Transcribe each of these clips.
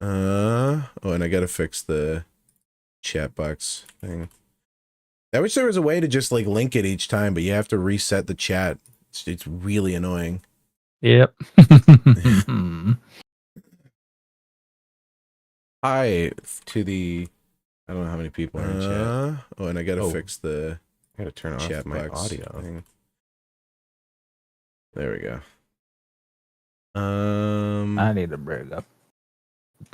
Oh, and I gotta fix the chat box thing. I wish there was a way to just like link it each time, but you have to reset the chat. It's really annoying. Yep. Hi to the. I don't know how many people are in chat. Oh, and I gotta fix the. I gotta turn off my audio thing. There we go. I need to bring up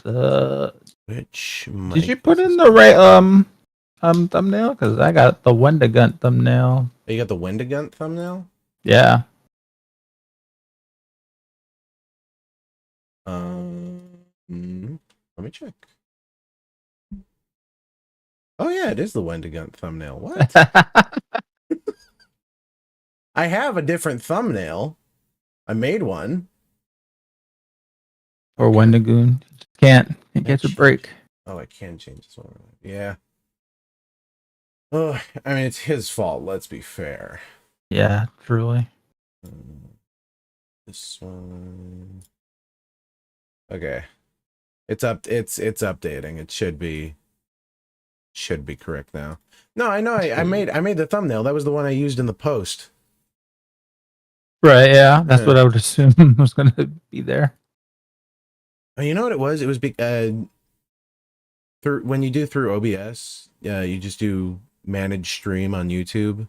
the. Which Did you put in the right thumbnail? Because I got the Wendigun thumbnail. Oh, you got the Wendigun thumbnail? Yeah. Let me check. Oh yeah, it is the Wendigun thumbnail. What? I have a different thumbnail. I made one. Or Wendigoon. Can't get a break. Oh, I can change this one. Yeah. Oh, I mean, it's his fault. Let's be fair. Yeah, truly. This one. Okay. It's updating. It should be correct now. No, I know. I made the thumbnail. That was the one I used in the post. Right. Yeah, that's what I would assume was going to be there. Oh, you know what it was? It was through when you do through OBS. Yeah, you just do manage stream on YouTube,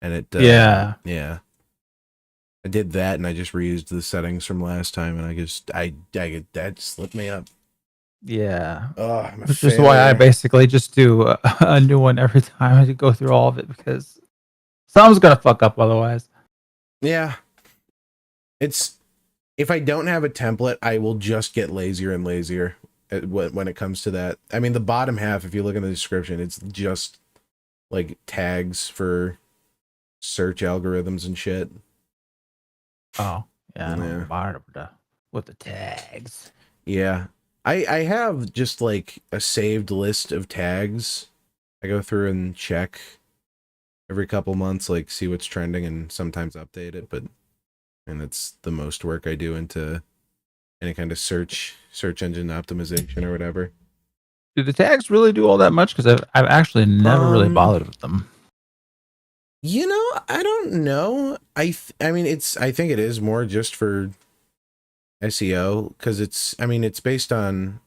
and it. Yeah. I did that, and I just reused the settings from last time, and I that slipped me up. Yeah. Oh, which is why I basically just do a new one every time I go through all of it, because something's gonna fuck up otherwise. Yeah. It's if I don't have a template, I will just get lazier and lazier when it comes to that. I mean, the bottom half, if you look in the description, it's just like tags for search algorithms and shit. Oh, yeah, I don't bother with the tags. Yeah. I have just like a saved list of tags. I go through and check every couple months, like see what's trending and sometimes update it, and it's the most work I do into any kind of search engine optimization or whatever. Do the tags really do all that much? Because I've actually never really bothered with them. You know, I don't know. I mean, I think it is more just for SEO, because it's based on,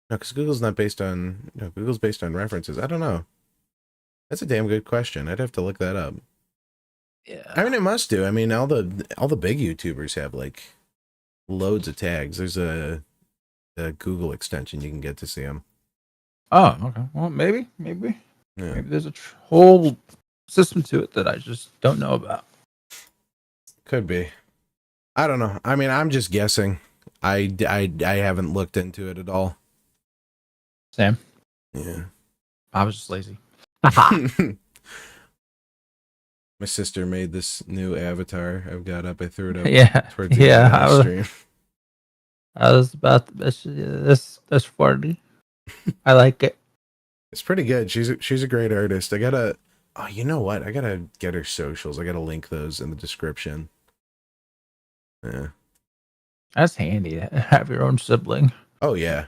no, because Google's not based on, no, Google's based on references. I don't know. That's a damn good question. I'd have to look that up. Yeah. I mean, it must do. I mean, all the big YouTubers have like loads of tags. There's a Google extension you can get to see them. Oh, okay. Well, maybe. Yeah. Maybe there's a whole system to it that I just don't know about. Could be. I don't know. I mean, I'm just guessing. I haven't looked into it at all. Same. Yeah. I was just lazy. My sister made this new avatar I've got up. I threw it up. Towards the end of the stream. I was about to this party. I like it. It's pretty good. She's a great artist. Oh, you know what? I gotta get her socials. I gotta link those in the description. Yeah. That's handy to have your own sibling. Oh yeah.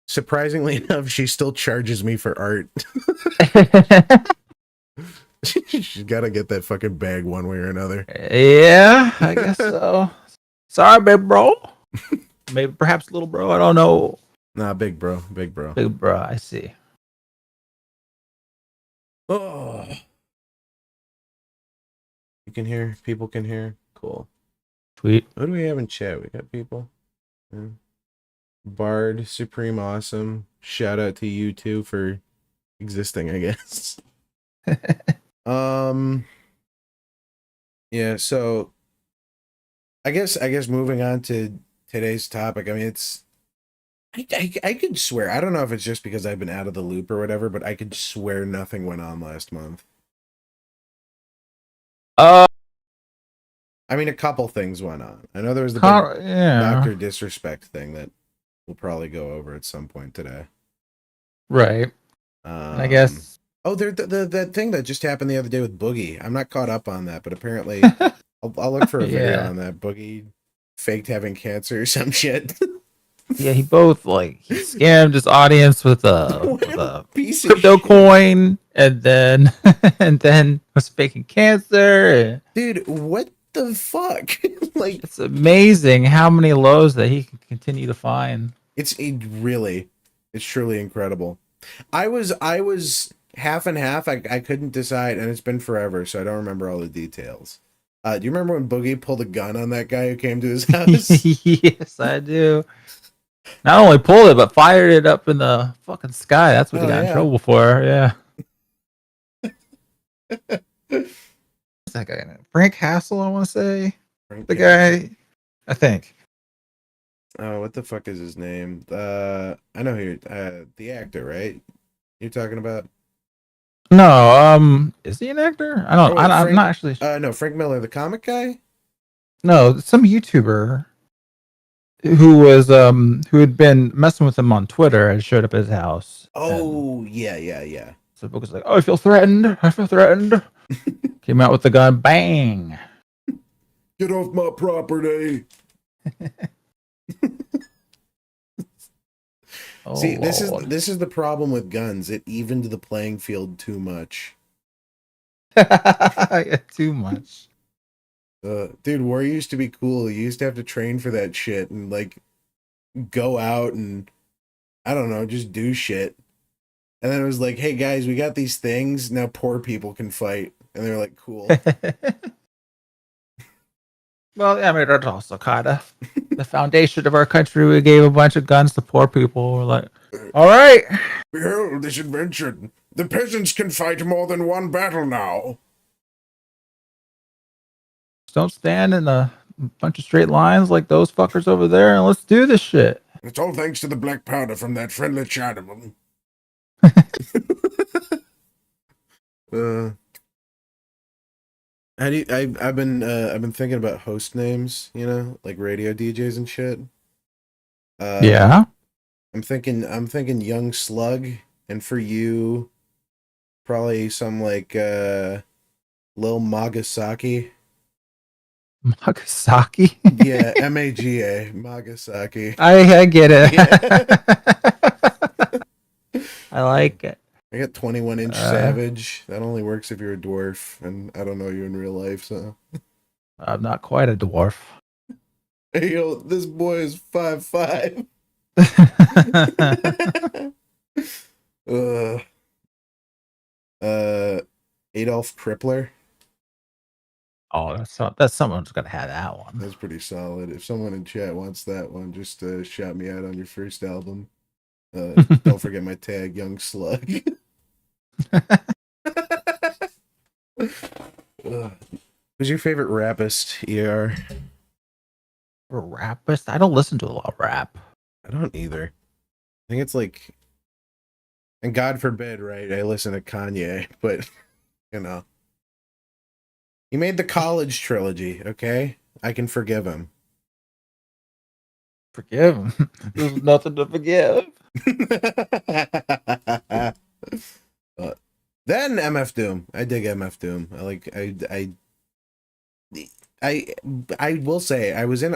Surprisingly enough, she still charges me for art. She's got to get that fucking bag one way or another. Yeah, I guess so. Sorry, big bro. Maybe perhaps little bro. I don't know. Nah, big bro. Big bro. Big bro. I see. Oh. You can hear? People can hear? Cool. Sweet. What do we have in chat? We got people. Yeah. Bard, Supreme Awesome. Shout out to you too for existing, I guess. Yeah, so I guess moving on to today's topic. I mean, I could swear, I don't know if it's just because I've been out of the loop or whatever, but I could swear nothing went on last month. I mean, a couple things went on. I know there was the big Dr. Disrespect thing that we'll probably go over at some point today. Right. I guess. Oh, that thing that just happened the other day with Boogie. I'm not caught up on that, but apparently I'll look for a video on that. Boogie faked having cancer or some shit. Yeah, he both like he scammed his audience with a Piece of crypto shit. coin, and then and then was faking cancer. Dude, what the fuck? Like, It's amazing how many lows that he can continue to find. it's it's truly incredible. I was half and half. I couldn't decide, and it's been forever, so I don't remember all the details. Do you remember when Boogie pulled a gun on that guy who came to his house? Yes, I do. Not only pulled it, but fired it up in the fucking sky. That's what he Oh, got in yeah. trouble for. Yeah. What's that guy? Frank Hassel, I want to say. The guy, I think. Oh, what the fuck is his name? I know who the actor, right? You're talking about? No, is he an actor? I don't. Oh, wait, I'm not actually. No, Frank Miller, the comic guy. No, some YouTuber who had been messing with him on Twitter had showed up at his house. Oh, yeah. So the book was like, "Oh, I feel threatened. I feel threatened." Came out with the gun, bang. Get off my property. Oh, See, this Lord. this is the problem with guns. It evened the playing field too much. Too much. Dude, war used to be cool. You used to have to train for that shit and like go out and I don't know, just do shit. And then it was like, hey guys, we got these things. Now poor people can fight. And they're like, cool. Well, I mean, that's also kind of the foundation of our country. We gave a bunch of guns to poor people. We're like, all right. Behold this invention. The peasants can fight more than one battle now. Don't stand in a bunch of straight lines like those fuckers over there, and let's do this shit. It's all thanks to the black powder from that friendly Chinaman. I've been thinking about host names, you know, like radio DJs and shit. Yeah. I'm thinking Young Slug, and for you, probably some like Lil Magasaki. Magasaki? Yeah, MAGA, Magasaki. I get it. Yeah. I like it. I got 21-inch Savage. That only works if you're a dwarf, and I don't know you in real life, so. I'm not quite a dwarf. Hey, yo, this boy is 5'5". Adolf Crippler. Oh, that's someone's gonna have that one. That's pretty solid. If someone in chat wants that one, just shout me out on your first album. Don't forget my tag, Young Slug. Who's your favorite rappist, ER? A rapist? I don't listen to a lot of rap. I don't either. I think it's like, and God forbid, right? I listen to Kanye, but you know, he made the College trilogy. Okay, I can forgive him. Forgive him. There's nothing to forgive. Then MF Doom. I dig MF Doom. I will say I was on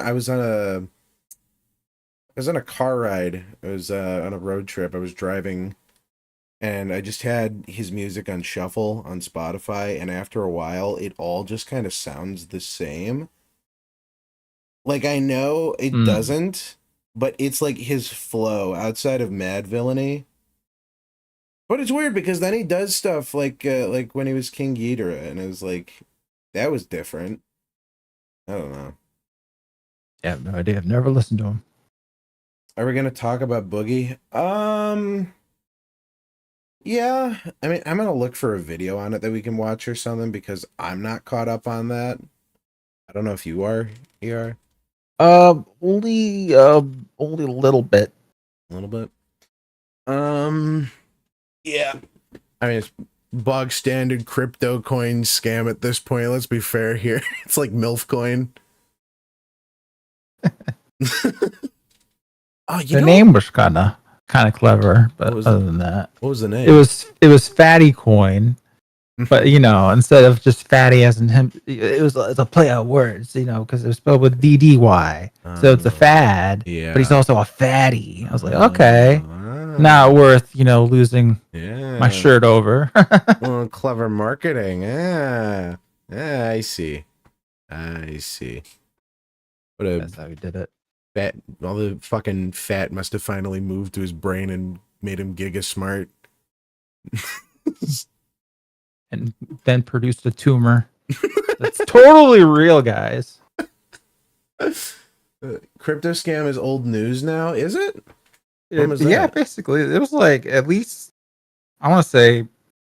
a car ride. I was on a road trip. I was driving and I just had his music on shuffle on Spotify, and after a while it all just kind of sounds the same. Like, I know it doesn't, but it's like his flow outside of Mad Villainy. But it's weird because then he does stuff like when he was King Ghidorah, and it was like, that was different. I don't know. I have no idea. I've never listened to him. Are we gonna talk about Boogie? Yeah. I mean, I'm gonna look for a video on it that we can watch or something because I'm not caught up on that. I don't know if you are. You are. Only a little bit. A little bit. Yeah. I mean, it's bog standard crypto coin scam at this point. Let's be fair here. It's like MILF coin. Oh, The name was kind of clever, but other than that, what was the name? it was Fatty Coin, But instead of just fatty as in him, it's a play on words, because it was spelled with DDY. So it's a fad, Yeah. but he's also a fatty. I was like, okay, not worth losing my shirt over. Well, clever marketing. Yeah. Yeah, I see. What a That's how he did it. fat! All the fucking fat must have finally moved to his brain and made him giga smart. And then produced a tumor. That's totally real, guys. Crypto scam is old news now, is it? When was Yeah, that? basically, it was like at least I want to say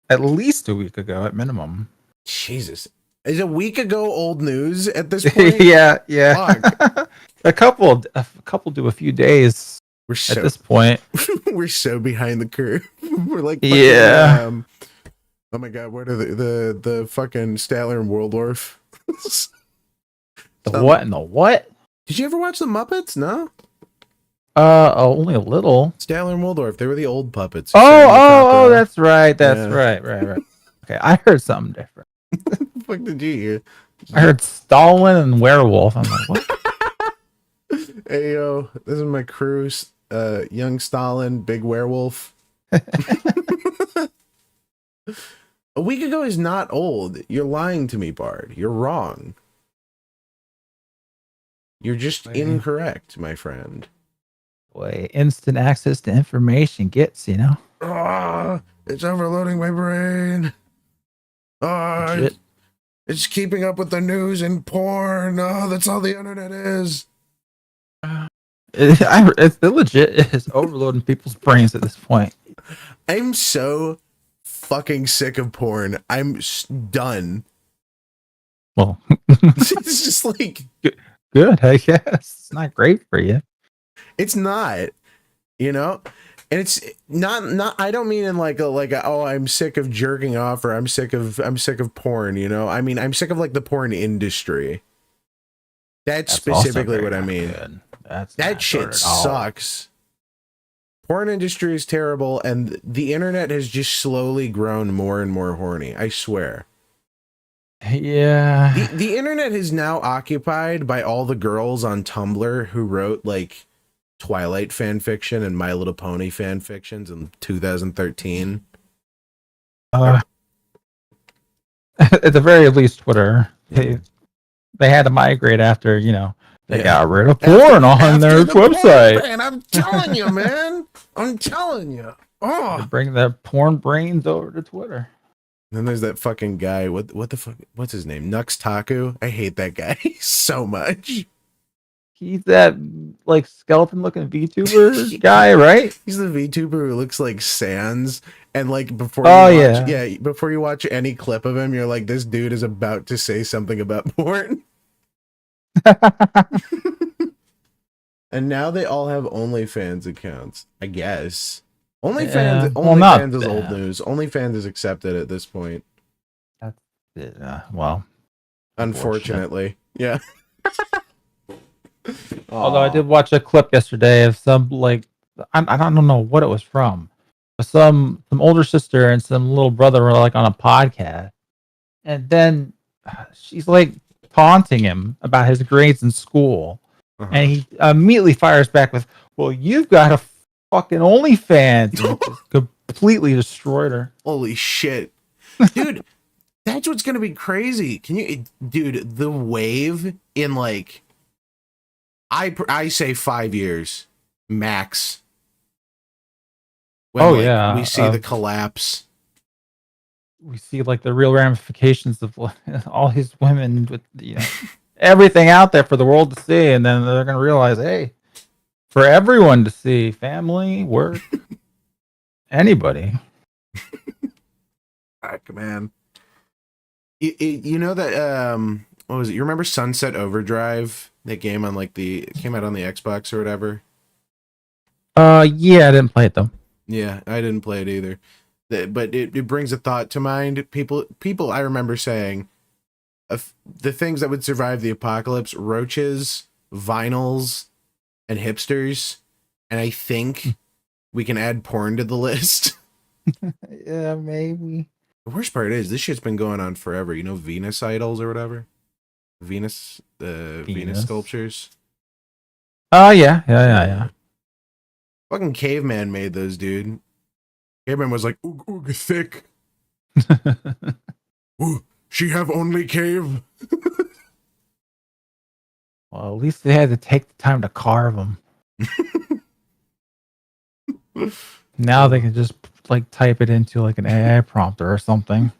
at least a week ago at minimum. Jesus, is a week ago old news at this point? Yeah. a couple to a few days We're so at this point. we're so behind the curve. We're like fucking, Yeah. Oh my god, what are the fucking Statler and Waldorf? What and the what? Did you ever watch the Muppets? No. Only a little. Statler and Waldorf, they were the old puppets. Oh, that's right. Right. Okay, I heard something different. What the fuck did you hear? I heard Stalin and werewolf. I'm like, what? Hey yo, this is my crew. Young Stalin, big werewolf. A week ago is not old. You're lying to me, Bard. You're wrong. You're just incorrect, my friend. Boy, instant access to information gets, It's overloading my brain. It's keeping up with the news and porn. Oh, that's all the internet is. It's legit. It's overloading people's brains at this point. I'm so fucking sick of porn. I'm done. Well, It's just like good, I guess. It's not great for you. it's not, and it's not. I don't mean in like a oh, I'm sick of jerking off, or I'm sick of porn. I mean I'm sick of like the porn industry. That's specifically what I mean. Good. That shit sucks. Porn industry is terrible, and the internet has just slowly grown more and more horny. I swear. Yeah. The internet is now occupied by all the girls on Tumblr who wrote like Twilight fan fiction and My Little Pony fan fictions in 2013. At the very least, Twitter. They had to migrate after, they got rid of porn on their website. And I'm telling you, man. I'm telling you. Oh. They bring their porn brains over to Twitter. And then there's that fucking guy. What the fuck? What's his name? Nux Taku. I hate that guy so much. He's that like skeleton looking VTuber guy, right? He's the VTuber who looks like Sans. And like before before you watch any clip of him, you're like, this dude is about to say something about porn. And now they all have OnlyFans accounts, I guess. OnlyFans is old news. OnlyFans is accepted at this point. Well, unfortunately, yeah. Although I did watch a clip yesterday of some like I don't know what it was from, but some older sister and some little brother were like on a podcast, and then she's like taunting him about his grades in school, and he immediately fires back with, "Well, you've got a fucking OnlyFans." Completely destroyed her. Holy shit, dude! That's what's gonna be crazy. Dude? The wave in like, I say 5 years max. When, we see the collapse. We see like the real ramifications of all these women with everything out there for the world to see, and then they're gonna realize, hey, for everyone to see, family, work, anybody. Fuck, man. You know that what was it? You remember Sunset Overdrive? That game on like it came out on the Xbox or whatever. Yeah, I didn't play it though. Yeah, I didn't play it either. But it brings a thought to mind. People I remember saying, the things that would survive the apocalypse: roaches, vinyls, and hipsters. And I think we can add porn to the list. Yeah, maybe. The worst part is this shit's been going on forever. You know, Venus idols or whatever. Venus, the Venus sculptures. Oh yeah. Fucking caveman made those, dude. Caveman was like, oog, oog, thick. Ooh, she have only cave. Well, at least they had to take the time to carve them. Now they can just like type it into like an AI prompter or something.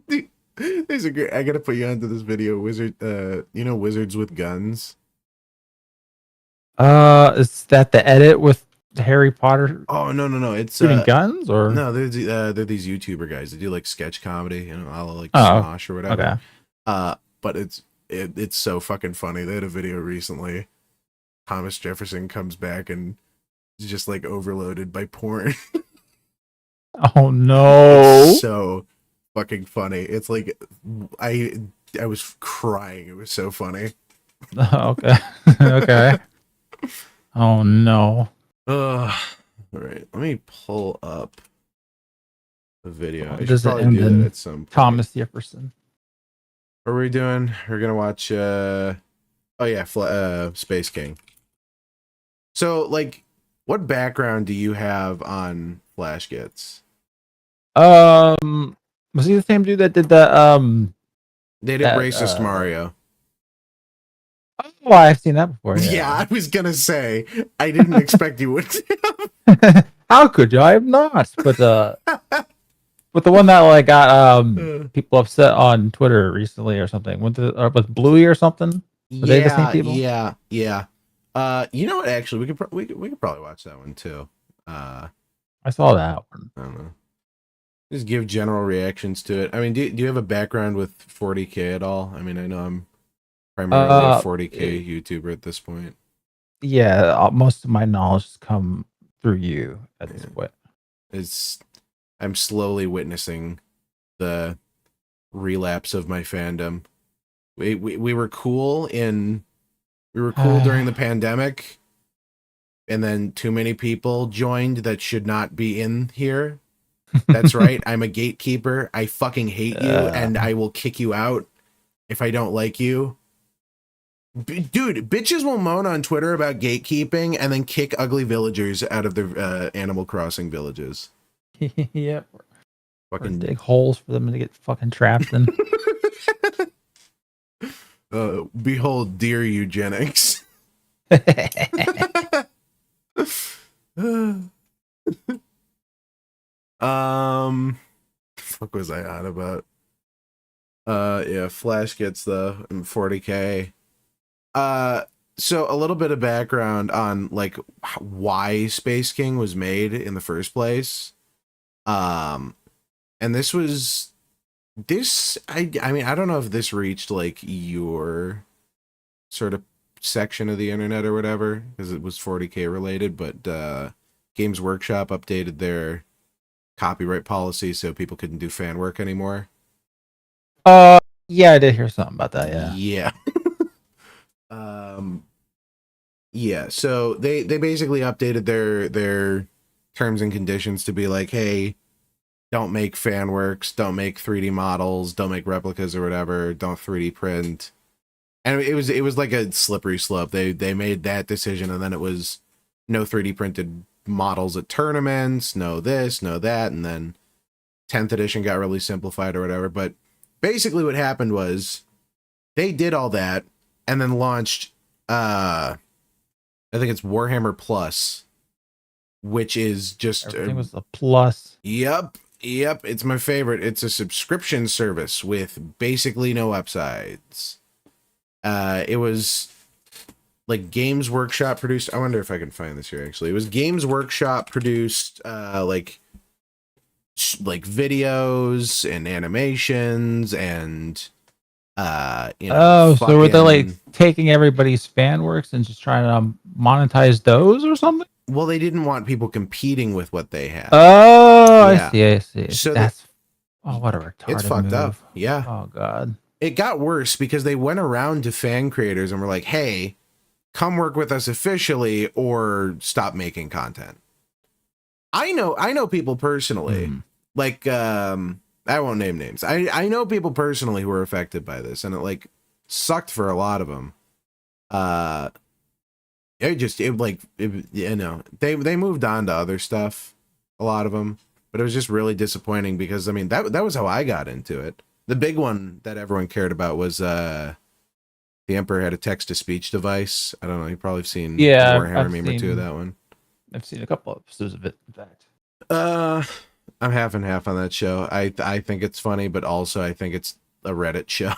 Dude, there's a great. I gotta put you onto this video, wizard. You know, wizards with guns. Is that the edit with Harry Potter? Oh no! It's shooting guns or no? They're these YouTuber guys. They do like sketch comedy, you know, like Oh, Smosh or whatever. okay. But it's so fucking funny. They had a video recently. Thomas Jefferson comes back and is just like overloaded by porn. Oh no! It's so fucking funny. It's like I was crying. It was so funny. Okay. Okay. Oh no. All right, let me pull up the video. I should Does it probably end do in that at some point. Thomas Jefferson? What are we doing? We're gonna watch oh yeah, Space King. So like, what background do you have on Flashshits? Was he the same dude that did the They did Racist Mario. Oh, I've seen that before. Yeah, I was gonna say I didn't expect you would. How could you? I have not. But the one that like got people upset on Twitter recently or something with Bluey or something. Were they the same people? Yeah. You know what? Actually, we could probably watch that one too. I saw that one. I don't know. Just give general reactions to it. I mean, do you have a background with 40K at all? I mean, I know I'm primarily a 40K YouTuber at this point. Yeah, most of my knowledge has come through you at this point. I'm slowly witnessing the relapse of my fandom. We were cool during the pandemic, and then too many people joined that should not be in here. That's right. I'm a gatekeeper. I fucking hate you, and I will kick you out if I don't like you. Dude, bitches will moan on Twitter about gatekeeping and then kick ugly villagers out of their Animal Crossing villages. Yep. Fucking dig holes for them to get fucking trapped in. Behold, dear eugenics. Fuck was I on about? Yeah, Flashshits though, and 40K. So a little bit of background on like why Space King was made in the first place. And this I mean, I don't know if this reached like your sort of section of the internet or whatever, because it was 40K related, but Games Workshop updated their copyright policy so people couldn't do fan work anymore. Yeah, I did hear something about that. Yeah. Yeah, so they basically updated their terms and conditions to be like, hey, don't make fan works, don't make 3D models, don't make replicas or whatever, don't 3D print. And it was like a slippery slope. They made that decision, and then it was no 3D printed models at tournaments, no this, no that, and then 10th edition got really simplified or whatever. But basically what happened was they did all that and then launched I think it's Warhammer Plus, which is just Everything was a plus. Yep, it's my favorite. It's a subscription service with basically no upsides. It was like Games Workshop produced. I wonder if I can find this here actually. It was Games Workshop produced like videos and animations and you know, so were they like taking everybody's fan works and just trying to monetize those or something? Well, they didn't want people competing with what they had. Oh, yeah. I see. So that's what a retarded it's fucked move. up. Yeah. Oh god. It got worse because they went around to fan creators and were like, "Hey, come work with us officially or stop making content." I know people personally. Like I won't name names. I know people personally who were affected by this, and it like sucked for a lot of them. You know, they moved on to other stuff, a lot of them, but it was just really disappointing because I mean that was how I got into it. The big one that everyone cared about was the Emperor had a text-to-speech device. I don't know, you've probably seen Warhammer meme or two of that one. I've seen a couple episodes of it, in fact. I'm half and half on that show. I think it's funny, but also I think it's a Reddit show.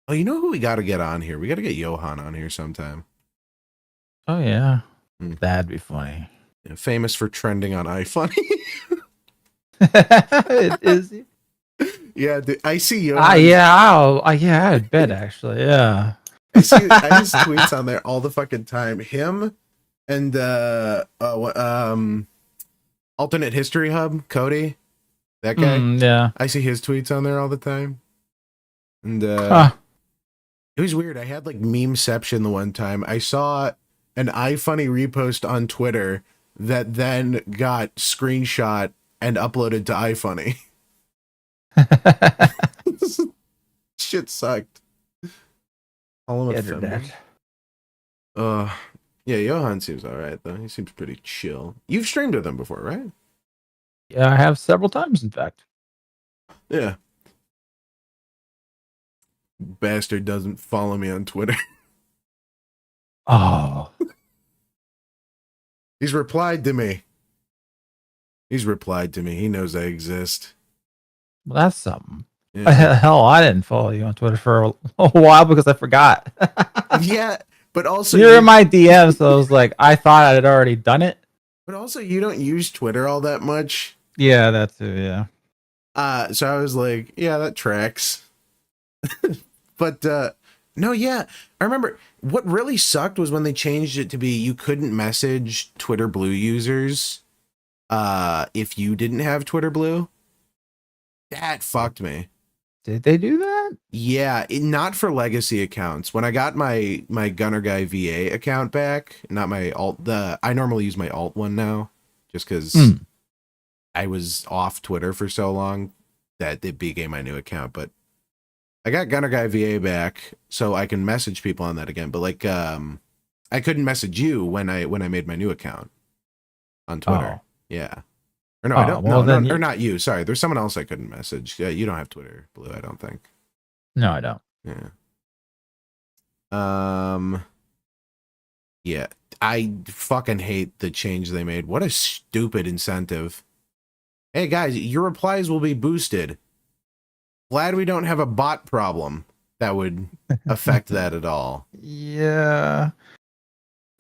Oh, you know who we got to get on here? We got to get Johan on here sometime. Oh yeah, that'd be funny. Yeah, famous for trending on iFunny. Is he? Yeah, dude, I see Johan. Yeah, I bet actually. Yeah, I see his tweets on there all the fucking time. Him and Alternate History Hub, Cody, that guy. Yeah, I see his tweets on there all the time. And it was weird. I had like memeception the one time. I saw an iFunny repost on Twitter that then got screenshot and uploaded to iFunny. Shit sucked. All of internet. Yeah, Johan seems alright though. He seems pretty chill. You've streamed with him before, right? Yeah, I have several times, in fact. Yeah. Bastard doesn't follow me on Twitter. Oh. He's replied to me. He knows I exist. Well, that's something. Yeah. Hell, I didn't follow you on Twitter for a while because I forgot. Yeah, but also you're in my DM, so I was like, I thought I had already done it. But also, you don't use Twitter all that much. Yeah, that's it. Yeah. So I was like, yeah, that tracks. But no, yeah, I remember what really sucked was when they changed it to be you couldn't message Twitter Blue users if you didn't have Twitter Blue. That fucked me. Did they do that? Yeah, not for legacy accounts. When I got my GunnarGuyVA account back, not my alt, I normally use my alt one now, just because I was off Twitter for so long that it became my new account. But I got GunnarGuyVA back, so I can message people on that again. But like, I couldn't message you when I made my new account on Twitter. Oh. Yeah. Or no, I don't. Well, no, or not you. Sorry, there's someone else I couldn't message. Yeah, you don't have Twitter Blue, I don't think. No, I don't. Yeah. Yeah, I fucking hate the change they made. What a stupid incentive. Hey guys, your replies will be boosted. Glad we don't have a bot problem that would affect that at all. Yeah.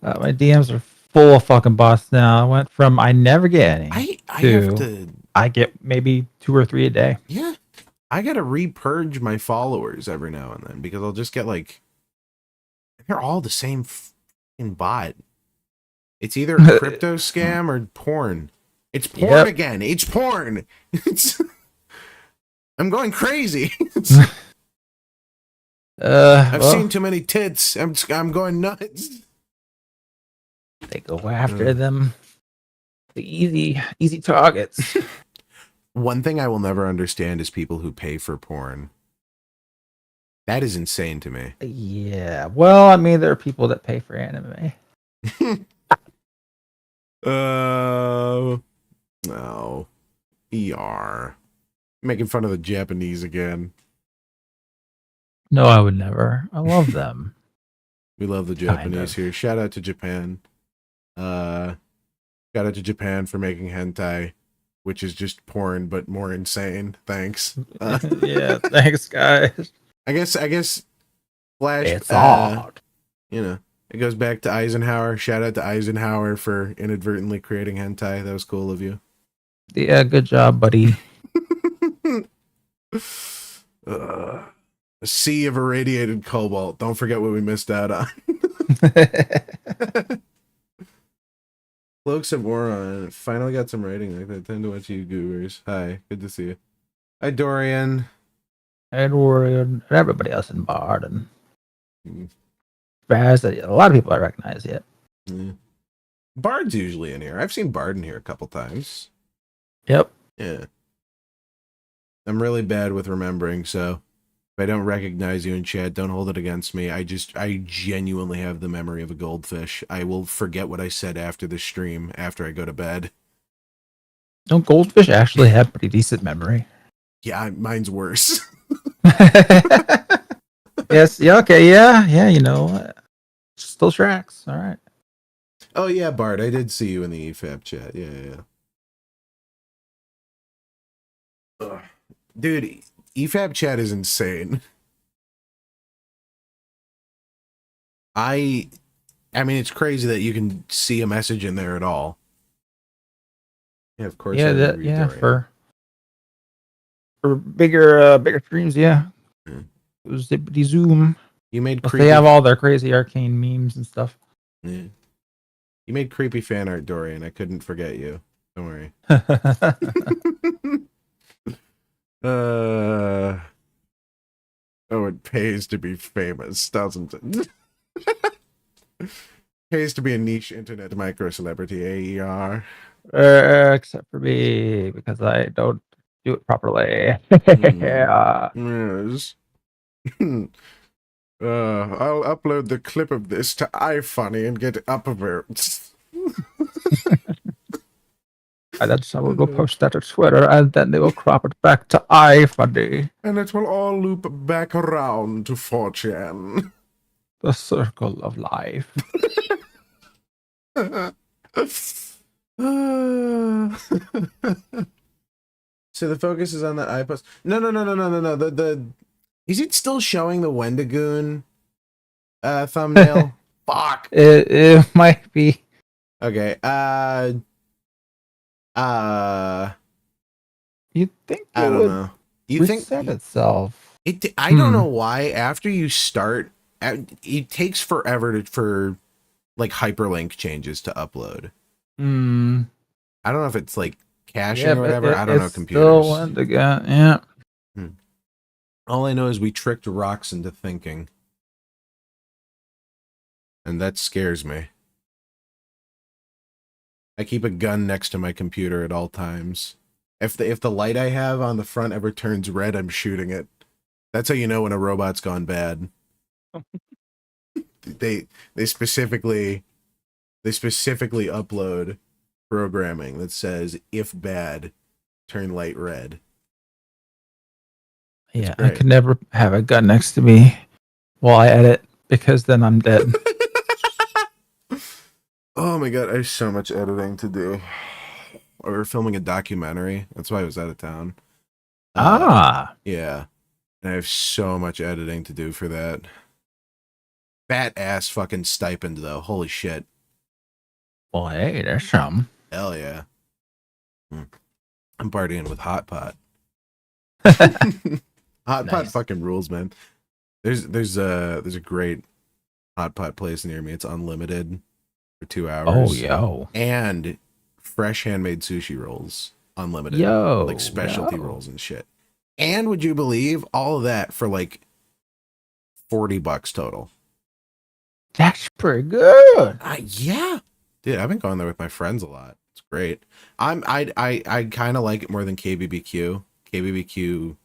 My DMs are full of fucking bots now. I went from I never get any I get maybe 2 or 3 a day. Yeah. I gotta repurge my followers every now and then because I'll just get like, they're all the same fucking bot. It's either a crypto scam or porn. It's porn again. It's porn. I'm going crazy. I've seen too many tits. I'm going nuts. They go after them. The easy targets. One thing I will never understand is people who pay for porn. That is insane to me. Yeah. Well, I mean, there are people that pay for anime. No. ER. Making fun of the Japanese again. No, I would never. I love them. We love the Japanese here. Shout out to Japan. Shout out to Japan for making hentai, which is just porn but more insane. Thanks. Yeah, thanks, guys. I guess Flash. It's odd. You know, it goes back to Eisenhower. Shout out to Eisenhower for inadvertently creating hentai. That was cool of you. Yeah, good job, buddy. A sea of irradiated cobalt. Don't forget what we missed out on. Cloaks of Oron. Finally got some writing like that. Tend to watch you goobers. Hi, good to see you. Hi, Dorian. Edward, and everybody else in Bard, and Baz, a lot of people I recognize yet. Yeah. Bard's usually in here. I've seen Bard in here a couple times. Yep. Yeah. I'm really bad with remembering, so if I don't recognize you in chat, don't hold it against me. I genuinely have the memory of a goldfish. I will forget what I said after the stream, after I go to bed. Don't goldfish actually have pretty decent memory? Yeah, mine's worse. Yes. Yeah. Okay. Yeah. Yeah. You know, still tracks. All right. Oh yeah, Bart, I did see you in the EFAP chat. Yeah. Ugh. Dude, EFAP chat is insane. I mean, it's crazy that you can see a message in there at all. Yeah, of course. Yeah. For bigger streams. Yeah. Yeah. Zippity zoom. You made Plus, creepy. they have all their crazy arcane memes and stuff. Yeah. You made creepy fan art, Dorian. I couldn't forget you. Don't worry. Oh, it pays to be famous, doesn't it? Pays to be a niche internet micro celebrity, AER. Except for me, because I don't do it properly. Yeah. Yes. I'll upload the clip of this to iFunny and get upvotes. And then someone will post that to Twitter, and then they will crop it back to iFunny. And it will all loop back around to 4chan. The circle of life. So the focus is on the iPost. No. The is it still showing the Wendigoon thumbnail? Fuck. It might be. Okay. You think I don't know. You reset think itself? I don't know why. After you start, it takes forever for like hyperlink changes to upload. I don't know if it's like caching or whatever. I don't know computers. Still Wendigoon, yeah. All I know is we tricked rocks into thinking. And that scares me. I keep a gun next to my computer at all times. If the light I have on the front ever turns red, I'm shooting it. That's how you know when a robot's gone bad. They specifically upload programming that says if bad, turn light red. Yeah, I could never have a gun next to me while I edit, because then I'm dead. Oh my god, I have so much editing to do. We were filming a documentary. That's why I was out of town. Yeah. And I have so much editing to do for that. Fat ass fucking stipend though. Holy shit. Well, hey, there's some. Hell yeah. I'm partying with Hot Pot. Hot Pot fucking rules, man. There's a great Hot Pot place near me. It's unlimited for 2 hours. Oh, yo. And fresh handmade sushi rolls. Unlimited. Yo. Like specialty rolls and shit. And would you believe all of that for like $40 total? That's pretty good. Yeah. Dude, I've been going there with my friends a lot. It's great. I kind of like it more than KBBQ. KBBQ,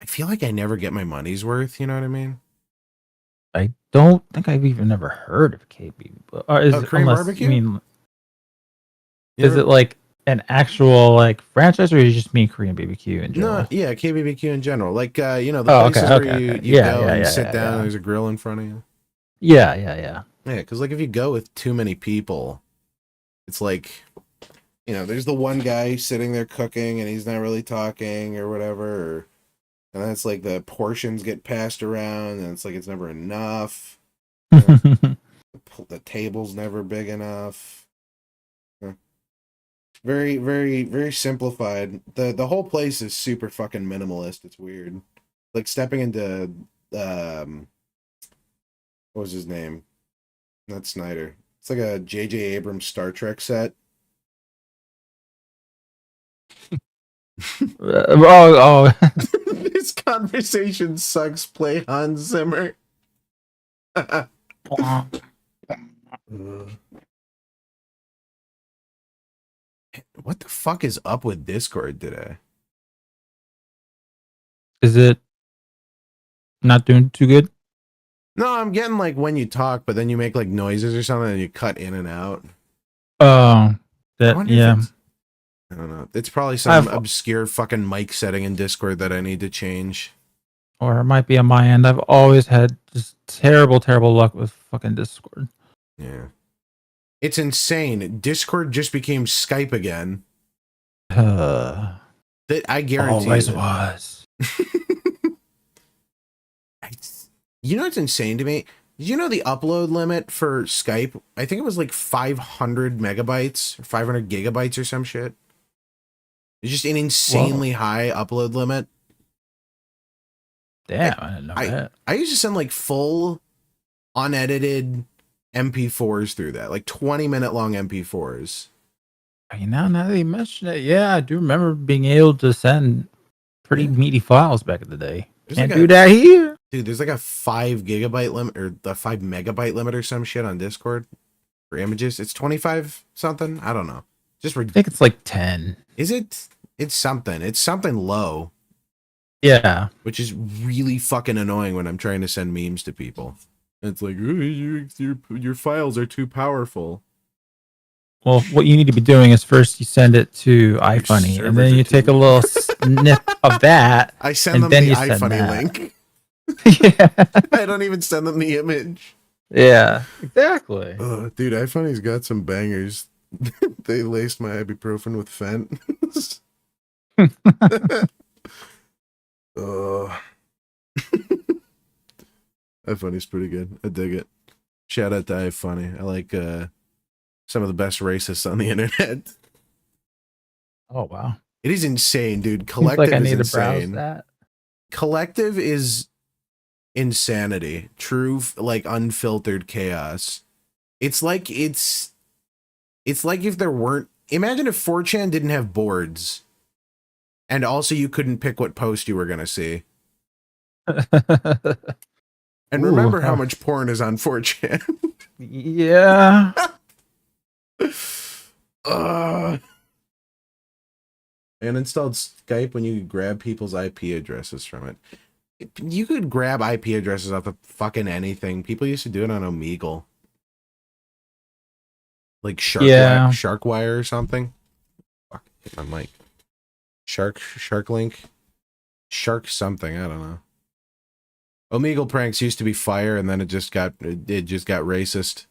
I feel like I never get my money's worth, you know what I mean? I don't think I've even ever heard of KB. Korean barbecue? Is it like an actual like franchise, or you just mean Korean BBQ in general? No, yeah, KBBQ in general. Like the places where you go and sit down and there's a grill in front of you. Yeah. Yeah, because like if you go with too many people, it's like, there's the one guy sitting there cooking and he's not really talking or whatever, and then it's like the portions get passed around and it's like it's never enough. The table's never big enough. Very, very, very simplified. The whole place is super fucking minimalist. It's weird. Like stepping into what was his name? Not Snyder. It's like a J.J. Abrams Star Trek set. This conversation sucks. Play Hans Zimmer. What What the fuck is up with Discord today? Is it not doing too good? No, I'm getting like when you talk, but then you make like noises or something and you cut in and out. Oh, I wonder if yeah. I don't know. It's probably some obscure fucking mic setting in Discord that I need to change. Or it might be on my end. I've always had just terrible luck with fucking Discord. Yeah. It's insane. Discord just became Skype again. That I guarantee always was. You know what's insane to me? Did you know the upload limit for Skype? I think it was like 500 megabytes or 500 gigabytes or some shit. It's just an insanely high upload limit. Damn, I didn't know that. I used to send like full unedited MP4s through that, like 20-minute long MP4s. Now that you mention it, yeah, I do remember being able to send pretty meaty files back in the day. Can't do that here. Dude, there's like a 5 gigabyte limit or the 5 megabyte limit or some shit on Discord for images. It's 25 something. I don't know. Just I think it's like 10. Is it? It's something. It's something low. Yeah. Which is really fucking annoying when I'm trying to send memes to people. It's like, your files are too powerful. Well, what you need to be doing is first you send it to iFunny, and then you take a little snip of that. I send them the iFunny link. Yeah. I don't even send them the image. Yeah, exactly. Dude, iFunny's got some bangers. They laced my ibuprofen with Fent. iFunny's pretty good. I dig it. Shout out to iFunny. I like some of the best racists on the internet. Oh wow. It is insane, dude. Collective is insane. That. Collective is insanity. True, like unfiltered chaos. It's like if there weren't, imagine if 4chan didn't have boards and also you couldn't pick what post you were going to see. And remember how much porn is on 4chan. Yeah. And installed Skype when you could grab people's IP addresses from it. You could grab IP addresses off of fucking anything. People used to do it on Omegle. Like Sharkwire or something. Fuck, hit my mic. Shark Link. Shark something, I don't know. Omegle pranks used to be fire, and then it just got racist.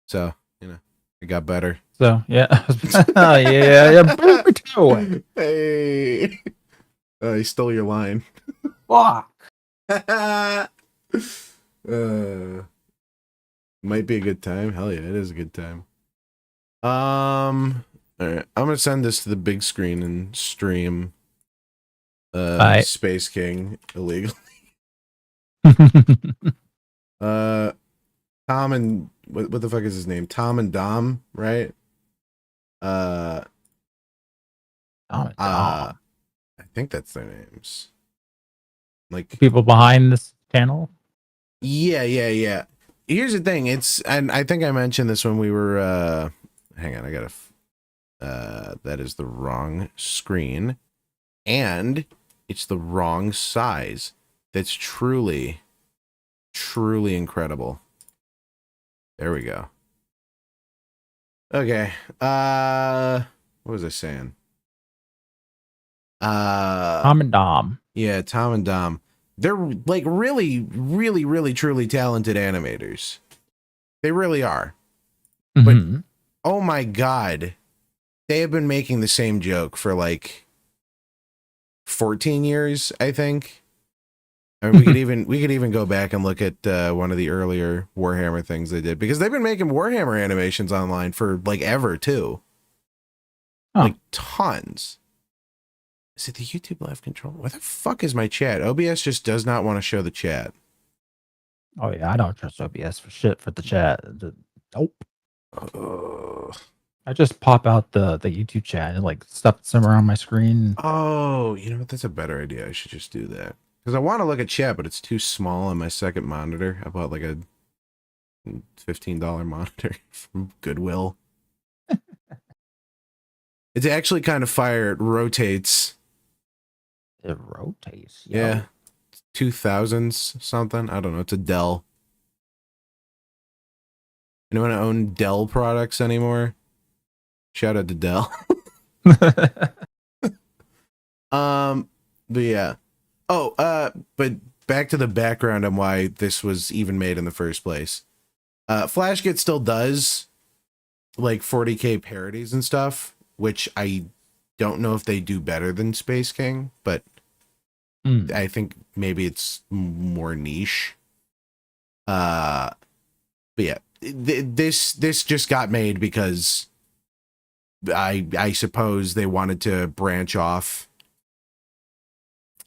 So, you know, it got better. So, yeah. Oh, yeah. Hey. He stole your line. Fuck. Might be a good time. Hell yeah, it is a good time. All right, I'm gonna send this to the big screen and stream Space King illegally. Tom and what the fuck is his name? Tom and Dom, right? Tom and Dom. I think that's their names. Like people behind this channel. Yeah. Here's the thing. And I think I mentioned this when we were hang on, I gotta that is the wrong screen. And it's the wrong size. That's truly incredible. There we go. Okay. What was I saying? Tom and Dom. Yeah, Tom and Dom. They're like really truly talented animators. They really are. Mm-hmm. But oh my god, they have been making the same joke for like 14 years, I think. I mean, we could even go back and look at one of the earlier Warhammer things they did, because they've been making Warhammer animations online for like ever too. Like tons. Is it the YouTube live control? Where the fuck is my chat? OBS just does not want to show the chat. Oh yeah, I don't trust OBS for shit for the chat. Nope. I just pop out the YouTube chat and like stuff somewhere on my screen. Oh, you know what? That's a better idea. I should just do that. Because I want to look at chat, but it's too small on my second monitor. I bought like a $15 monitor from Goodwill. It's actually kind of fire. It rotates. It rotates. Yo. Yeah. 2000s something. I don't know. It's a Dell. Anyone own Dell products anymore? Shout out to Dell. But yeah. Oh, but back to the background on why this was even made in the first place. Flashshits still does like 40k parodies and stuff, which I don't know if they do better than Space King, but I think maybe it's more niche. But yeah, this just got made because I suppose they wanted to branch off.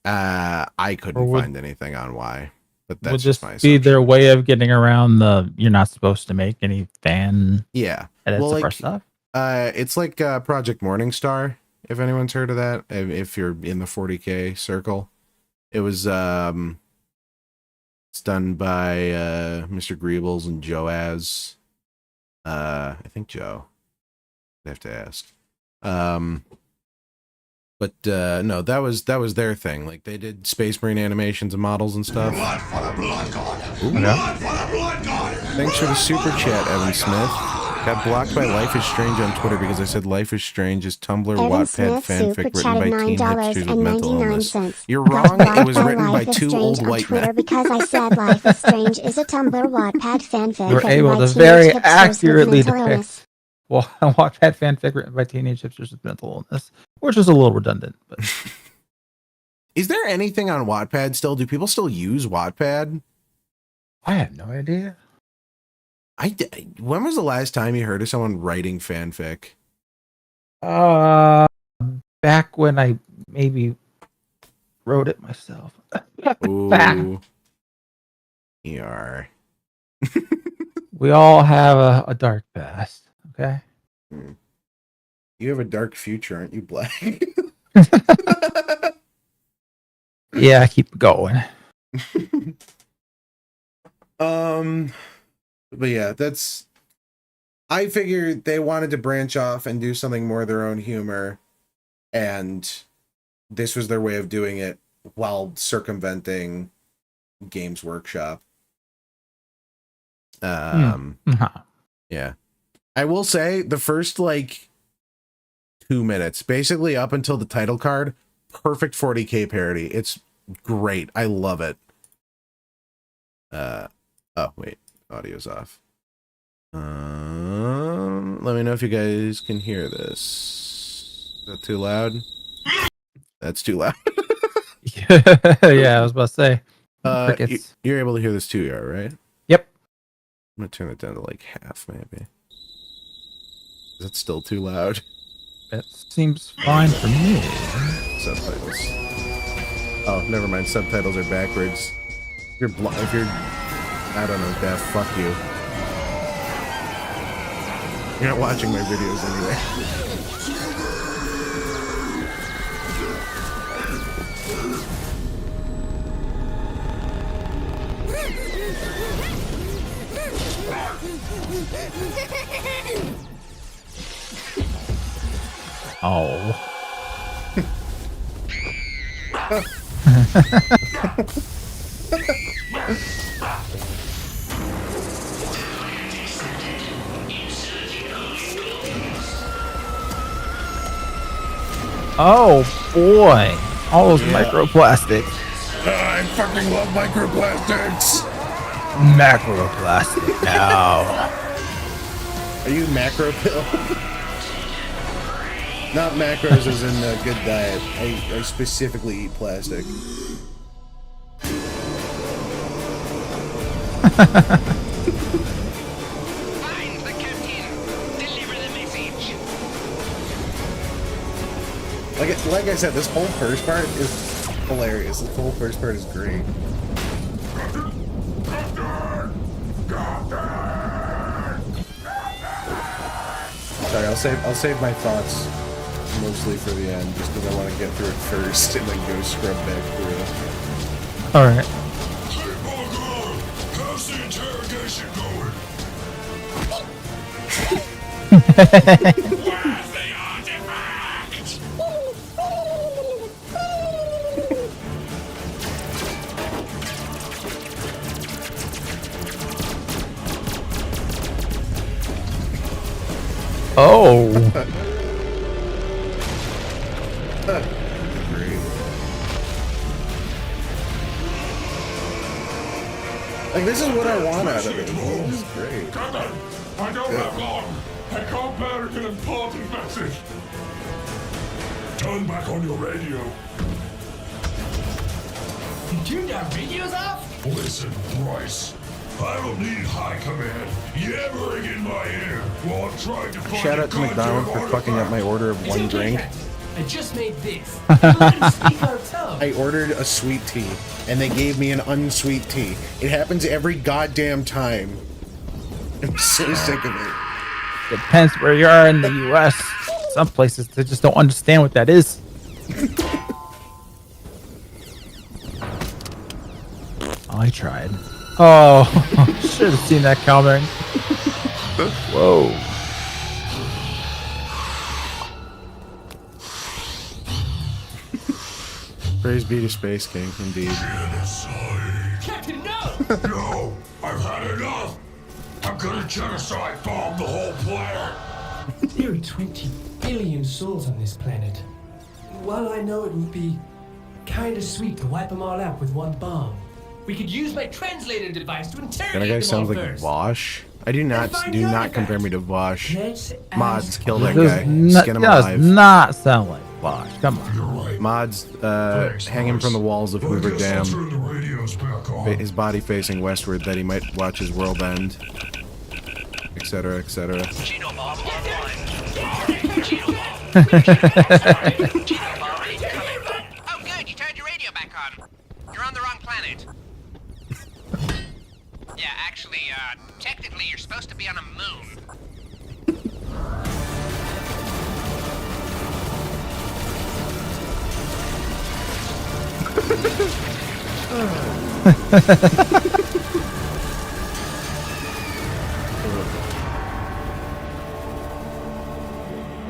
I couldn't find anything on why, but that's just my assumption. Would this be their way of getting around the you're not supposed to make any fan edits of our stuff? It's like Project Morningstar, if anyone's heard of that, if you're in the 40k circle. It was it's done by Mr. Greebles and Joaz. I think Joe. I have to ask. But no, that was their thing. Like they did Space Marine animations and models and stuff. Blood for the blood god. Ooh, Blood for the blood god. Thanks for the super chat, Evan Smith. Got blocked by Life is Strange on Twitter because I said Life is Strange is Tumblr Wattpad fanfic written by teen hipsters with mental illness. You're wrong. It was written by two old white men. Because I said Life is Strange is a Tumblr Wattpad fanfic. You were able to very accurately depict Wattpad fanfic written by teenage hipsters with mental illness, which is a little redundant. But is there anything on Wattpad still? Do people still use Wattpad? I have no idea. When was the last time you heard of someone writing fanfic? Back when I maybe wrote it myself. Ooh. ER. We all have a dark past, okay? You have a dark future, aren't you, Black? Yeah, I keep going. But yeah, I figured they wanted to branch off and do something more of their own humor, and this was their way of doing it while circumventing Games Workshop. Yeah. I will say the first 2 minutes, basically up until the title card, perfect 40k parody. It's great. I love it. Oh wait, audio's off. Let me know if you guys can hear this. Is that too loud? That's too loud. Yeah, I was about to say. You're able to hear this too, yeah, right? Yep. I'm gonna turn it down to half, maybe. Is that still too loud? That seems fine for me. Subtitles. Oh, never mind. Subtitles are backwards. If you're, I don't know, deaf, fuck you. You're not watching my videos anyway. Oh. Oh boy, all those microplastics. I fucking love microplastics. Macroplastic now. Are you macro pill? Not macros as in a good diet. I specifically eat plastic. Find the captain. Deliver the message. Like I said, this whole first part is hilarious. This whole first part is great. Sorry, I'll save my thoughts mostly for the end, just because I want to get through it first and then go scrub back through. All right. How's the interrogation going? Where's the artifact? Oh. Great. Like, this is what I want out of it. This is great. Gunnar, I don't have long. I can't bear an important message. Turn back on your radio. You turned our radios off? Listen, Bryce. I don't need high command yammering in my ear while I'm trying to find Shout a out to McDonald's for goddamn fucking up my order of It's one okay, drink. Captain. I just made this. You let him speak our tongue. I ordered a sweet tea, and they gave me an unsweet tea. It happens every goddamn time. I'm so sick of it. Depends where you are in the U.S. Some places they just don't understand what that is. I tried. Oh, should have seen that coming. Whoa. Praise be to Space King, indeed. Genocide. Captain, no! No, I've had enough. I'm gonna genocide bomb the whole planet. There are 20 billion souls on this planet. While I know it would be kinda sweet to wipe them all out with one bomb, We could use my translator device to That interrogate guy them sounds all like first. Vosh. I do not compare me to Vosh. let's Mods, ask kill that Does guy. not, Skin him does alive. not sound like Bosch. Come on. You're right. Mods, Thanks, hang him from the walls of Well, I Hoover guess I'll Dam. turn the radios back on. His body facing westward that he might watch his world end. Etc., etc. Genome bomb online. Genome bomb. Genome bomb incoming. Oh, good. You turned your radio back on. You're on the wrong planet. Yeah, actually, technically, you're supposed to be on a moon.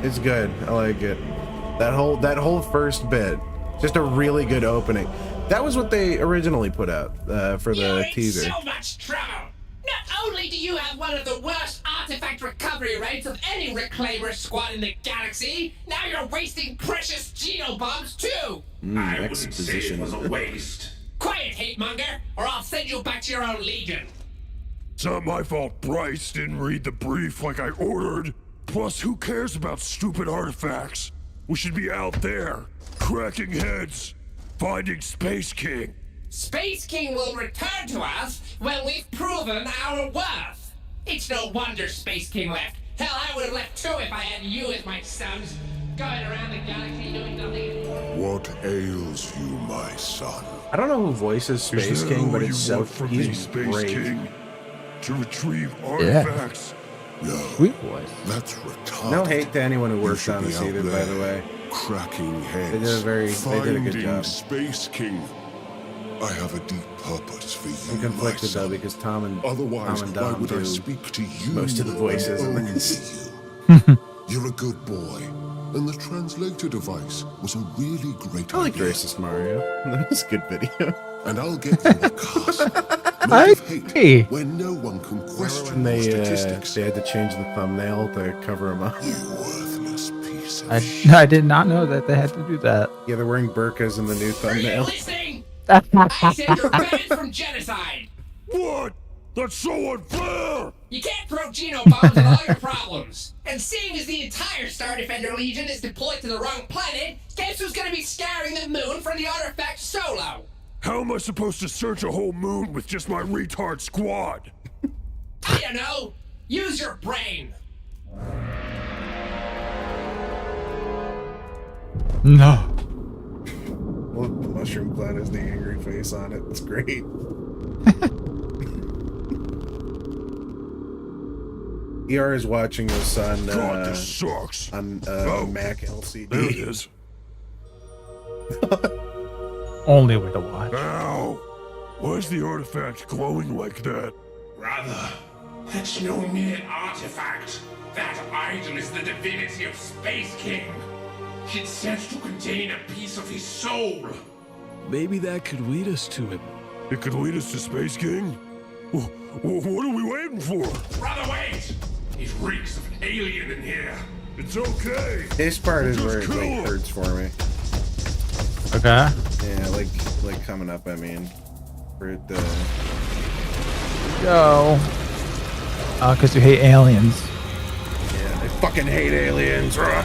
It's good. I like it. That whole first bit, just a really good opening. That was what they originally put out for You're the in teaser. so much trouble. Not only do you have one of the worst artifact recovery rates of any reclaimer squad in the galaxy, now you're wasting precious genobombs too. I wouldn't say it Exposition. was a waste. Quiet, hate monger, or I'll send you back to your own legion. It's not my fault Bryce didn't read the brief like I ordered. Plus, who cares about stupid artifacts? We should be out there, cracking heads, finding Space King. Space King will return to us when we've proven our worth. It's no wonder Space King left. Hell, I would have left too if I had you as my sons, going around the galaxy doing nothing. What ails you, my son? I don't know who voices Space Is that King, but who it's you so work for me, he's Space great. King? To retrieve artifacts? No, Sweet voice. that's retarded. No hate to anyone who You worked should on be this out either, by there, the way. cracking heads. They did a good finding job. Space King. I have a deep purpose for you, I'm conflicted my though son. because Tom and Otherwise, Dom why would I do speak to you? most of the voices in Only this. you. You're a good boy, and the translator device was a really great I like idea. Racist Mario. That was a good video. And I'll get you a castle. I Made of hate, agree. where no one can Remember question when your statistics. they had to change the thumbnail to cover him up? You worthless piece of shit. I did not know that they had to do that. Yeah, they're wearing burqas in the new Are you thumbnail. listening? I said you're banned from genocide. What? That's so unfair! You can't throw genobombs at all your problems. And seeing as the entire Star Defender Legion is deployed to the wrong planet, guess who's gonna be scouring the moon for the artifact solo? How am I supposed to search a whole moon with just my retard squad? I don't know. Use your brain. No. Well, the mushroom cloud has the angry face on it. It's great. ER is watching this on God, this sucks. on Oh. Mac There it LCD. is. Only way to watch. Ow! Why is the artifact glowing like that? Brother, that's no mere artifact. That idol is the divinity of Space King. It's said to contain a piece of his soul. Maybe that could lead us to him. It could lead us to Space King? What are we waiting for? Brother, wait! It reeks of an alien in here. It's okay. This part is where it Just like kill him. hurts for me. Okay. Yeah, like coming up. I mean, for it. Go. Oh, because you hate aliens. Yeah, I fucking hate aliens. Rah.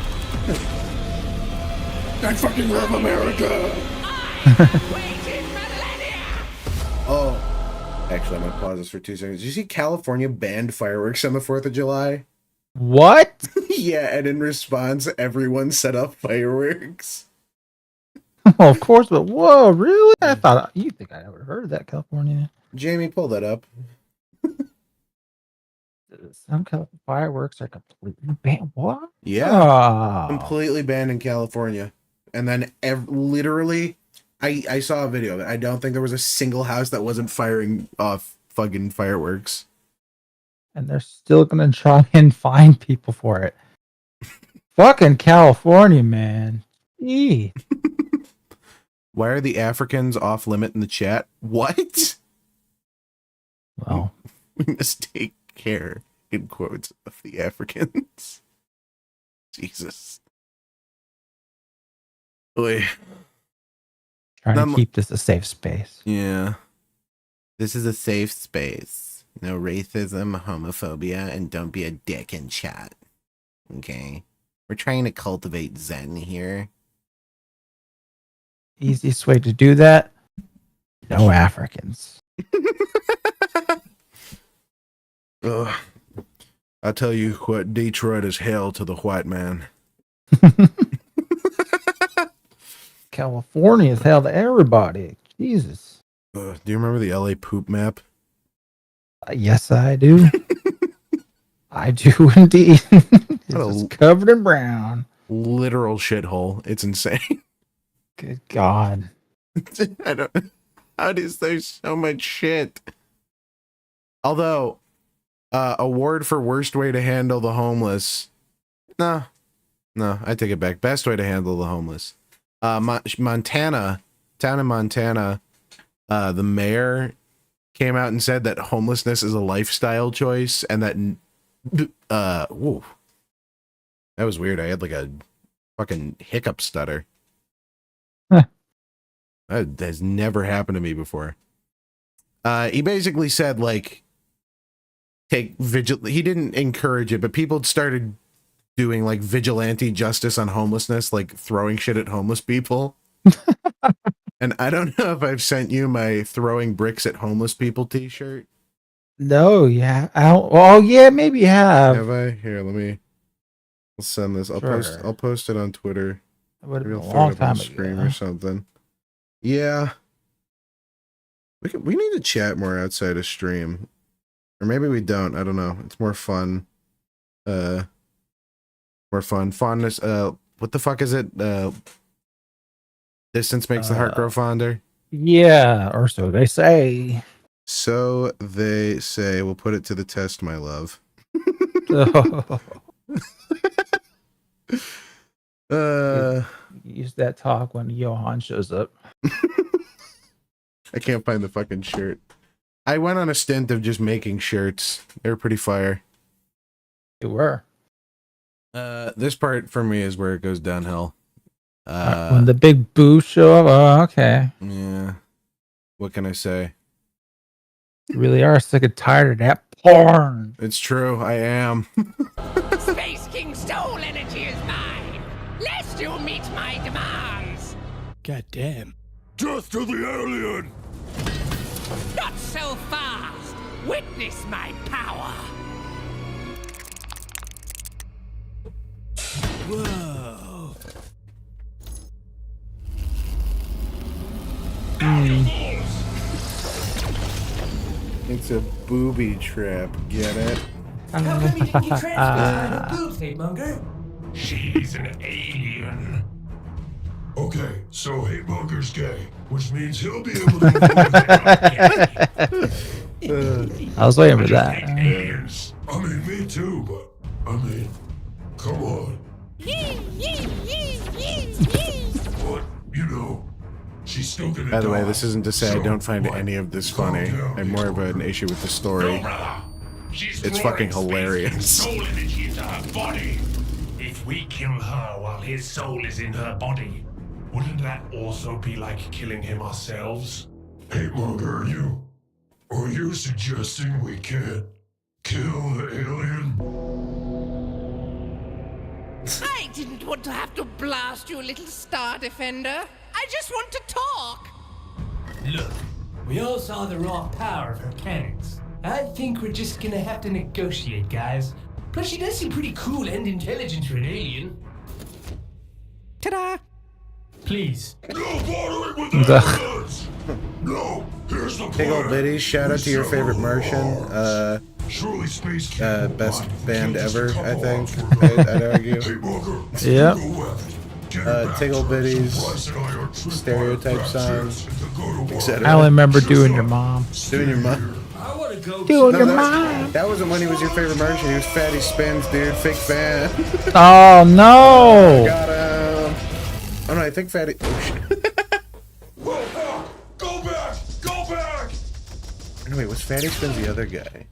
I fucking love America. Oh, actually, I'm gonna pause this for 2 seconds. Did you see California banned fireworks on the 4th of July? What? Yeah, and in response, everyone set up fireworks. Well, of course, but whoa, really? I thought you think I ever heard of that, California. Jamie, pull that up. Some fireworks are completely banned. What? Yeah, Oh. completely banned in California. And then literally, I saw a video that I don't think there was a single house that wasn't firing off fucking fireworks. And they're still gonna try and find people for it. Fucking California, man. Eee. Why are the Africans off limit in the chat? What? Well, We must take care, in quotes, of the Africans. Jesus. Oy. trying None- to keep this a safe space. Yeah. This is a safe space. No racism, homophobia, and don't be a dick in chat. Okay? We're trying to cultivate Zen here. Easiest way to do that? No Africans. Ugh. I'll tell you what, Detroit is hell to the white man. California is hell to everybody. Jesus. Do you remember the LA poop map? Yes, I do. I do indeed. It's What a- just covered in brown. Literal shithole. It's insane. Good God. I don't. How is there so much shit? Although, award for worst way to handle the homeless. No, I take it back. Best way to handle the homeless. Montana, town in Montana, the mayor came out and said that homelessness is a lifestyle choice, and that, whoa, that was weird. I had like a fucking hiccup stutter. That has never happened to me before. He basically said, like, take he didn't encourage it, but people started doing like vigilante justice on homelessness, like throwing shit at homeless people. And I don't know if I've sent you my throwing bricks at homeless people t-shirt. No, yeah. Oh, yeah, maybe you have. Have I? Here, I'll send this. I'll Sure. post it on Twitter. It would have Maybe been I'll a throw long it up on time the stream ago. or something. Yeah. We need to chat more outside of stream. Or maybe we don't. I don't know. It's more fun. More fun. Fondness. What the fuck is it? Distance makes the heart grow fonder. Yeah, or so they say. So they say. We'll put it to the test, my love. Use that talk when Johan shows up. I can't find the fucking shirt. I went on a stint of just making shirts. They were pretty fire. You were. This part for me is where it goes downhill. When the big boos show up. Oh, okay. Yeah. What can I say? You really are sick and tired of that porn. It's true. I am. Space King's soul energy is mine. Lest you meet my demands. God damn. Death to the alien! Not so fast. Witness my power. Whoa. It's a booby trap. Get it? How come you didn't get transferred by the boobs, hate monger? She's an alien. Okay, so Hatemonger's gay, which means he'll be able to avoid I was waiting for that. aliens. I mean, me too, but, I mean, come on. But, you know, she's still gonna By the way, die. this isn't to say I So, don't find what? any of this Calm funny. down, I'm more of an Hatemonger. issue with the No, story. brother. It's fucking hilarious. Soul energy into her body. If we kill her while his soul is in her body, wouldn't that also be like killing him ourselves? Hey, Mugger, are you suggesting we can't kill the alien? I didn't want to have to blast you, little Star Defender. I just want to talk. Look, we all saw the raw power of her cannons. I think we're just gonna have to negotiate, guys. Plus, she does seem pretty cool and intelligent for an alien. Ta-da! Please. No bothering with the aliens! No, here's the plan. Big old biddies, shout out to your favorite Martian. Surely Space King Best band give us a ever, couple I think. hours for I'd argue. Hey, Mugger, Yeah. go left. Get her back Tiggle to Bitties, Bryce and I are tripped stereotype by song, Flashshits and the Godo etc. I only remember doing your mom. Doing your mom. I wanna go. Doing No, your that, mom. that wasn't when he was your favorite Martian. He was Fatty Spins, dude. Fake fan. Oh no! Got him. Oh no, I think Fatty. Oh shit. Go back! Go back! No, wait, was Fatty Spins the other guy?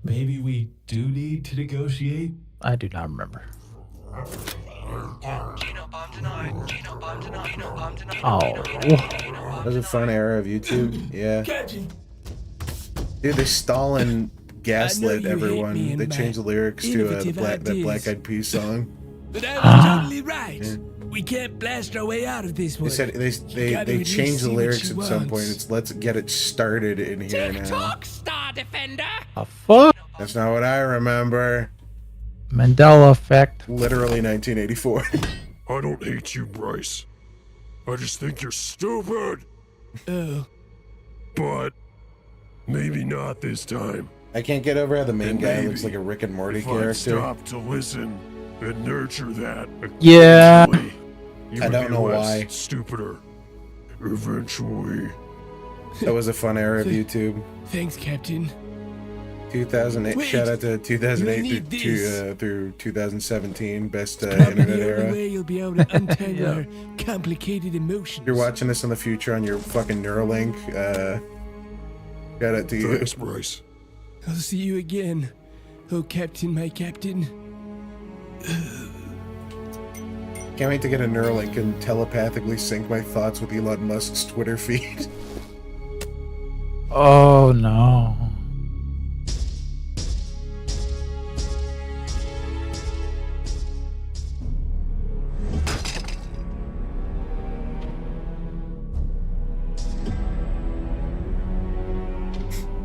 Maybe we do need to negotiate. I do not remember. Oh. That was a fun era of YouTube. Yeah. Captain. Dude, they Stalin gaslit you hate me everyone. and They my changed the lyrics to innovative that ideas. Black Eyed Peas song. But I was totally right. We can't blast our way out of this one. They said Gotta they at least changed the see what lyrics she at some point. wants. It's let's get it started in here now. Talk, Star Defender! A fuck? That's not what I remember. Mandela effect. Literally 1984. I don't hate you, Bryce. I just think you're stupid. Oh, But maybe not this time. I can't get over how the main And guy maybe looks like a Rick and Morty If I'd character. stop to listen and nurture that. Yeah. eventually, you I would don't be know less why. Stupider. Eventually. That was a fun era of YouTube. thanks, Captain. 2008. Wait, Shout out to 2008 you need through 2017. Best Probably internet the only era. way you'll be able to untangle Yeah. our complicated emotions. You're watching this in the future on your fucking Neuralink. Shout out to you. Thanks, Bryce. I'll see you again. Oh, Captain, my Captain. Can't wait to get a Neuralink and telepathically sync my thoughts with Elon Musk's Twitter feed. Oh no.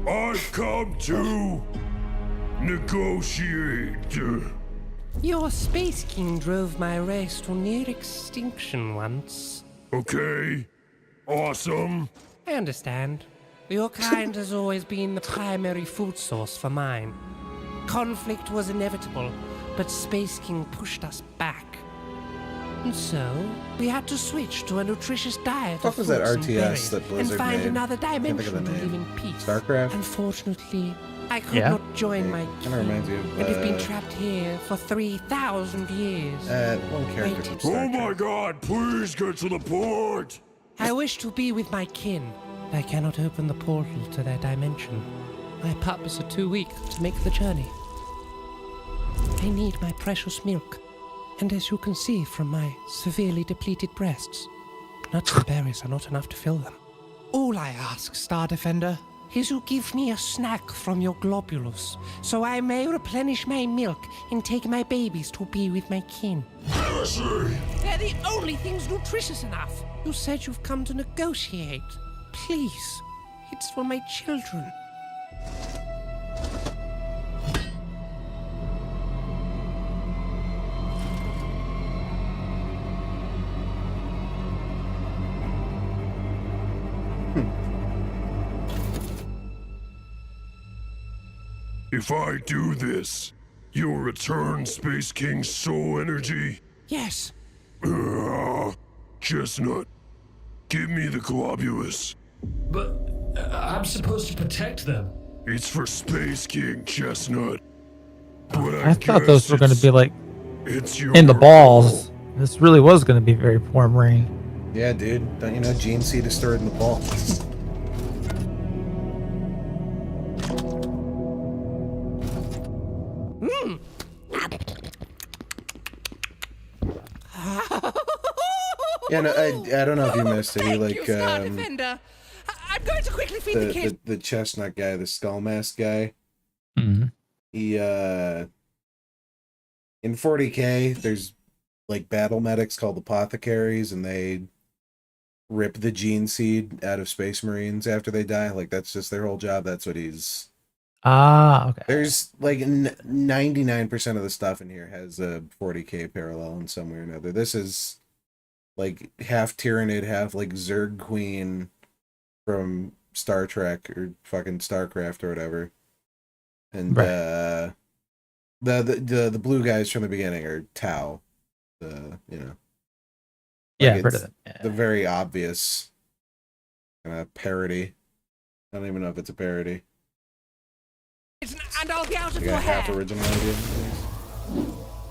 I've come to negotiate. Your Space King drove my race to near extinction once. Okay. Awesome. I understand. Your kind has always been the primary food source for mine. Conflict was inevitable, but Space King pushed us back. And so, we had to switch to a nutritious diet What of was that fruits and RTS berries that Blizzard and find made? another Can't think of dimension the to live name. in peace. StarCraft? Unfortunately, I could Yeah. not join my king, Kinda reminds you of, and have been trapped here for 3,000 years. One character from Wait. Star Oh my Trek. god, please get to the point. I wish to be with my kin. I cannot open the portal to their dimension. My pups are too weak to make the journey. I need my precious milk. And as you can see from my severely depleted breasts, nuts and berries are not enough to fill them. All I ask, Star Defender, is you give me a snack from your globulus, so I may replenish my milk and take my babies to be with my kin. They're the only things nutritious enough. You said you've come to negotiate. Please, it's for my children. If I do this, you'll return Space King's soul energy? Yes, Chestnut, give me the globulus. But I'm supposed to protect them. It's for Space King, Chestnut. But I thought those were going to be like it's your in the balls. This really was going to be very warm rain. Yeah, dude. Don't you know gene seed is stored in the ball? Yeah, no, I don't know if you missed it. He Thank like you, Star Defender. I'm going to quickly feed the kid. the chestnut guy, the skull mask guy. Mhm. He in 40K, there's like battle medics called apothecaries, and they rip the gene seed out of Space Marines after they die. Like that's just their whole job. That's what he's. Ah, okay. There's like 99% of the stuff in here has a 40K parallel in some way or another. This is like half Tyranid, half like Zerg Queen from Star Trek or fucking StarCraft or whatever. And Right. the blue guys from the beginning are Tau. You know. Yeah, Like, I've heard it's of it. the very obvious kind of parody. I don't even know if it's a parody. And I'll be out of Like your a half hair. original idea. At least.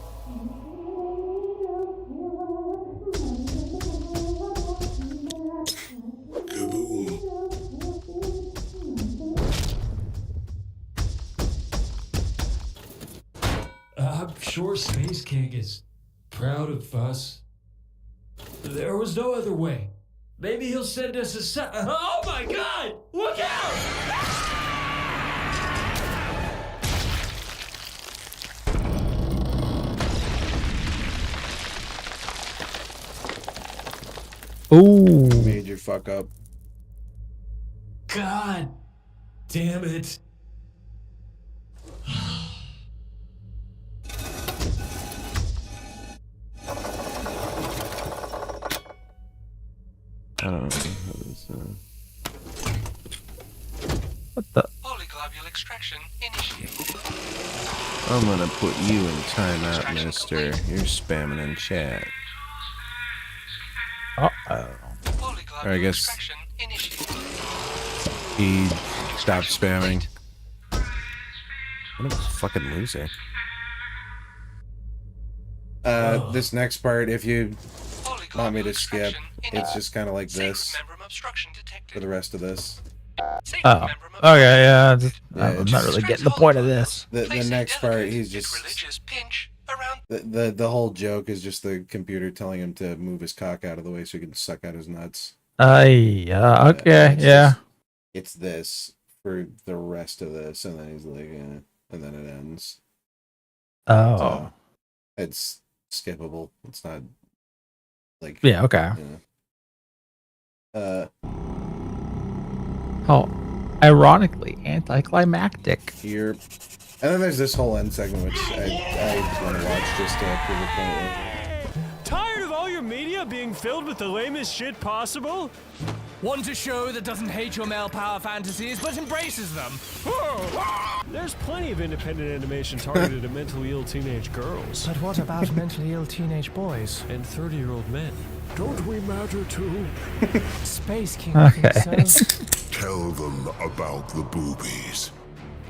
I'm sure Space King is proud of us. There was no other way. Maybe he'll send us a Oh my god! Look out! Ooh. Made you fuck up. God damn it. I don't know. What is, What the? Polyglobule extraction initiated. I'm gonna put you in timeout, mister. You're spamming in chat. Uh-oh. Polyglobule I guess extraction initiated. he stopped spamming. What a fucking loser. This next part, if you want me to skip, it's just kind of like this for the rest of this. Oh. Okay, yeah. I'm it's not really getting the point of this. The next part, he's just the whole joke is just the computer telling him to move his cock out of the way so he can suck out his nuts. Okay, It's yeah. just- it's this for the rest of this, and then he's like, and then it ends. Oh. So, it's skippable. It's not like Yeah, okay. You know. Oh, ironically anticlimactic. Here, and then there's this whole end segment which I want to watch just to prove a point. Tired of all your media being filled with the lamest shit possible? Want a show that doesn't hate your male power fantasies but embraces them? There's plenty of independent animation targeted at mentally ill teenage girls. But what about mentally ill teenage boys? And 30-year-old men. Don't we matter too? Space King Okay. thinks so. Tell them about the boobies.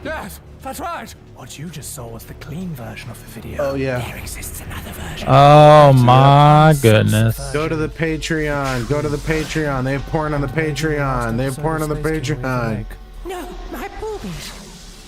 Yes, that's right. What you just saw was the clean version of the video. Oh yeah. There exists another version. Oh my goodness. Go to the Patreon. Go to the Patreon. They have porn on the Patreon. They have porn on the Patreon. No, my boobies.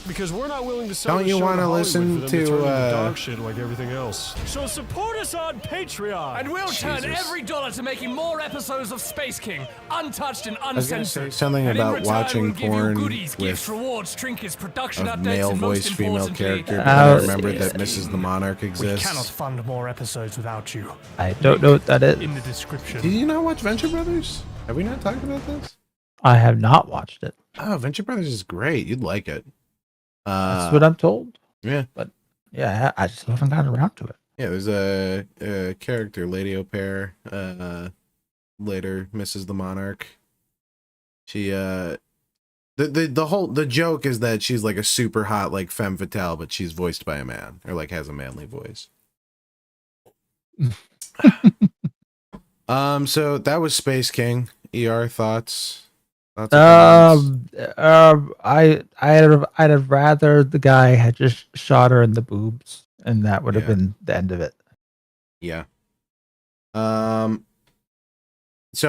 Because we're not willing to sell Don't the you show wanna Hollywood listen for them to, turn into dog shit like everything else. So support us on Patreon. And we'll turn Jesus. every dollar to making more episodes of Space King, untouched and I was gonna say uncensored. something And in about return, watching we'll give porn you goodies, gifts, with rewards, trinkets, production a updates, male and voice most female importantly, character. But I Oh, remember that Mrs. the Monarch we cannot exists. fund more episodes without you. I don't know what that is. In the description. Did you not watch Venture Brothers? Have we not talked about this? I have not watched it. Oh, Venture Brothers is great. You'd like it. That's what I'm told. Yeah. But yeah, I just haven't gotten around to it. Yeah, there's a character, Lady Au Pair, later Mrs. the Monarch. She the joke is that she's like a super hot like femme fatale, but she's voiced by a man or like has a manly voice. So that was Space King. ER thoughts? Opinions? I'd have rather the guy had just shot her in the boobs, and that would have Yeah. been the end of it. Yeah. So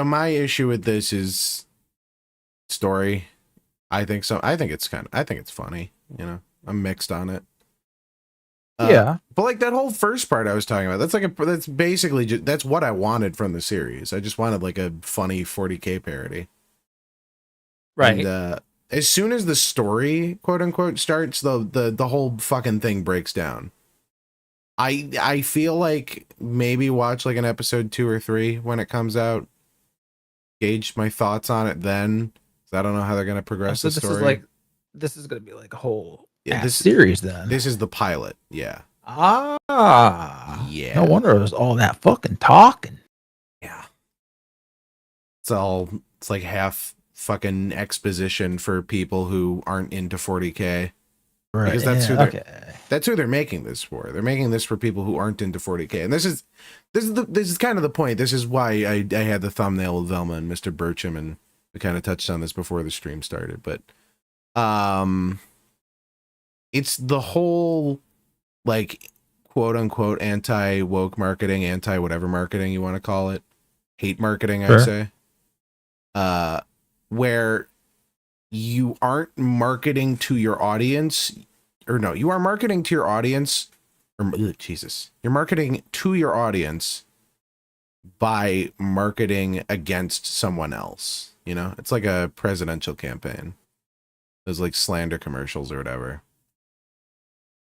my issue with this is story. I think so. I think it's funny, you know. I'm mixed on it. Yeah. But like that whole first part I was talking about, that's basically that's what I wanted from the series. I just wanted like a funny 40K parody. Right. And as soon as the story, quote unquote, starts, the whole fucking thing breaks down. I feel like maybe watch like an episode 2 or 3 when it comes out. Gauge my thoughts on it then. I don't know how they're gonna progress the story. This is gonna be like a whole this series then. This is the pilot, yeah. Yeah. No wonder it was all that fucking talking. Yeah. It's like half fucking exposition for people who aren't into 40K. Right. Because that's who they're making this for. They're making this for people who aren't into 40K. And this is kind of the point. This is why I had the thumbnail of Velma and Mr. Bircham, and we kind of touched on this before the stream started, but it's the whole like quote unquote anti-woke marketing, anti-whatever marketing you want to call it. Hate marketing, Sure. I'd say. Where you aren't marketing to your audience, or no, you are marketing to your audience, or Jesus, you're marketing to your audience by marketing against someone else. You know, it's like a presidential campaign. Those like slander commercials or whatever.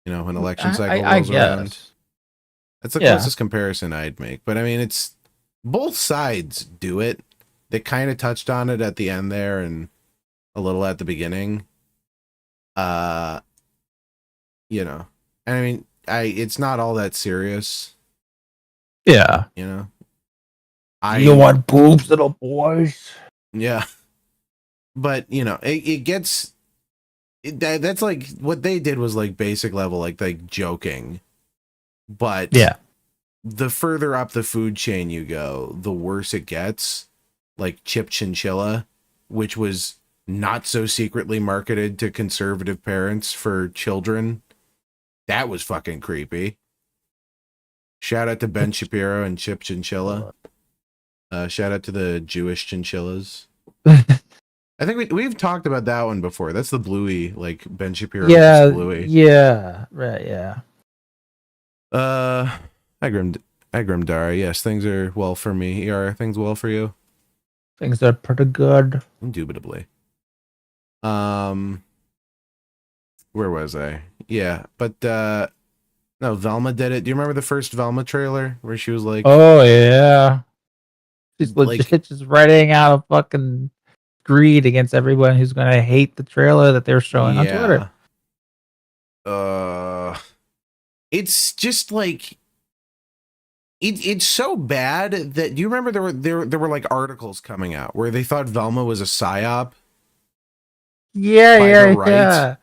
You know, when election cycle rolls around. That's the closest comparison I'd make. But I mean, it's both sides do it. They kind of touched on it at the end there and a little at the beginning. You know, and I mean, it's not all that serious. Yeah. You know, you want boobs, little boys? Yeah. But you know, it gets that's like what they did was like basic level, like joking. But yeah, the further up the food chain you go, the worse it gets. Like Chip Chinchilla, which was not so secretly marketed to conservative parents for children. That was fucking creepy. Shout out to Ben Shapiro and Chip Chinchilla. Shout out to the Jewish chinchillas. I think we've talked about that one before. That's the Bluey, like Ben Shapiro. Yeah, Bluey. Yeah, right, yeah. Hi Grimdara. Yes, things are well for me. Are things well for you? Things are pretty good. Indubitably. Where was I? Yeah, but no, Velma did it. Do you remember the first Velma trailer where she was like, oh yeah, she's legit like, just writing out a fucking greed against everyone who's gonna hate the trailer that they're showing on Twitter. It's just like it's so bad that, do you remember there were like articles coming out where they thought Velma was a psyop? Yeah.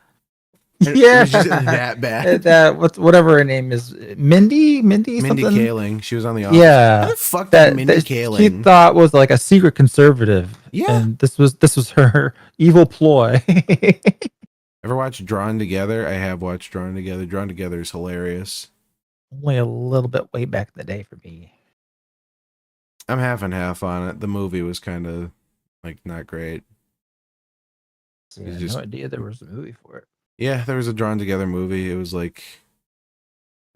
It was just that bad. That whatever her name is, Mindy Kaling. She was on the Office. Yeah. How the fuck did Mindy Kaling? She thought was like a secret conservative. Yeah. And this was her evil ploy. Ever watched Drawn Together? I have watched Drawn Together. Drawn Together is hilarious. Only a little bit way back in the day for me. I'm half and half on it. The movie was kind of like not great. I had no idea there was a movie for it. Yeah, there was a Drawn Together movie. It was like,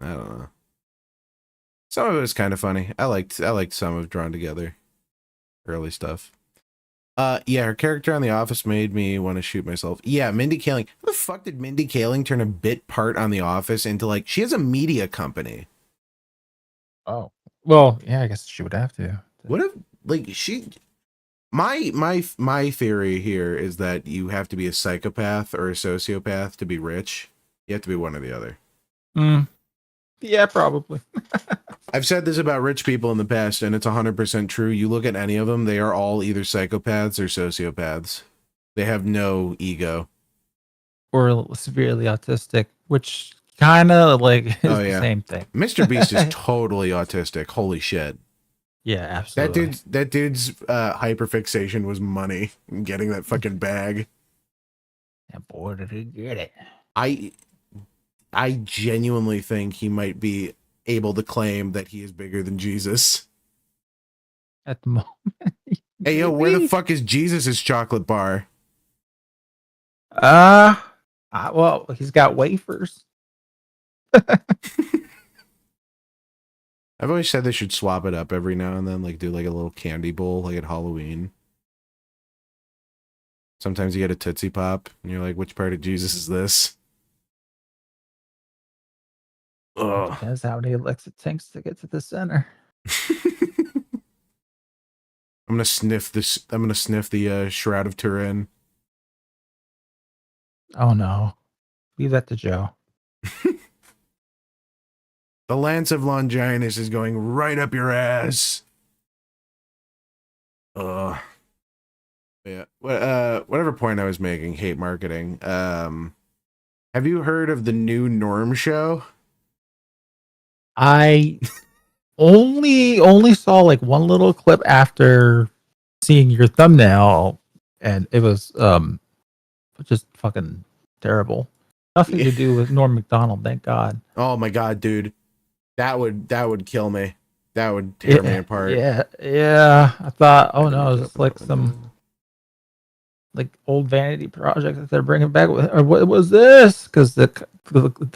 I don't know. Some of it was kind of funny. I liked some of Drawn Together. Early stuff. Yeah, her character on The Office made me want to shoot myself. Yeah, Mindy Kaling. How the fuck did Mindy Kaling turn a bit part on The Office into like, she has a media company? Oh. Well, yeah, I guess she would have to. What if, like, she... My theory here is that you have to be a psychopath or a sociopath to be rich. You have to be one or the other. Yeah, probably. I've said this about rich people in the past, and it's 100% true. You look at any of them, they are all either psychopaths or sociopaths. They have no ego. Or severely autistic, which kind of like is the same thing. Mr. Beast is totally autistic. Holy shit. Yeah, absolutely. That dude's hyperfixation was money. Getting that fucking bag. And boy, did he get it. I genuinely think he might be able to claim that he is bigger than Jesus. At the moment. Hey, yo, where the fuck is Jesus' chocolate bar? Well, he's got wafers. I've always said they should swap it up every now and then, like do like a little candy bowl, like at Halloween. Sometimes you get a Tootsie Pop, and you're like, which part of Jesus is this? Ugh. That's how many licks it takes to get to the center. I'm gonna sniff this. I'm gonna sniff the Shroud of Turin. Oh no. Leave that to Joe. The Lance of Longinus is going right up your ass. Yeah. Whatever point I was making, hate marketing. Have you heard of the new Norm show? I only saw like one little clip after seeing your thumbnail, and it was just fucking terrible. Nothing to do with Norm Macdonald, thank God. Oh my God, dude. That would kill me. That would tear me apart. Yeah. I thought, oh no, it's like some like old vanity project that they're bringing back. Or what was this? Because the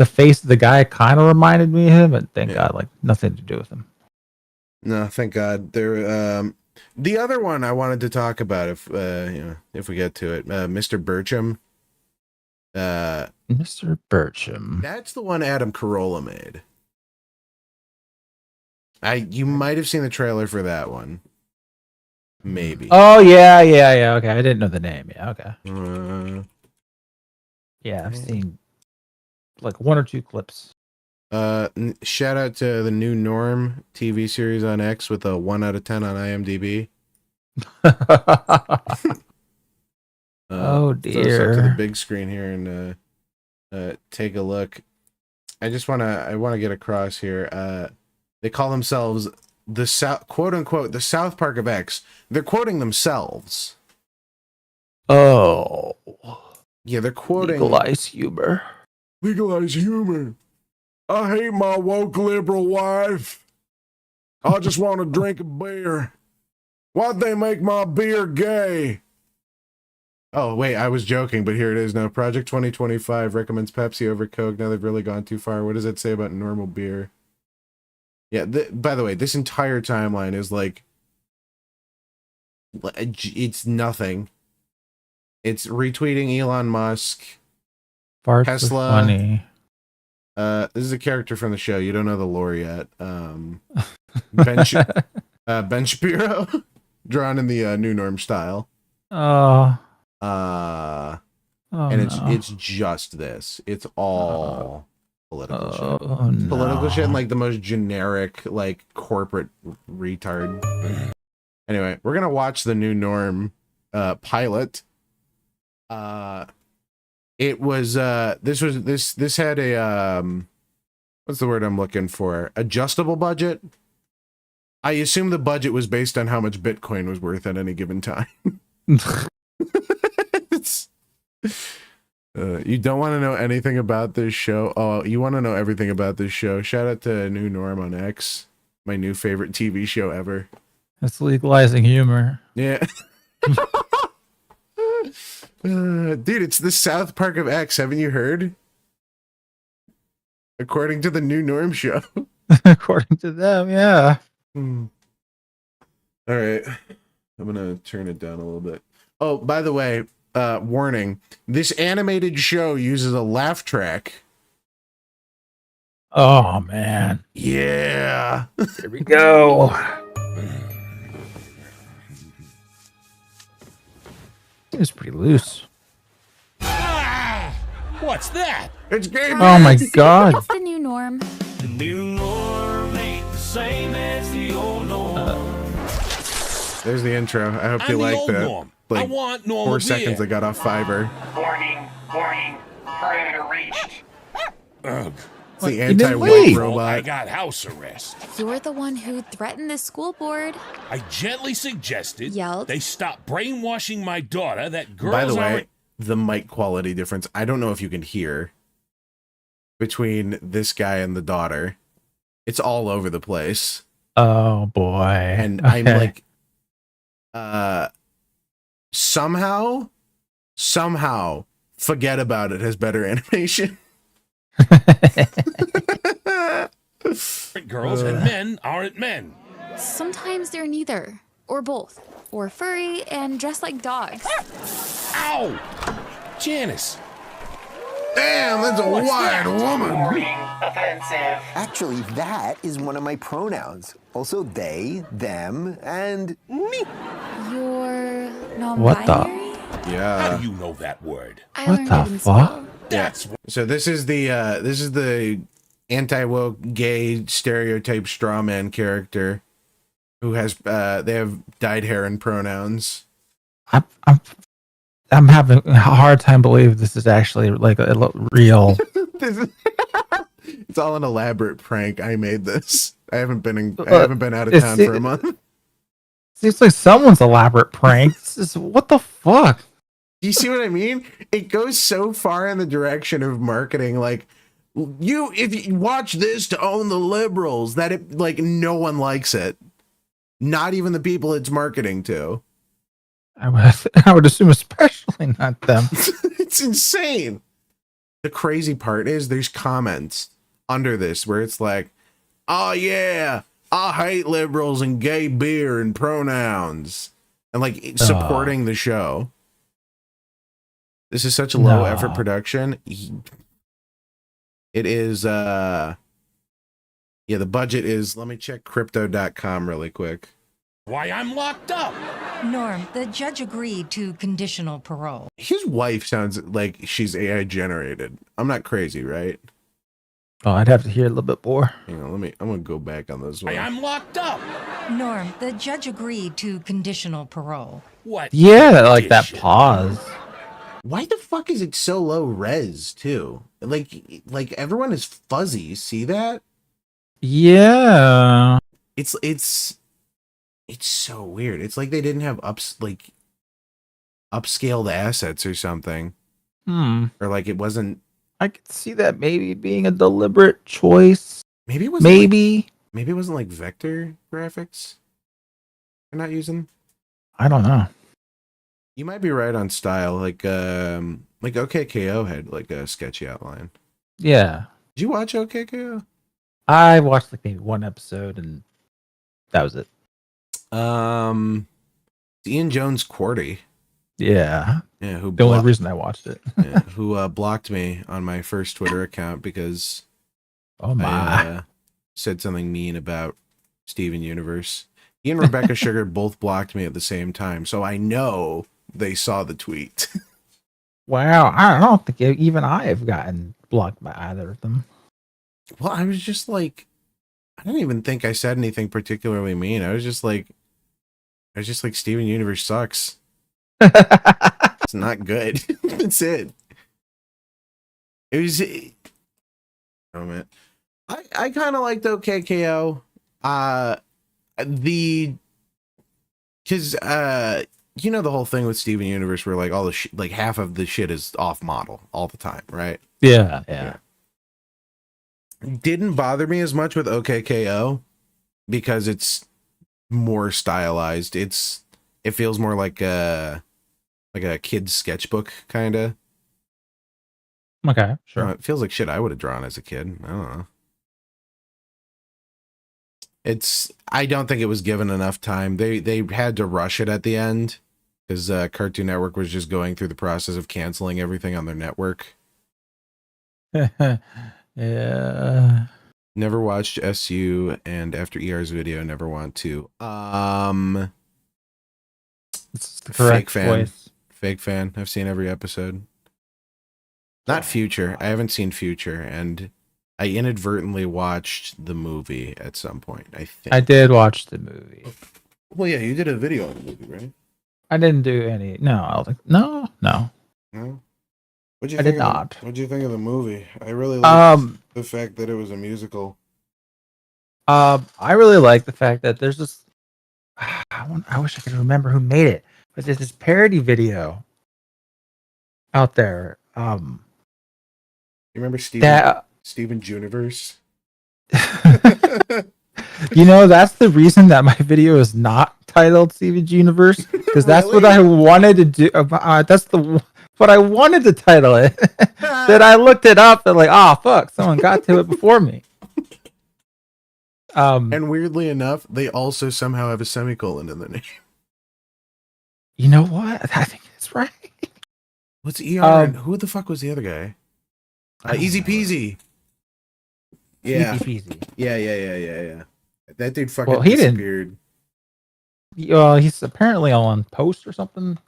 face of the guy kind of reminded me of him, and thank God, like nothing to do with him. No, thank God. There. The other one I wanted to talk about, if if we get to it, Mr. Bircham. Mr. Bircham. That's the one Adam Carolla made. You might have seen the trailer for that one. Maybe. Oh yeah. Okay, I didn't know the name. Yeah, okay. Yeah, I've seen like one or two clips. Shout out to the new Norm TV series on X with a 1 out of 10 on IMDb. Oh Throw this up dear. to the big screen here and take a look. I want to get across here. They call themselves the quote unquote the South Park of X. They're quoting themselves. Oh. Yeah, they're quoting Legalize humor. Legalize humor. I hate my woke liberal wife. I just want to drink a beer. Why'd they make my beer gay? Oh, wait, I was joking, but here it is now. Project 2025 recommends Pepsi over Coke. Now they've really gone too far. What does that say about normal beer? Yeah, by the way, this entire timeline is like, it's nothing. It's retweeting Elon Musk, Farts Tesla. are funny. This is a character from the show. You don't know the lore yet. Ben Shapiro, drawn in the new Norm style. Oh. And No. it's just this. It's all political shit. No. Political shit and like the most generic, like corporate retard. Anyway, we're gonna watch the new Norm pilot. It was this had a what's the word I'm looking for? Adjustable budget. I assume the budget was based on how much Bitcoin was worth at any given time. You don't want to know anything about this show. Oh, you want to know everything about this show. Shout out to New Norm on X, my new favorite TV show ever. It's legalizing humor. Yeah. Dude, it's the South Park of X. Haven't you heard? According to the new Norm show. According to them, yeah. All right. I'm going to turn it down a little bit. Oh, by the way, warning. This animated show uses a laugh track. Oh, man. Yeah. Here we go. It's pretty loose. What's that? It's game. Oh my god. It's the new norm. The new norm ain't the same as the old norm. There's the intro. I hope you like that. Norm. Like I want normal 4 seconds I got off Fiverr. Warning, warning, perimeter reached. Ugh. It's the What? You didn't anti-woke leave. I robot. got house arrest. You're the one who threatened the school board. I gently suggested Yelled. they stop brainwashing my daughter that girls By the are... way, the mic quality difference, I don't know if you can hear between this guy and the daughter. It's all over the place. Oh boy. And Okay. I'm like, somehow, Forget About It has better animation. Girls and men aren't men. Sometimes they're neither, or both, or furry and dressed like dogs. Ow! Janice. Damn, that's a wide woman. Warning, offensive. Actually, that is one of my pronouns. Also they, them, and me. You're non-binary? What the? Yeah. How do you know that word? I What learned the it in fuck? school. That's So this is the anti-woke gay stereotype straw man character who has they have dyed hair and pronouns. I'm having a hard time believing this is actually like a real. It's all an elaborate prank. I made this. I haven't been out of town for a month. Seems like someone's elaborate prank. This is, what the fuck? Do you see what I mean? It goes so far in the direction of marketing, like if you watch this to own the liberals, that it like no one likes it. Not even the people it's marketing to. I would assume especially not them. It's insane. The crazy part is there's comments under this where it's like, oh yeah, I hate liberals and gay beer and pronouns, and like supporting the show. This is such a low effort production. It is the budget is, let me check crypto.com really quick. why I'm locked up. Norm, the judge agreed to conditional parole. His wife sounds like she's AI generated. I'm not crazy, right? Oh, I'd have to hear a little bit more. Hang on, I'm gonna go back on this one. I'm locked up. Norm, the judge agreed to conditional parole. What? Yeah, like that pause. Why the fuck is it so low res too? Like everyone is fuzzy. You see that? Yeah. It's so weird. It's like they didn't have upscaled assets or something. Or like it wasn't. I could see that maybe being a deliberate choice. Maybe it was maybe it wasn't like vector graphics. They're not using. I don't know. You might be right on style. Like OKKO had like a sketchy outline. Yeah. Did you watch OKKO? I watched like maybe one episode and that was it. Ian Jones Quarty. Yeah. Yeah, the only reason I watched it. Yeah, who blocked me on my first Twitter account because I said something mean about Steven Universe. He and Rebecca Sugar both blocked me at the same time, so I know they saw the tweet. Wow, I don't think even I have gotten blocked by either of them. Well, I was just like, I don't even think I said anything particularly mean. I was just like Steven Universe sucks. It's not good. That's it. It was. Oh man, I kind of liked OKKO. Because you know the whole thing with Steven Universe where like all the like half of the shit is off model all the time, right? Yeah. Didn't bother me as much with OKKO because it's more stylized. It feels more like a kid's sketchbook kind of. Okay, sure. It feels like shit I would have drawn as a kid. I don't know. I don't think it was given enough time. They had to rush it at the end because Cartoon Network was just going through the process of canceling everything on their network. Yeah. Never watched SU, and after ER's video, never want to. It's the correct voice. Fake fan. I've seen every episode. Not Future. I haven't seen Future, and I inadvertently watched the movie at some point, I think. I did watch the movie. Well, yeah, you did a video on the movie, right? I didn't do any. No, I don't think. No. No? What'd you I think did not. What'd you think of the movie? I really liked the fact that it was a musical. I really like the fact that there's this. I wish I could remember who made it, but there's this parody video out there. You remember Steven Juniverse? You know, that's the reason that my video is not titled Steven Universe, because that's what I wanted to do. That's what I wanted to title it. Then I looked it up and like, oh fuck, someone got to it before me. And weirdly enough, they also somehow have a semicolon in their name. You know what? I think it's right. What's ER? And who the fuck was the other guy? Easy Peasy. Yeah. Easy peasy. Yeah. That dude fucking Well, he disappeared. He's apparently on post or something.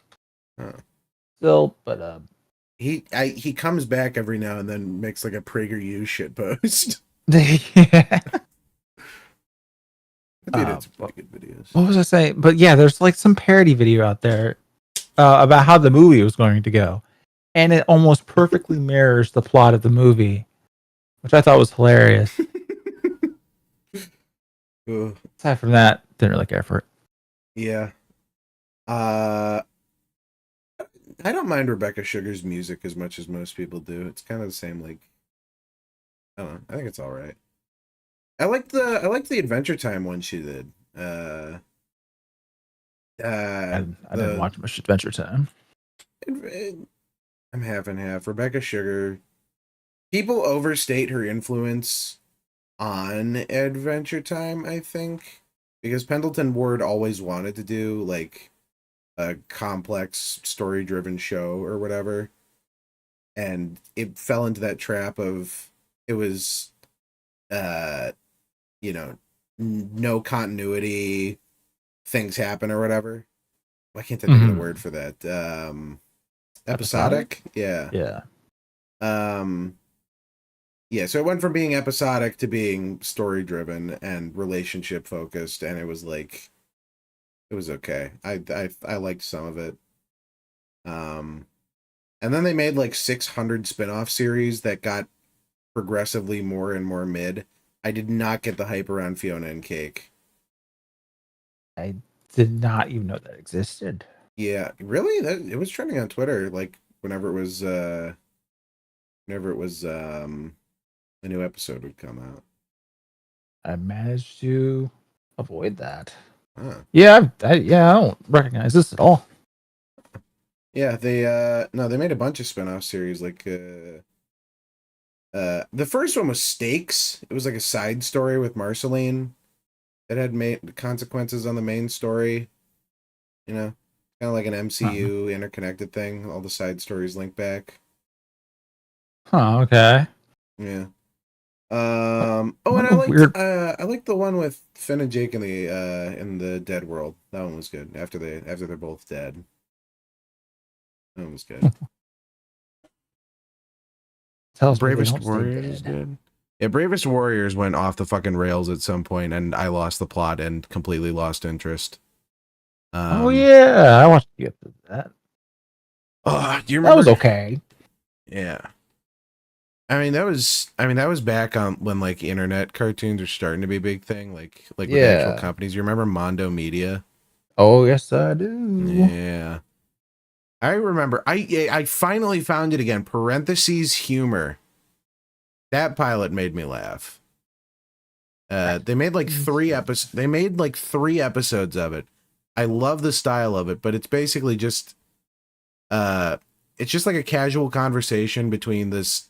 Still, but he comes back every now and then, makes like a PragerU shit post. Yeah. Dude, it's pretty good videos. What was I saying? But yeah, there's like some parody video out there about how the movie was going to go, and it almost perfectly mirrors the plot of the movie, which I thought was hilarious. Aside from that, didn't really care for it. Yeah. I don't mind Rebecca Sugar's music as much as most people do. It's kind of the same, like, I don't know. I think it's all right. I liked the Adventure Time one she did. I didn't watch much Adventure Time. I'm half and half. Rebecca Sugar. People overstate her influence on Adventure Time, I think, because Pendleton Ward always wanted to do like a complex story-driven show or whatever, and it fell into that trap of it was no continuity, things happen or whatever. Why can't I think of the word for that? Episodic? Yeah. Yeah, so it went from being episodic to being story driven and relationship focused, and it was like it was okay. I liked some of it. And then they made like 600 spin-off series that got progressively more and more mid. I did not get the hype around Fiona and Cake. I did not even know that existed. Yeah, really? It was trending on Twitter like whenever it was a new episode would come out. I managed to avoid that. Huh. Yeah, I don't recognize this at all. Yeah, they made a bunch of spin-off series like the first one was Stakes. It was like a side story with Marceline that had consequences on the main story. You know, kind of like an MCU interconnected thing. All the side stories link back. Huh, okay. Yeah. And I liked the one with Finn and Jake in the Dead World. That one was good. After they're both dead. That one was good. Bravest Warriors did. Yeah, Bravest Warriors went off the fucking rails at some point, and I lost the plot and completely lost interest. Oh yeah, I watched you get to that. Oh, do you remember? That was okay. Yeah. I mean that was back on when like internet cartoons are starting to be a big thing, like with actual companies. You remember Mondo Media? Oh yes, I do. Yeah. I remember. I finally found it again. Parentheses humor. That pilot made me laugh. They made like 3 episodes. They made like 3 episodes of it. I love the style of it, but it's basically just, it's just like a casual conversation between this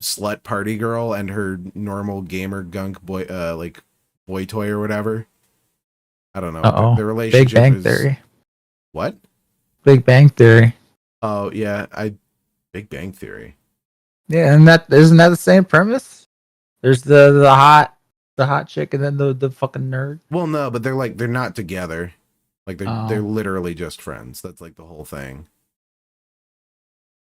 slut party girl and her normal gamer gunk boy, like boy toy or whatever. I don't know. The relationship Big Bang is... Theory. What? Big Bang Theory. Oh yeah, Big Bang Theory. Yeah, and isn't that the same premise? There's the hot chick and then the fucking nerd. Well, no, but they're not together. Like they're literally just friends. That's like the whole thing.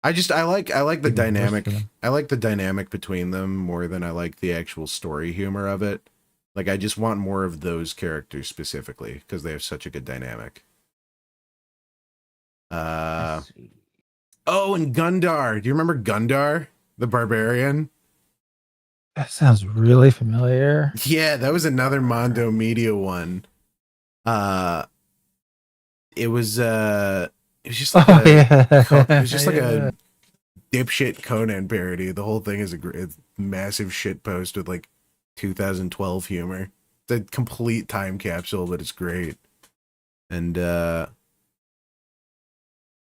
I like the dynamic. I like the dynamic between them more than I like the actual story humor of it. Like I just want more of those characters specifically because they have such a good dynamic. Oh, and Gundar. Do you remember Gundar, the barbarian? That sounds really familiar. Yeah, that was another Mondo Media one. It was just like it was just like a dipshit Conan parody. The whole thing is a massive shit post with like 2012 humor. It's a complete time capsule, but it's great. And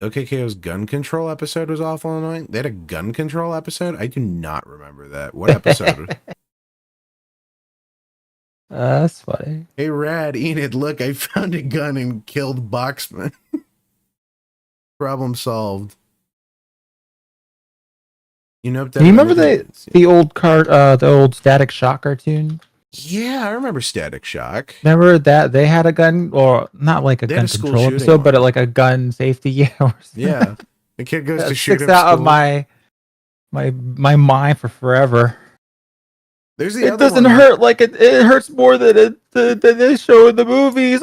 OKKO's gun control episode was awful annoying. They had a gun control episode? I do not remember that. What episode? That's funny. Hey, Rad, Enid, look, I found a gun and killed Boxman. Problem solved. You know, Do you remember the old Static Shock cartoon? Yeah, I remember Static Shock. Remember that they had a gun, or not like a They had gun a school control shooting episode, but one. like a gun safety. Yeah, the kid goes That to shoot sticks up out of school. my mind for forever. There's the It other doesn't one. hurt like it hurts more than they show in the movies.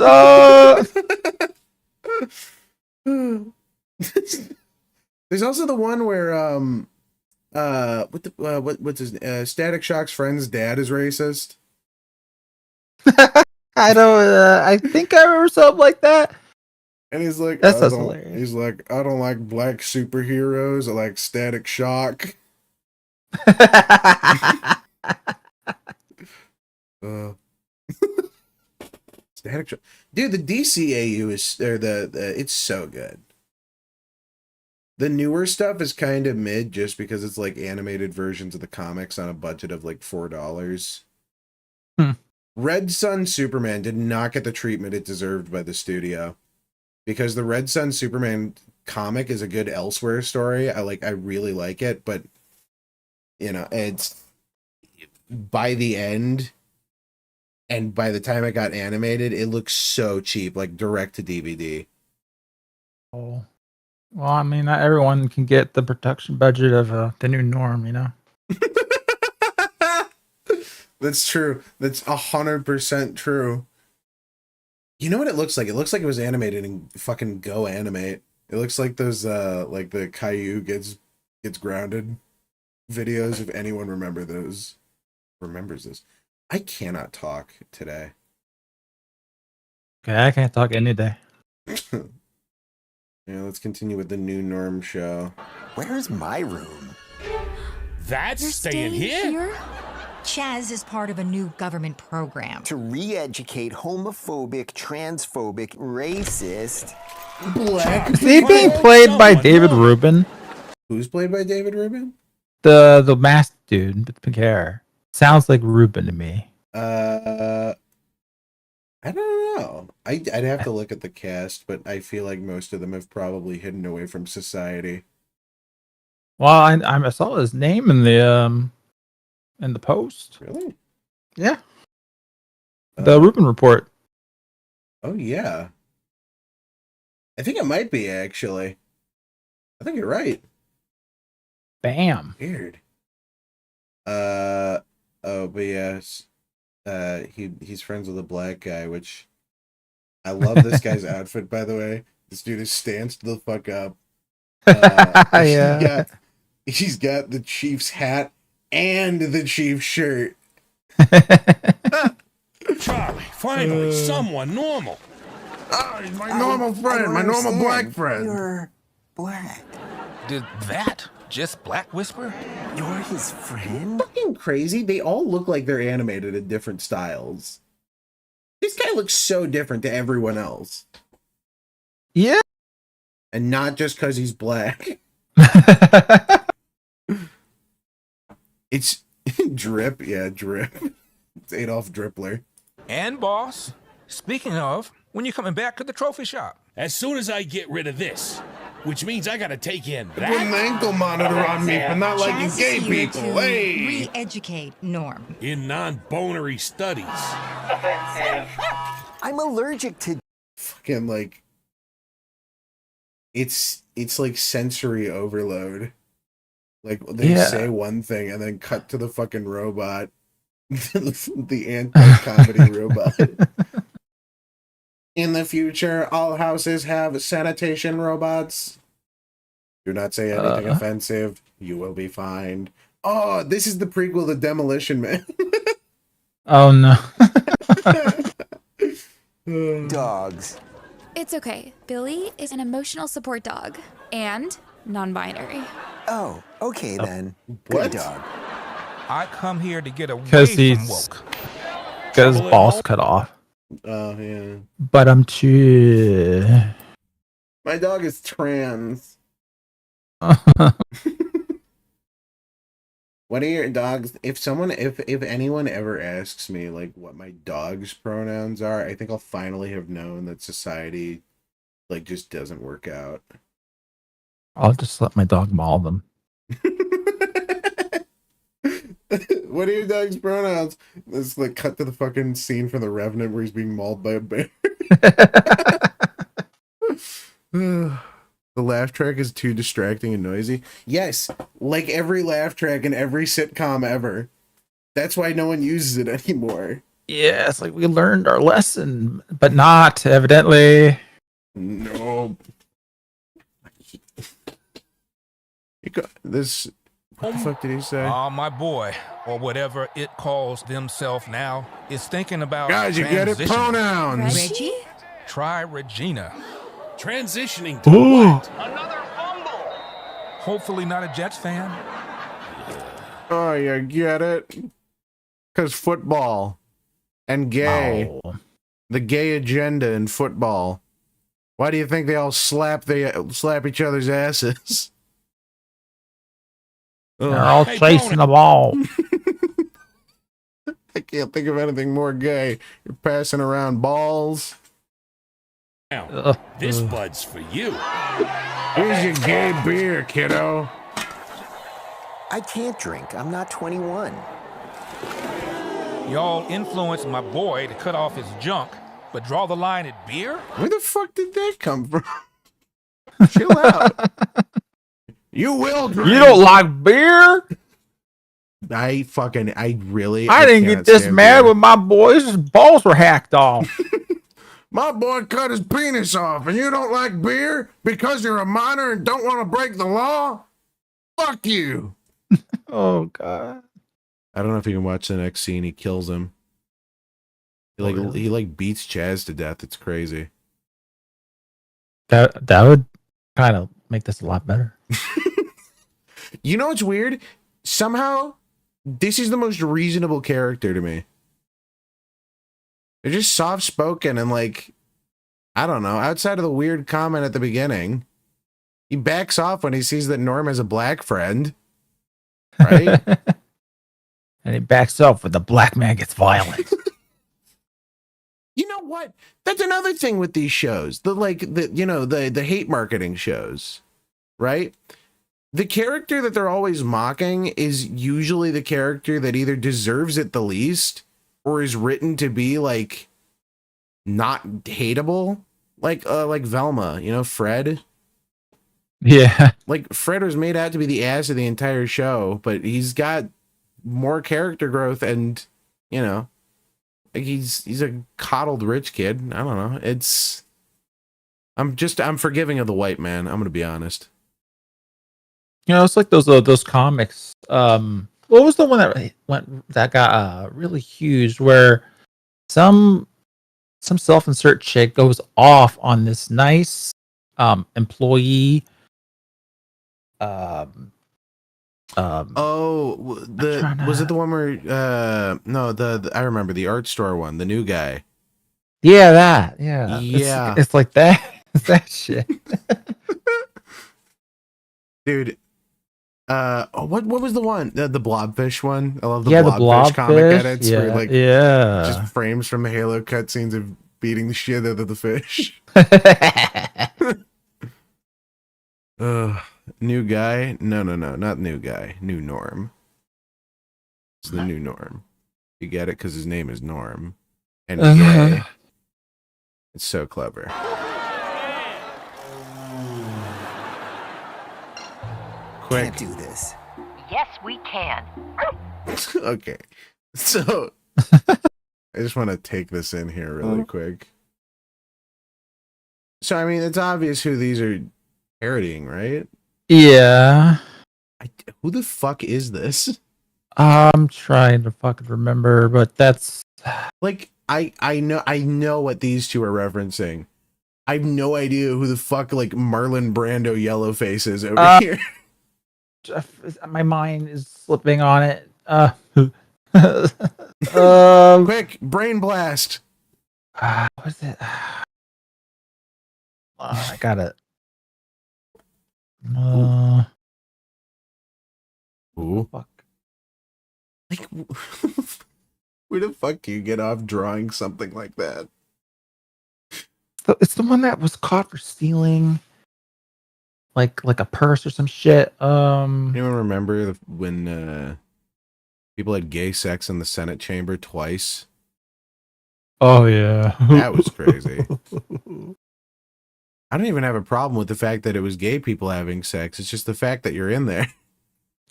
There's also the one where what's his Static Shock's friend's dad is racist. I don't. I think I remember something like that. And he's like, That's hilarious. He's like, I don't like black superheroes. I like Static Shock. Static Shock, dude. The DCAU is it's so good. The newer stuff is kind of mid, just because it's like animated versions of the comics on a budget of like $4. Red Sun Superman did not get the treatment it deserved by the studio, because the Red Sun Superman comic is a good Elsewhere story. I really like it, but you know, it's by the end, and by the time it got animated, it looks so cheap, like direct to DVD. Oh, well, I mean, not everyone can get the production budget of the new norm, you know. That's true. That's 100% true. You know what it looks like? It looks like it was animated in fucking Go Animate. It looks like those like the Caillou gets grounded videos, if anyone remembers this. I cannot talk today. Okay, I can't talk any day. Yeah, let's continue with the new norm show. Where's my room? That's staying here? Chaz is part of a new government program To re-educate homophobic, transphobic, racist, black. Is he being played by David Rubin? Who's played by David Rubin? The masked dude with pink hair. Sounds like Rubin to me. I don't know. I'd have to look at the cast, but I feel like most of them have probably hidden away from society. Well, I saw his name in the post. Really? Yeah. The Rubin report. Oh yeah. I think it might be, actually. I think you're right. Bam. Weird. Oh, but yes. He's friends with a black guy, which I love this guy's outfit, by the way. This dude is stanced the fuck up. Yeah. He's got the Chiefs hat and the Chiefs shirt. Charlie, finally, someone normal. My normal friend, my normal black friend. You're black. Did that just black whisper? You're his friend? Fucking crazy. They all look like they're animated in different styles. This guy looks so different to everyone else. Yeah. And not just because he's black. It's Drip. Yeah, Drip. It's Adolf Drippler. And boss, speaking of, when you coming back to the trophy shop? As soon as I get rid of this, which means I gotta take in Put an ankle monitor on me for not liking Chaz gay is here people. to Hey! re-educate Norm. in non-bonery studies. I'm allergic to Fucking like it's like sensory overload. Like they say one thing and then cut to the fucking robot. The anti-comedy robot. In the future, all houses have sanitation robots. Do not say anything offensive. You will be fined. Oh, this is the prequel to Demolition Man. Oh no. dogs. It's okay. Billy is an emotional support dog and non-binary. Oh, okay then. What? Good dog. I come here to get away Because from he's woke. got his balls cut off. Oh yeah. But I'm too. My dog is trans. What are your dogs? If anyone ever asks me like what my dog's pronouns are, I think I'll finally have known that society like just doesn't work out. I'll just let my dog maul them. What are your dog's pronouns? Let's like cut to the fucking scene from The Revenant where he's being mauled by a bear. The laugh track is too distracting and noisy. Yes, like every laugh track in every sitcom ever. That's why no one uses it anymore. Yeah, it's like we learned our lesson, but not evidently. No. You got this. What the fuck did he say? My boy, or whatever it calls themselves now, is thinking about Guys, you get it? transitioning. Pronouns. Reggie? Try Regina. Transitioning to Ooh. what? Hopefully not a Jets fan. Oh, you get it? Because football and gay. Oh. The gay agenda in football. Why do you think they all slap each other's asses? They're all chasing the ball. I can't think of anything more gay. You're passing around balls. Now, this bud's for you. Here's your gay beer, kiddo. I can't drink. I'm not 21. Y'all influenced my boy to cut off his junk, but draw the line at beer? Where the fuck did that come from? Chill out. You will drink. You don't like beer? I really. I didn't get this mad when my boy's balls were hacked off. My boy cut his penis off, and you don't like beer because you're a minor and don't want to break the law? Fuck you. Oh, God. I don't know if you can watch the next scene. He kills him. He beats Chaz to death. It's crazy. That would kind of make this a lot better. You know what's weird? Somehow, this is the most reasonable character to me. They're just soft-spoken and like, I don't know, outside of the weird comment at the beginning, he backs off when he sees that Norm has a black friend. Right? And he backs off when the black man gets violent. You know what? That's another thing with these shows. The hate marketing shows, right? The character that they're always mocking is usually the character that either deserves it the least or is written to be like not hateable. Like Velma, Fred. Yeah. Like Fred was made out to be the ass of the entire show, but he's got more character growth and, like he's a coddled rich kid. I don't know. I'm forgiving of the white man. I'm going to be honest. It's like those comics. What was the one that got really huge where some self-insert chick goes off on this nice employee was it the one where no, I remember the art store one, the new guy. Yeah. It's like that. It's that shit. Dude. What was the one? The Blobfish one? I love the the Blobfish comic edits yeah, where just frames from the Halo cutscenes of beating the shit out of the fish. New guy? No, not new guy. New Norm. It's the new Norm. You get it because his name is Norm. And gay. It's so clever. Quick. Can't do this. Yes, we can. Okay. So I just want to take this in here really quick. So I mean, it's obvious who these are parodying, right? Yeah. Who the fuck is this? I'm trying to fucking remember, but that's like I know what these two are referencing. I have no idea who the fuck like Marlon Brando Yellowface is over here. My mind is slipping on it. Quick, brain blast. What is it? I got it. Ooh. Fuck. Like, where the fuck do you get off drawing something like that? It's the one that was caught for stealing, like a purse or some shit. Anyone remember when people had gay sex in the Senate chamber twice? Oh yeah, that was crazy. I don't even have a problem with the fact that it was gay people having sex. It's just the fact that you're in there.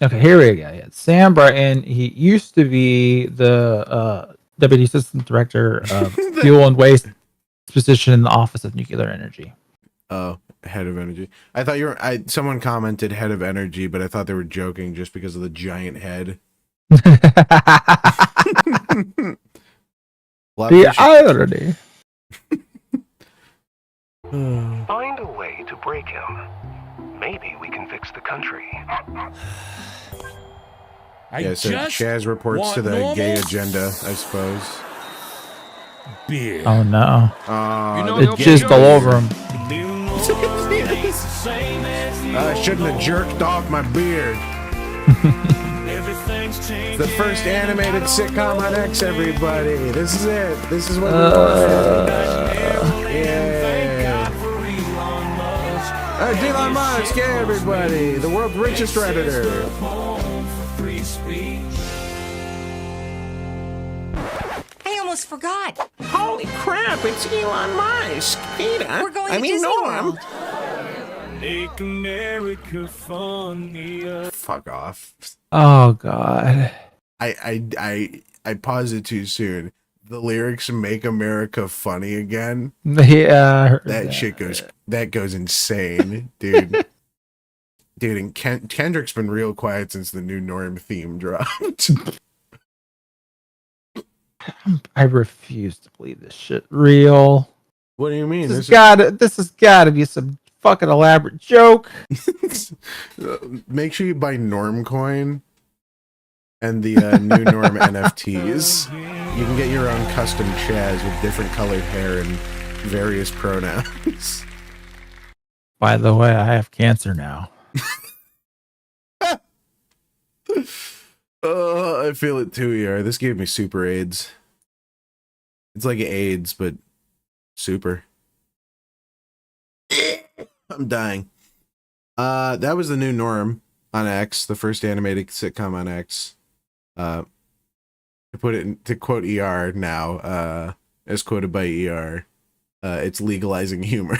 Okay, here we go. Yeah, Sam Bratton. He used to be the deputy assistant director of fuel and waste position in the Office of Nuclear Energy. Oh, head of energy. I thought you were. Someone commented head of energy, but I thought they were joking just because of the giant head. The irony. Find a way to break him. Maybe we can fix the country. Yeah, so Chaz reports to the gay agenda, I suppose. Beer. Oh no! Oh, it jizzed all over him. I shouldn't have jerked off my beard. The first animated sitcom on X, everybody. This is it. This is what we want. Yeah. Elon Musk, yeah, everybody. The world's richest redditor. I almost forgot. Holy crap, it's Elon Musk. Peter. We're going to Disney World. Make America funnier. Fuck off. Oh god. I paused it too soon. The lyrics "Make America Funny Again." Yeah, that shit goes insane, dude. Dude, and Kendrick's been real quiet since the new Norm theme dropped. I refuse to believe this shit real. What do you mean? This has gotta be some fucking elaborate joke. Make sure you buy Norm Coin and the new Norm NFTs. You can get your own custom Chaz with different colored hair and various pronouns. By the way, I have cancer now. Oh, I feel it too, ER. This gave me super AIDS. It's like AIDS, but super. I'm dying. That was the new Norm on X, the first animated sitcom on X. To put it in, to quote ER now, as quoted by ER, it's legalizing humor.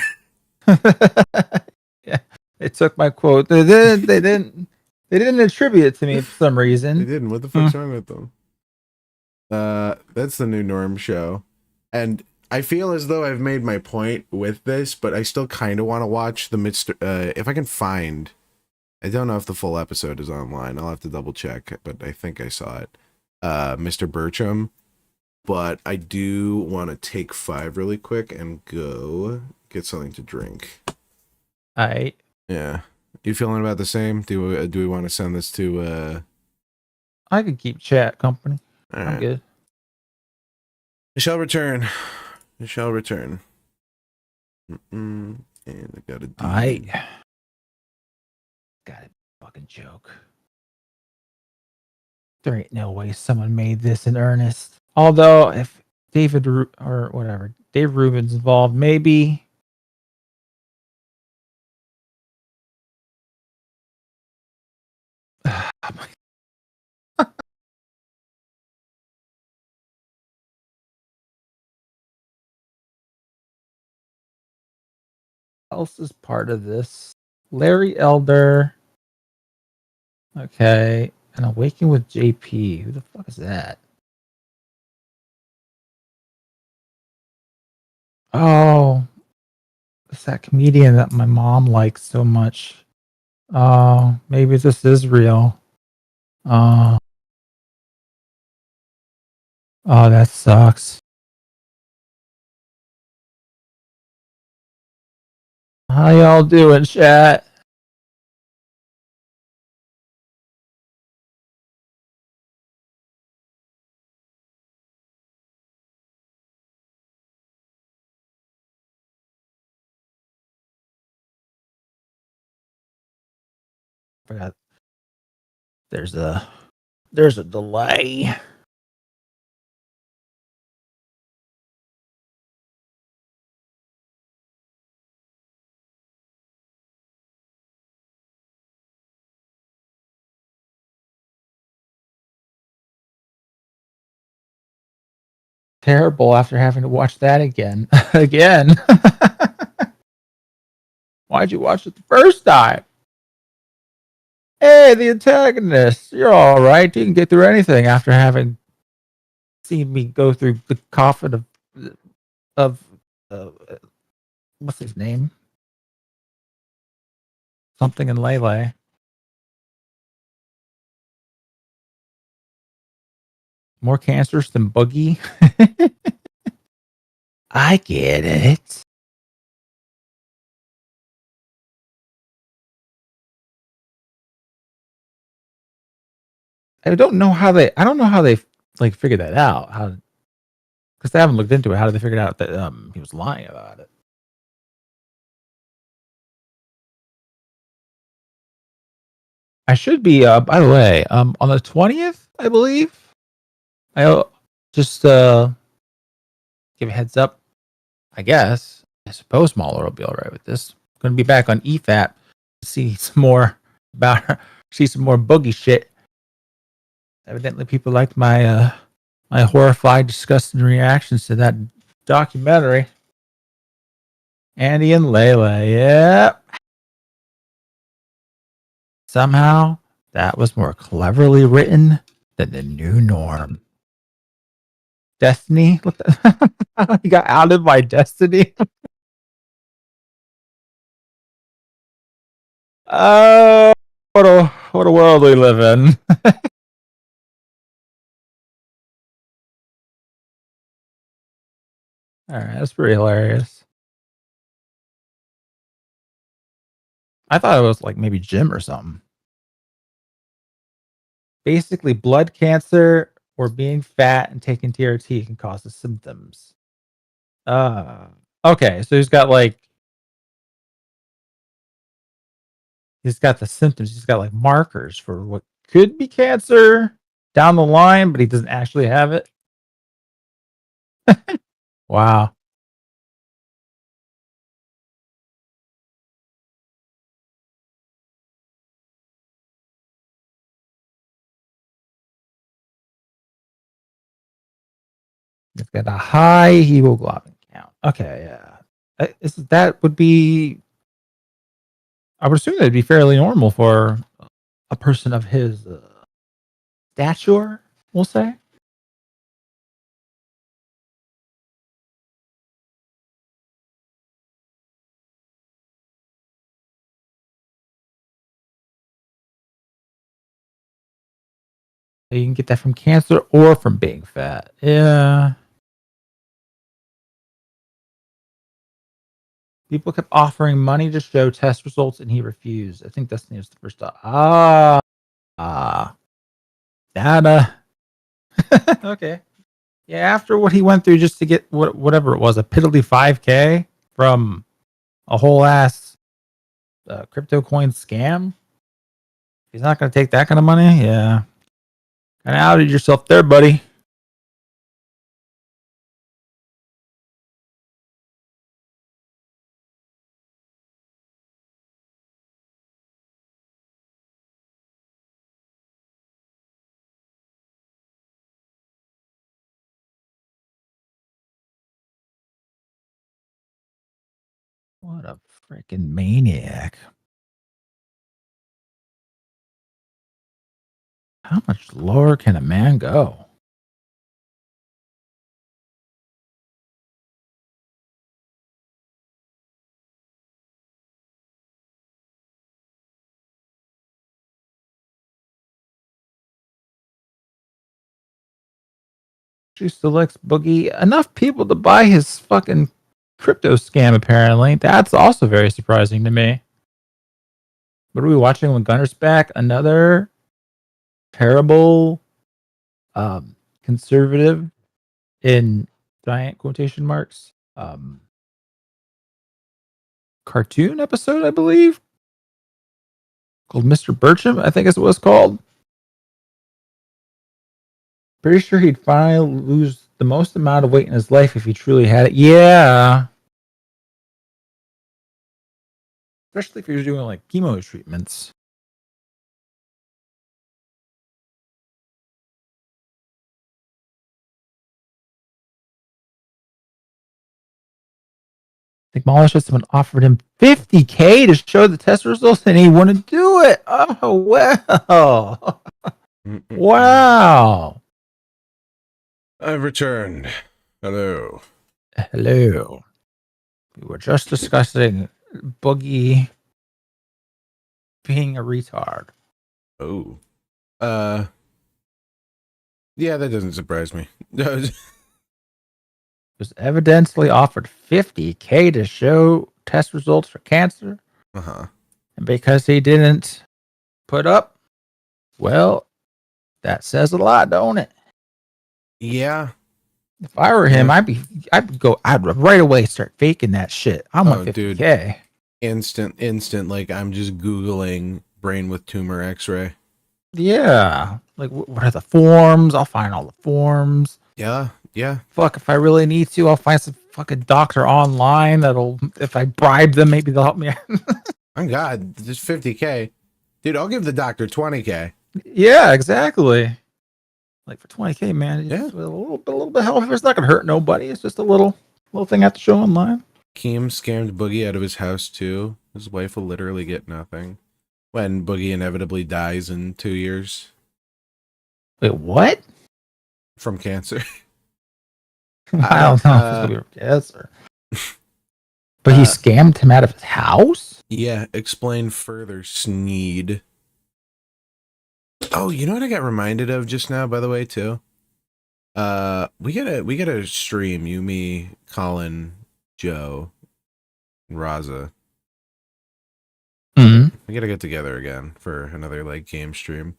Yeah, they took my quote. They didn't attribute it to me for some reason. They didn't. What the fuck's wrong with them? That's the new Norm show, and I feel as though I've made my point with this, but I still kind of want to watch the if I can find. I don't know if the full episode is online. I'll have to double check, but I think I saw it. Mr. Bertram, but I do want to take 5 really quick and go get something to drink. Alright. Yeah. You feeling about the same? Do we want to send this to I could keep chat company. All I'm right. good. It shall return. It shall return. And I got a D. Got it. Fucking joke. There ain't no way someone made this in earnest. Although, if Dave Rubin's involved, maybe. Else is part of this? Larry Elder. Okay. And Awaken with JP. Who the fuck is that? Oh. It's that comedian that my mom likes so much. Oh, maybe this is real. Oh, that sucks. How y'all doing, chat? Forgot. There's a There's a delay. Terrible after having to watch that again. Again. Why'd you watch it the first time? Hey, the antagonist. You're all right. You can get through anything after having seen me go through the coffin of what's his name? Something in Lele. More cancerous than Boogie. I get it. I don't know how they like figured that out. How, because they haven't looked into it. How did they figure out that he was lying about it? I should be by the way, on the 20th, I believe. I'll just give a heads up. I guess. I suppose Mahler will be all right with this. Going to be back on EFAP to see some more see some more boogie shit. Evidently, people liked my my horrified, disgusting reactions to that documentary. Andy and Layla, yep. Somehow, that was more cleverly written than the new norm. Destiny? Look, he got outed by Destiny. Oh, what a world we live in. All right, that's pretty hilarious. I thought it was like maybe Jim or something. Basically, blood cancer or being fat and taking TRT can cause the symptoms. Okay, so he's got the symptoms. He's got like markers for what could be cancer down the line, but he doesn't actually have it. Wow. He's got a high hemoglobin count. Okay, yeah. That would be, I would assume that'd be fairly normal for a person of his stature, we'll say. You can get that from cancer or from being fat. Yeah. People kept offering money to show test results and he refused. I think Destiny was the first time. Data. Okay. Yeah, after what he went through just to get whatever it was, a piddly 5K from a whole ass crypto coin scam. He's not going to take that kind of money. Yeah. Kind of outed yourself there, buddy. What a freaking maniac. How much lower can a man go? She selects Boogie. Enough people to buy his fucking crypto scam, apparently. That's also very surprising to me. What are we watching when Gunnar's back? Another terrible conservative in giant quotation marks cartoon episode, I believe, called Mr. Bertram, I think is what it's called. Pretty sure he'd finally lose the most amount of weight in his life if he truly had it. Yeah. Especially if he was doing like chemo treatments. The Acknowledge System offered him $50K to show the test results and he wouldn't do it. Oh, well. Wow. I've returned. Hello. Hello. We were just discussing Boogie being a retard. Oh. Yeah, that doesn't surprise me. Was evidently offered $50K to show test results for cancer. Uh-huh. And because he didn't put up, well, that says a lot, don't it? Yeah. If I were him, I'd right away start faking that shit. I want $50K. Dude. Instant, like I'm just Googling brain with tumor x-ray. Yeah. Like, what are the forms? I'll find all the forms. Yeah. Fuck, if I really need to, I'll find some fucking doctor online that'll, if I bribe them, maybe they'll help me. Oh God, just $50K. Dude, I'll give the doctor $20K. Yeah, exactly. Like for $20K, man, a little bit of help. It's not gonna hurt nobody. It's just a little thing I have to show online. Keem scammed Boogie out of his house too. His wife will literally get nothing when Boogie inevitably dies in 2 years. Wait, what? From cancer. I don't know if it's gonna be from cancer. But he scammed him out of his house? Yeah, explain further, Sneed. Oh, you know what I got reminded of just now, by the way, too? We gotta stream, you, me, Colin, Joe, and Raza. Mm-hmm. We gotta get together again for another like game stream.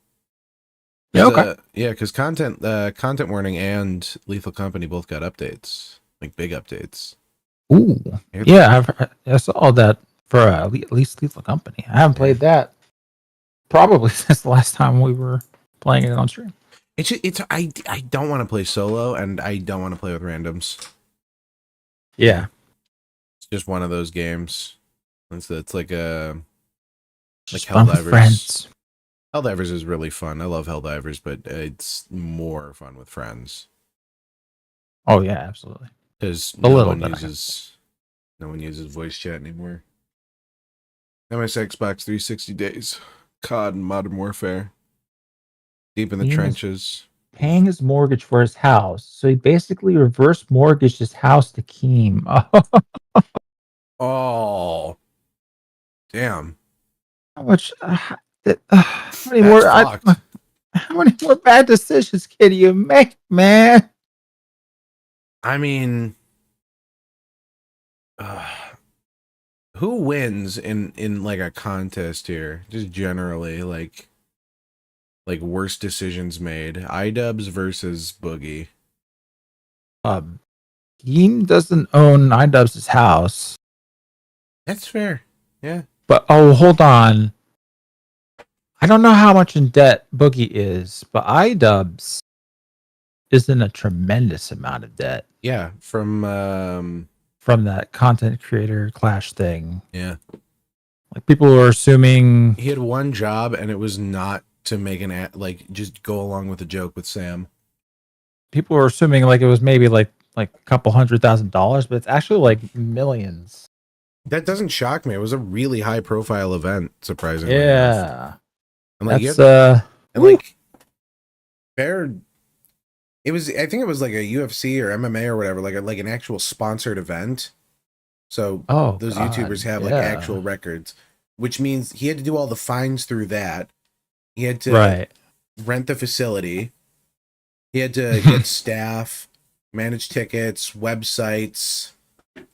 Yeah, okay. Yeah, because content warning and Lethal Company both got updates, like big updates. Ooh, yeah, I saw that for at least Lethal Company. I haven't played that probably since the last time we were playing it on stream. I don't want to play solo, and I don't want to play with randoms. Yeah, it's just one of those games. It's like Helldivers. Friends. Helldivers is really fun. I love Helldivers, but it's more fun with friends. Oh yeah, absolutely. Because no one uses voice chat anymore. MS Xbox 360 days. COD and Modern Warfare. Deep in the trenches. Paying his mortgage for his house, so he basically reverse mortgaged his house to Keem. Oh, damn! How much? How many more bad decisions can you make, man? I mean, who wins in like a contest here? Just generally, like worst decisions made. iDubbbz versus Boogie. Keem doesn't own iDubbbz' house. That's fair. Yeah. But hold on. I don't know how much in debt Boogie is, but iDubbbz is in a tremendous amount of debt. Yeah, from that content creator clash thing. Yeah. Like people were assuming he had one job and it was not to make an just go along with the joke with Sam. People were assuming like it was maybe like a couple $100,000, but it's actually like millions. That doesn't shock me. It was a really high profile event, surprisingly. Yeah. And like, it was, I think it was like a UFC or MMA or whatever, like an actual sponsored event. So those YouTubers have like actual records, which means he had to do all the fines through that. He had to rent the facility. He had to get staff, manage tickets, websites.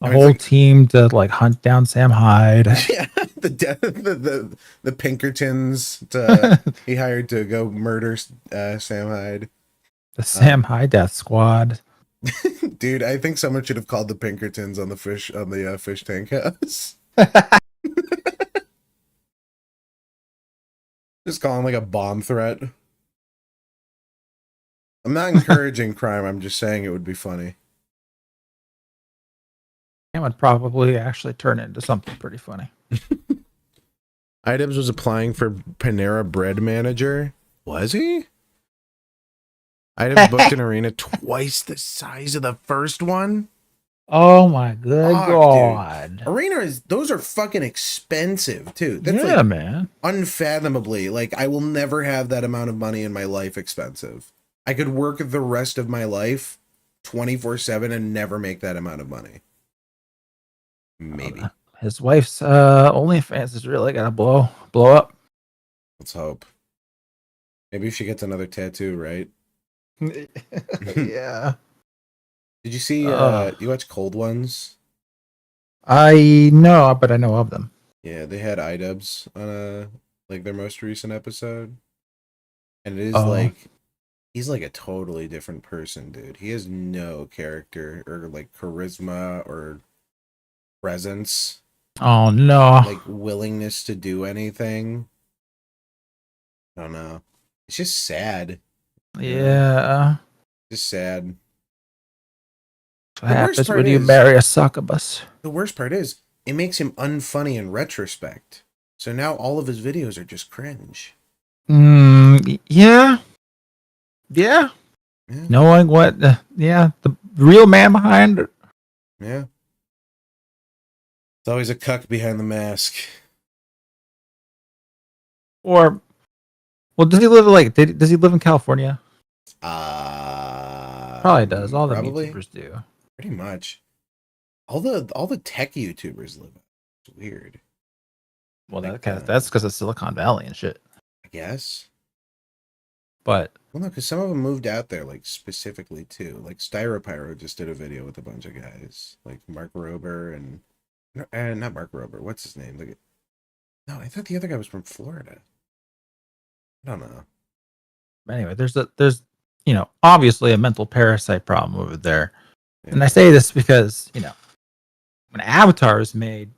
A whole team to like hunt down Sam Hyde. Yeah, the Pinkertons he hired to go murder Sam Hyde. The Sam Hyde Death Squad. Dude, I think someone should have called the Pinkertons on the fish tank house. Just call him like a bomb threat. I'm not encouraging crime. I'm just saying it would be funny. It would probably actually turn into something pretty funny. Items was applying for Panera Bread Manager. Was he? Items booked an arena twice the size of the first one. Oh my good God. Dude. Those are fucking expensive too. That's yeah, man. Unfathomably. Like, I will never have that amount of money in my life expensive. I could work the rest of my life 24/7 and never make that amount of money. Maybe. His wife's OnlyFans is really gonna blow up. Let's hope. Maybe if she gets another tattoo, right? Yeah. Did you see you watch Cold Ones? I know, but I know of them. Yeah, they had iDubbbz on their most recent episode. And it is he's like a totally different person, dude. He has no character or like charisma or presence. Oh no. Like willingness to do anything. I don't know. It's just sad. Yeah. Just sad. What happens when you marry a succubus? The worst part is, it makes him unfunny in retrospect. So now all of his videos are just cringe. Yeah. Knowing what, the real man behind it. Yeah. It's always a cuck behind the mask. Or, well, does he live does he live in California? Probably does. All the YouTubers do. Pretty much. All the tech YouTubers live. It's weird. Well, that's because of Silicon Valley and shit. I guess. But well, no, because some of them moved out there, like specifically too. Like Styropyro just did a video with a bunch of guys, like Mark Rober and not Mark Rober. What's his name? No, I thought the other guy was from Florida. I don't know. Anyway, there's obviously a mental parasite problem over there. Yeah. And I say this because, when Avatar was made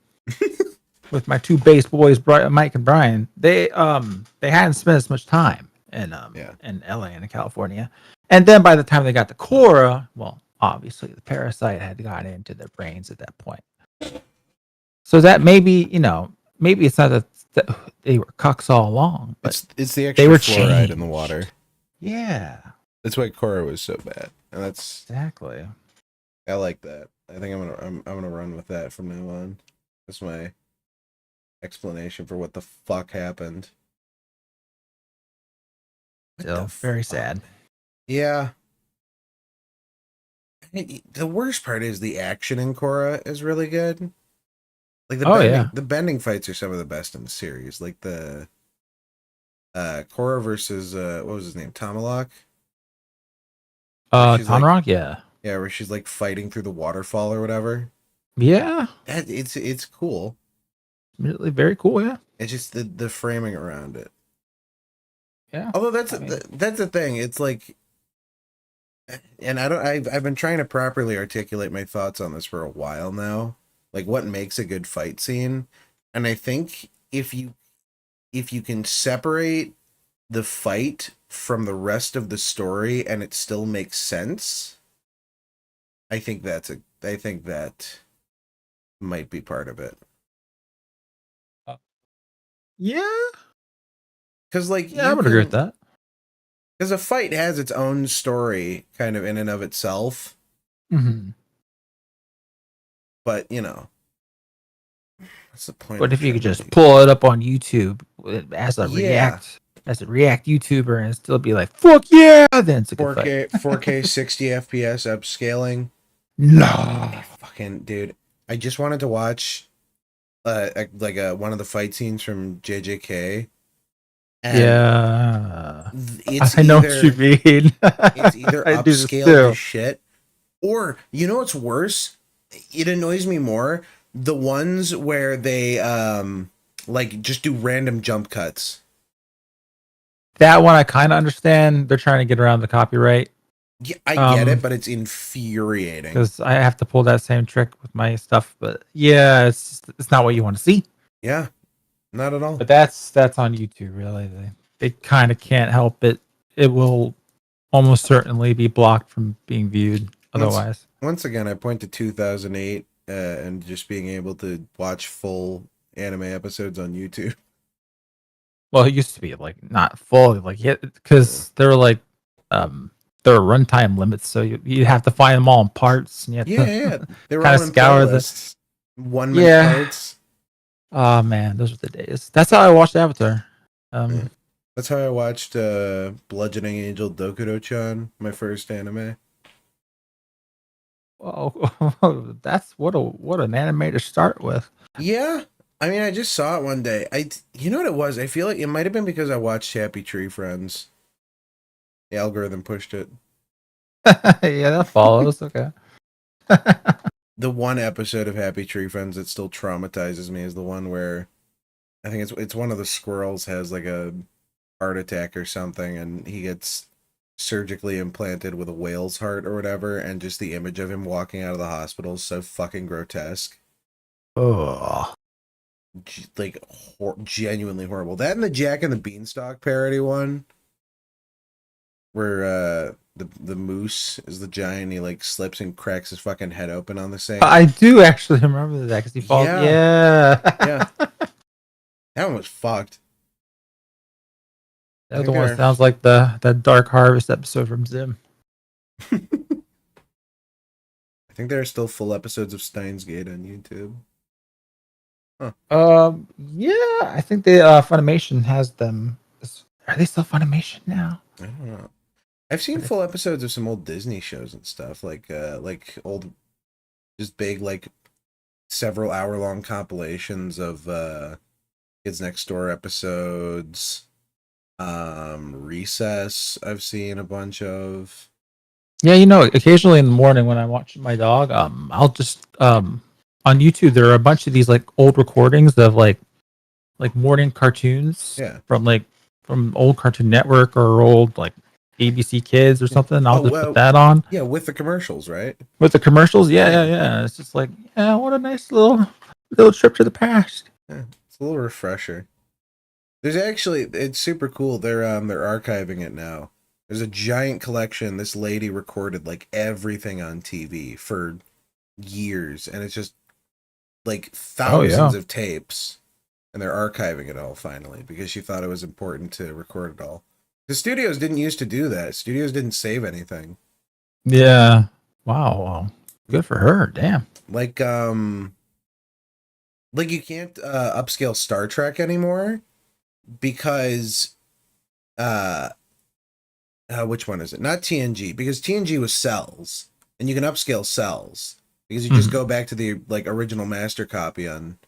with my two bass boys, Mike and Brian, they hadn't spent as much time in LA and in California. And then by the time they got to Korra, well, obviously the parasite had gotten into their brains at that point. So that maybe it's not that they were cucks all along, but it's the extra fluoride in the water. Yeah. That's why Korra was so bad. And that's exactly. I like that. I think I'm gonna run with that from now on. That's my explanation for what the fuck happened. Still very sad. Yeah. The worst part is the action in Korra is really good. Like the bending fights are some of the best in the series. Like the Korra versus what was his name? Tomalak? Tonrock, yeah. Yeah, where she's like fighting through the waterfall or whatever. Yeah. It's cool. Really very cool, yeah. It's just the framing around it. Yeah. Although that's the thing. It's like, and I've been trying to properly articulate my thoughts on this for a while now. Like what makes a good fight scene. And I think if you can separate the fight from the rest of the story and it still makes sense, I think that might be part of it. Yeah. Because I would agree with that. Because a fight has its own story kind of in and of itself. Mm-hmm. But what's the point? But if you could just pull it up on YouTube as a React YouTuber and still be like, fuck yeah, then it's a good 4K 60 FPS upscaling. No. Fucking dude. I just wanted to watch one of the fight scenes from JJK. Yeah. I know what you mean. It's either upscaled to shit, or what's worse? It annoys me more. The ones where they just do random jump cuts. That one I kind of understand. They're trying to get around the copyright. Yeah, I get it, but it's infuriating. Because I have to pull that same trick with my stuff. But yeah, it's not what you want to see. Yeah, not at all. But that's on YouTube, really. They kind of can't help it. It will almost certainly be blocked from being viewed otherwise. Once again, I point to 2008 and just being able to watch full anime episodes on YouTube. Well, it used to be like not full, like because there were like there were runtime limits, so you have to find them all in parts. And you have to They were kind all of in scour the playlists. 1 minute parts. Oh man, those were the days. That's how I watched Avatar. That's how I watched Bludgeoning Angel Dokudo-chan, my first anime. Oh, that's what an anime to start with. Yeah, I mean, I just saw it one day. You know what it was? I feel like it might have been because I watched Happy Tree Friends. The algorithm pushed it. Yeah, that follows. Okay. The one episode of Happy Tree Friends that still traumatizes me is the one where I think it's one of the squirrels has like a heart attack or something, and he gets surgically implanted with a whale's heart or whatever, and just the image of him walking out of the hospital is so fucking grotesque. Oh, like genuinely horrible. That and the Jack and the Beanstalk parody one, where the moose is the giant. He like slips and cracks his fucking head open on the same. I do actually remember that because he falls. Yeah. That one was fucked. That other one sounds like that Dark Harvest episode from Zim. I think there are still full episodes of Steins Gate on YouTube. Huh. Yeah, I think the Funimation has them. Are they still Funimation now? I don't know. I've seen full episodes of some old Disney shows and stuff, like old, just big, like several hour-long compilations of Kids Next Door episodes. Recess, I've seen a bunch of. Yeah, occasionally in the morning when I watch my dog, I'll just on YouTube there are a bunch of these like old recordings of like morning cartoons from old Cartoon Network or old like ABC Kids or something. I'll just put that on. Yeah, with the commercials, right? With the commercials, yeah. It's just like, yeah, what a nice little trip to the past. Yeah, it's a little refresher. There's actually, it's super cool. They're archiving it now. There's a giant collection. This lady recorded like everything on TV for years, and it's just like thousands of tapes, and they're archiving it all finally because she thought it was important to record it all. The studios didn't used to do that. Studios didn't save anything. Yeah. Wow. Good for her. Damn. Like you can't upscale Star Trek anymore because which one is it? Not TNG, because TNG was cells, and you can upscale cells because you just go back to the like original master copy on,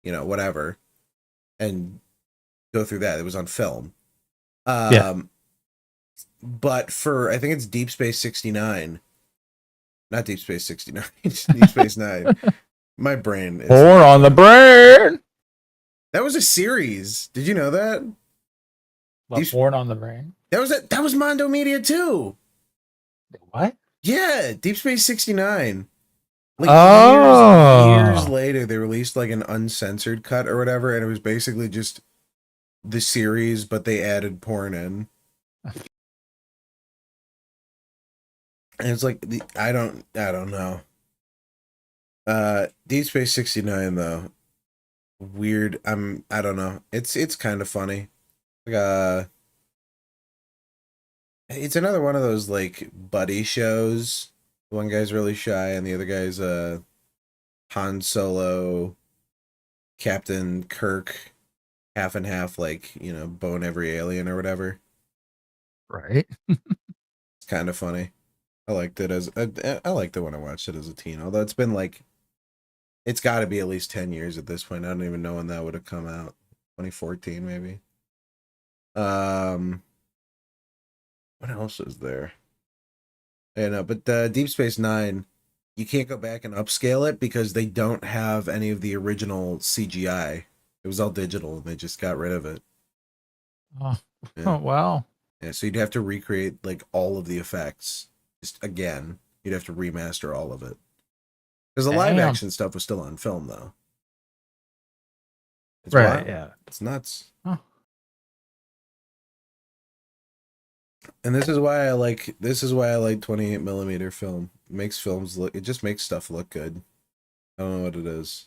whatever, and go through that. It was on film. But for, I think it's Deep Space 69, not Deep Space 69, Deep Space 9. My brain is Or on the brain. That was a series. Did you know that? Born on the Brain. That was Mondo Media too. What? Yeah, Deep Space 69. Like years later, they released like an uncensored cut or whatever, and it was basically just the series, but they added porn in. And it's like I don't know. Deep Space 69 though. Weird. I don't know. It's kind of funny. Like it's another one of those like buddy shows. One guy's really shy and the other guy's Han Solo, Captain Kirk, half and half, like, bone every alien or whatever. Right. It's kind of funny. I liked it I liked it when I watched it as a teen, although it's been like, it's got to be at least 10 years at this point. I don't even know when that would have come out. 2014 maybe. What else is there? Yeah, no, but Deep Space Nine, you can't go back and upscale it because they don't have any of the original CGI. It was all digital and they just got rid of it. Oh wow. Yeah, so you'd have to recreate like all of the effects just again. You'd have to remaster all of it. Because the live action stuff was still on film though. It's right, wild. yeah. It's nuts. Huh. And this is why I like 28mm film. It makes films look, it just makes stuff look good. I don't know what it is.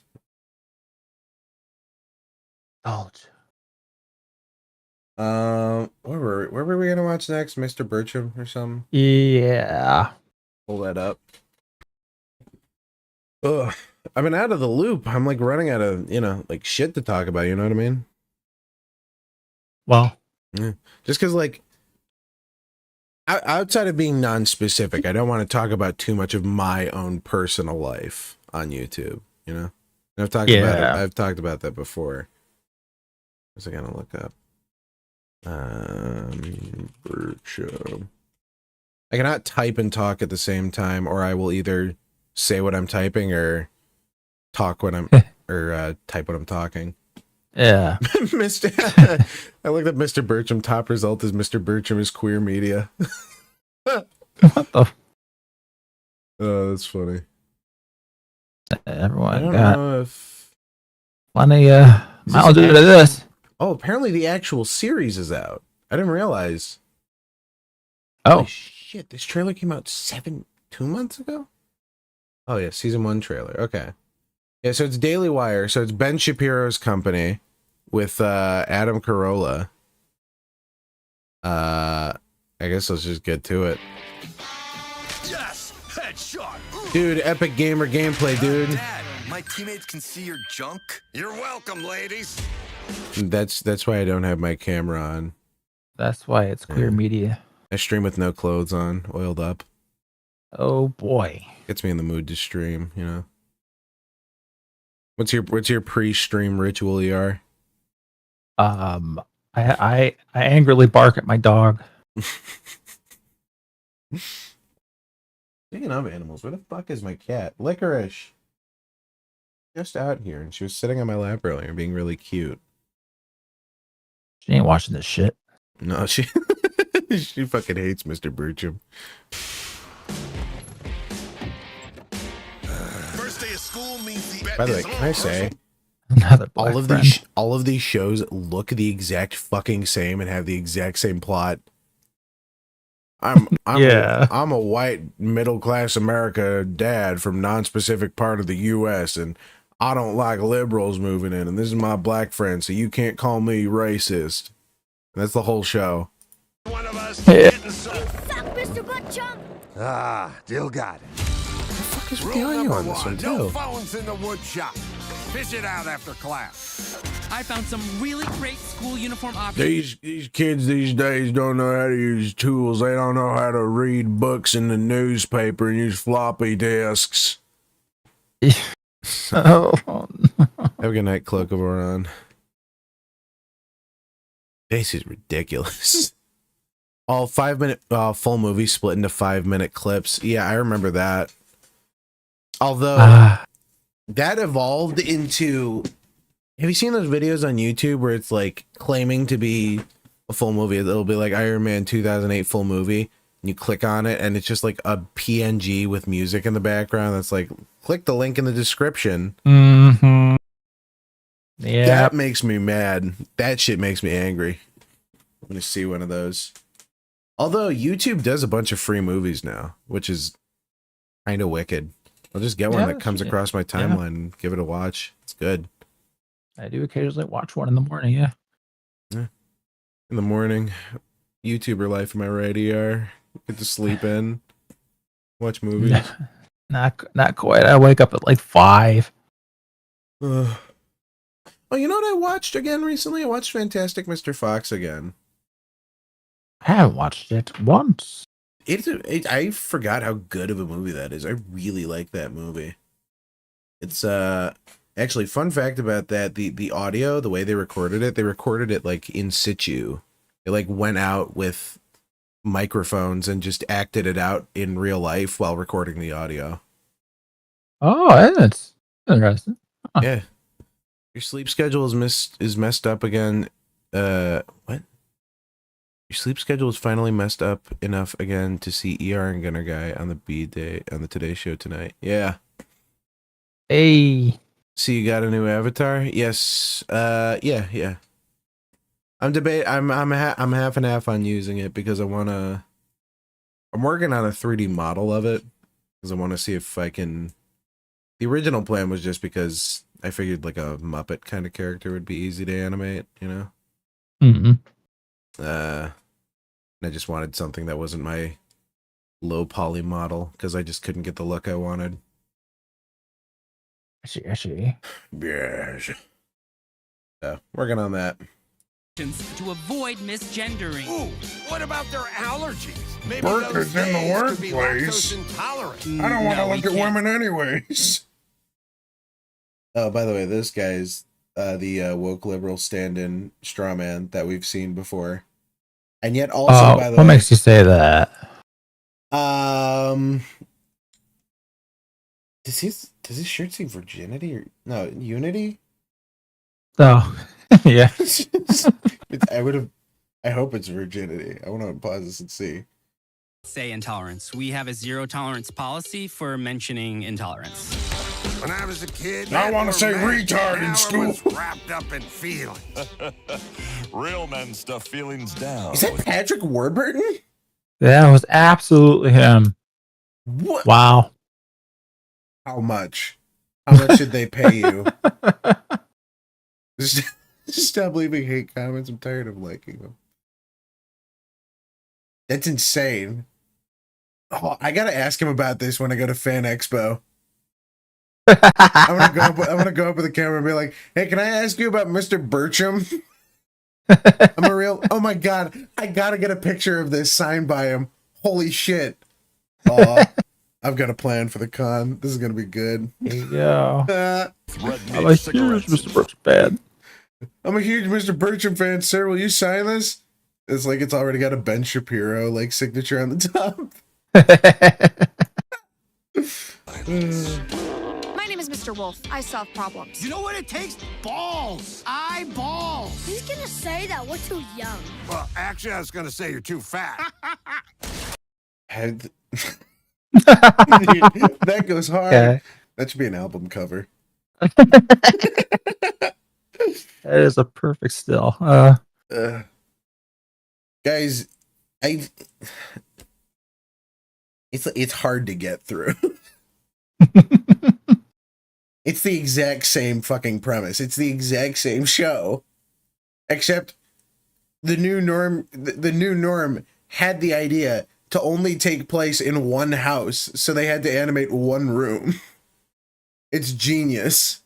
Oh. Where were we gonna watch next? Mr. Bertram or something? Yeah. Pull that up. Ugh. I've been out of the loop. I'm like running out of, like shit to talk about, you know what I mean? Well. Yeah. Just because, like, outside of being non-specific, I don't want to talk about too much of my own personal life on YouTube, you know? And I've talked about it. I've talked about that before. What's I gonna look up? Bertram. I cannot type and talk at the same time, or I will either say what I'm typing or talk what I'm or type what I'm talking. Yeah. Mr. I looked at Mr. Bertram. Top result is Mr. Bertram is queer media. What the? Oh, that's funny. Everyone I don't got know if plenty mileage into this. Oh, apparently the actual series is out. I didn't realize. Oh. Holy shit, this trailer came out 2 months ago? Oh yeah, season 1 trailer. Okay. Yeah, so it's Daily Wire. So it's Ben Shapiro's company with Adam Carolla. I guess let's just get to it. Yes, headshot. Dude, epic gamer gameplay, dude. Dad, my teammates can see your junk. You're welcome, ladies. That's why I don't have my camera on. That's why it's queer media. I stream with no clothes on, oiled up. Oh boy. Gets me in the mood to stream, you know. What's your pre-stream ritual, ER? I angrily bark at my dog. Speaking of animals, where the fuck is my cat? Licorice. Just out here, and she was sitting on my lap earlier, being really cute. She ain't watching this shit. No, she she fucking hates Mr. Bertram. First day of school means the bet. By the way, can I say all of these shows look the exact fucking same and have the exact same plot. I'm a white middle class America dad from non-specific part of the U.S. and I don't like liberals moving in, and this is my black friend, so you can't call me racist. And that's the whole show. One of us getting Mr. Butt Chump. Ah, Dill got it. What is the audio on this one, No too? phones in the wood shop. Fish it out after class. I found some really great school uniform options. These kids these days don't know how to use tools. They don't know how to read books in the newspaper and use floppy disks. Oh. Have a good night, Cloak of Oron. This is ridiculous. All 5-minute full movie split into 5-minute clips. Yeah, I remember that. Although that evolved into, have you seen those videos on YouTube where it's like claiming to be a full movie? It'll be like Iron Man 2008 full movie. And you click on it and it's just like a PNG with music in the background. That's like, click the link in the description. Mm-hmm. Yeah. That makes me mad. That shit makes me angry. I'm gonna see one of those. Although YouTube does a bunch of free movies now, which is kind of wicked. I'll just get one that comes across my timeline and give it a watch. It's good. I do occasionally watch one in the morning, yeah. In the morning. YouTuber life, am I right, ER? Get to sleep in. Watch movies. Not quite. I wake up at like 5. Oh, you know what I watched again recently? I watched Fantastic Mr. Fox again. I haven't watched it once. I forgot how good of a movie that is. I really like that movie. It's actually, fun fact about that, the audio, the way they recorded it like in situ. They like went out with microphones and just acted it out in real life while recording the audio. Oh, that's interesting. Huh. Yeah. Your sleep schedule is messed up again. What? Your sleep schedule is finally messed up enough again to see ER and GunnarGuy on the Today Show tonight. Yeah. Hey. See, you got a new avatar? Yes. Yeah. I'm half and half on using it because I'm working on a 3D model of it because I want to see if I can. The original plan was just because I figured like a Muppet kind of character would be easy to animate, you know. And I just wanted something that wasn't my low poly model because I just couldn't get the look I wanted. I see. Yes. Working on that. To avoid misgendering. Ooh, what about their allergies? Maybe Burgers those in the days could be workplace. lactose intolerant. I don't want to No, we look at can't. women anyways. Oh, by the way, this guy's the woke liberal stand-in straw man that we've seen before, and yet also, by the what way, makes you say that? does his shirt say virginity or no unity? Oh, yeah. I hope it's virginity. I want to pause this and see. Say intolerance. We have a zero tolerance policy for mentioning intolerance. When I was a kid, I want to say men, retard in now school. everyone's wrapped up in feelings. Real men stuff feelings down. Is that Patrick Warburton? That was absolutely him. What? Wow. How much? How much should they pay you? Just stop leaving hate comments. I'm tired of liking them. That's insane. Oh, I gotta ask him about this when I go to Fan Expo. I'm gonna go up with the camera and be like, "Hey, can I ask you about Mr. Bertram?" Oh my god, I gotta get a picture of this signed by him. Holy shit! Oh, I've got a plan for the con. This is gonna be good. There you go. I'm a huge Mr. Bertram fan. I'm a huge Mr. Bertram fan, sir. Will you sign this? It's like it's already got a Ben Shapiro like signature on the top. My name is Mr. Wolf. I solve problems. You know what it takes? Balls. Eyeballs. Who's gonna say that we're too young? Well, actually, I was going to say you're too fat. That goes hard. Okay. That should be an album cover. That is a perfect still. Guys, it's hard to get through. It's the exact same fucking premise. It's the exact same show, except the new norm had the idea to only take place in one house, so they had to animate one room. It's genius.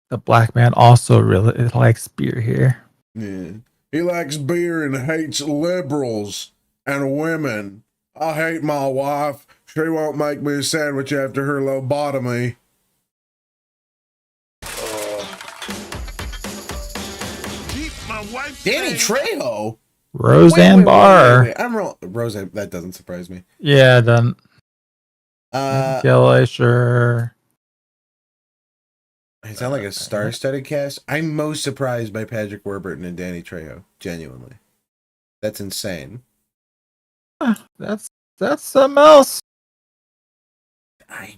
The black man also really likes beer here. Yeah. He likes beer and hates liberals and women. I hate my wife. She won't make me a sandwich after her lobotomy. Keep my wife Danny Trejo. Roseanne Barr. Wait. I'm Roseanne. That doesn't surprise me. Yeah, then. Sure. It sounds like a star-studded cast. I'm most surprised by Patrick Warburton and Danny Trejo. Genuinely, that's insane. That's something else. I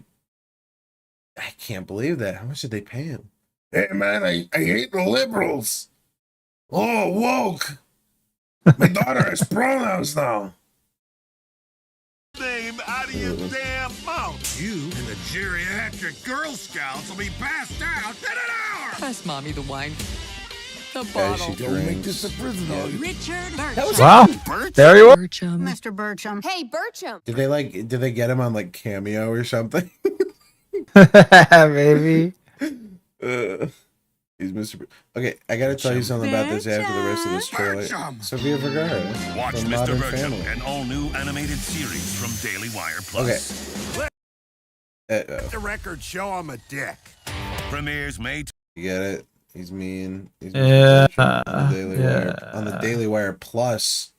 can't believe that. How much did they pay him? Hey man, I hate the liberals. Oh, woke. My daughter has pronouns now. Name out of your damn mouth. You and the geriatric Girl Scouts will be passed out in an hour. Pass mommy the wine. The Guys, bottle. she Don't make drinks. this a prison on you. Richard Wow. There you are. Mr. Bertram. Hey, Bertram. Did they get him on like Cameo or something? Maybe. He's Mr. Okay, I gotta tell you something about this after the rest of this trailer. Sofia Vergara. Watch from Mr. Modern Bertram, Family. an all-new animated series from Daily Wire Plus. The record show I'm a dick. Premieres May. You get it? He's mean. He's Yeah, on the Daily yeah. Wire. On the Daily Wire Plus.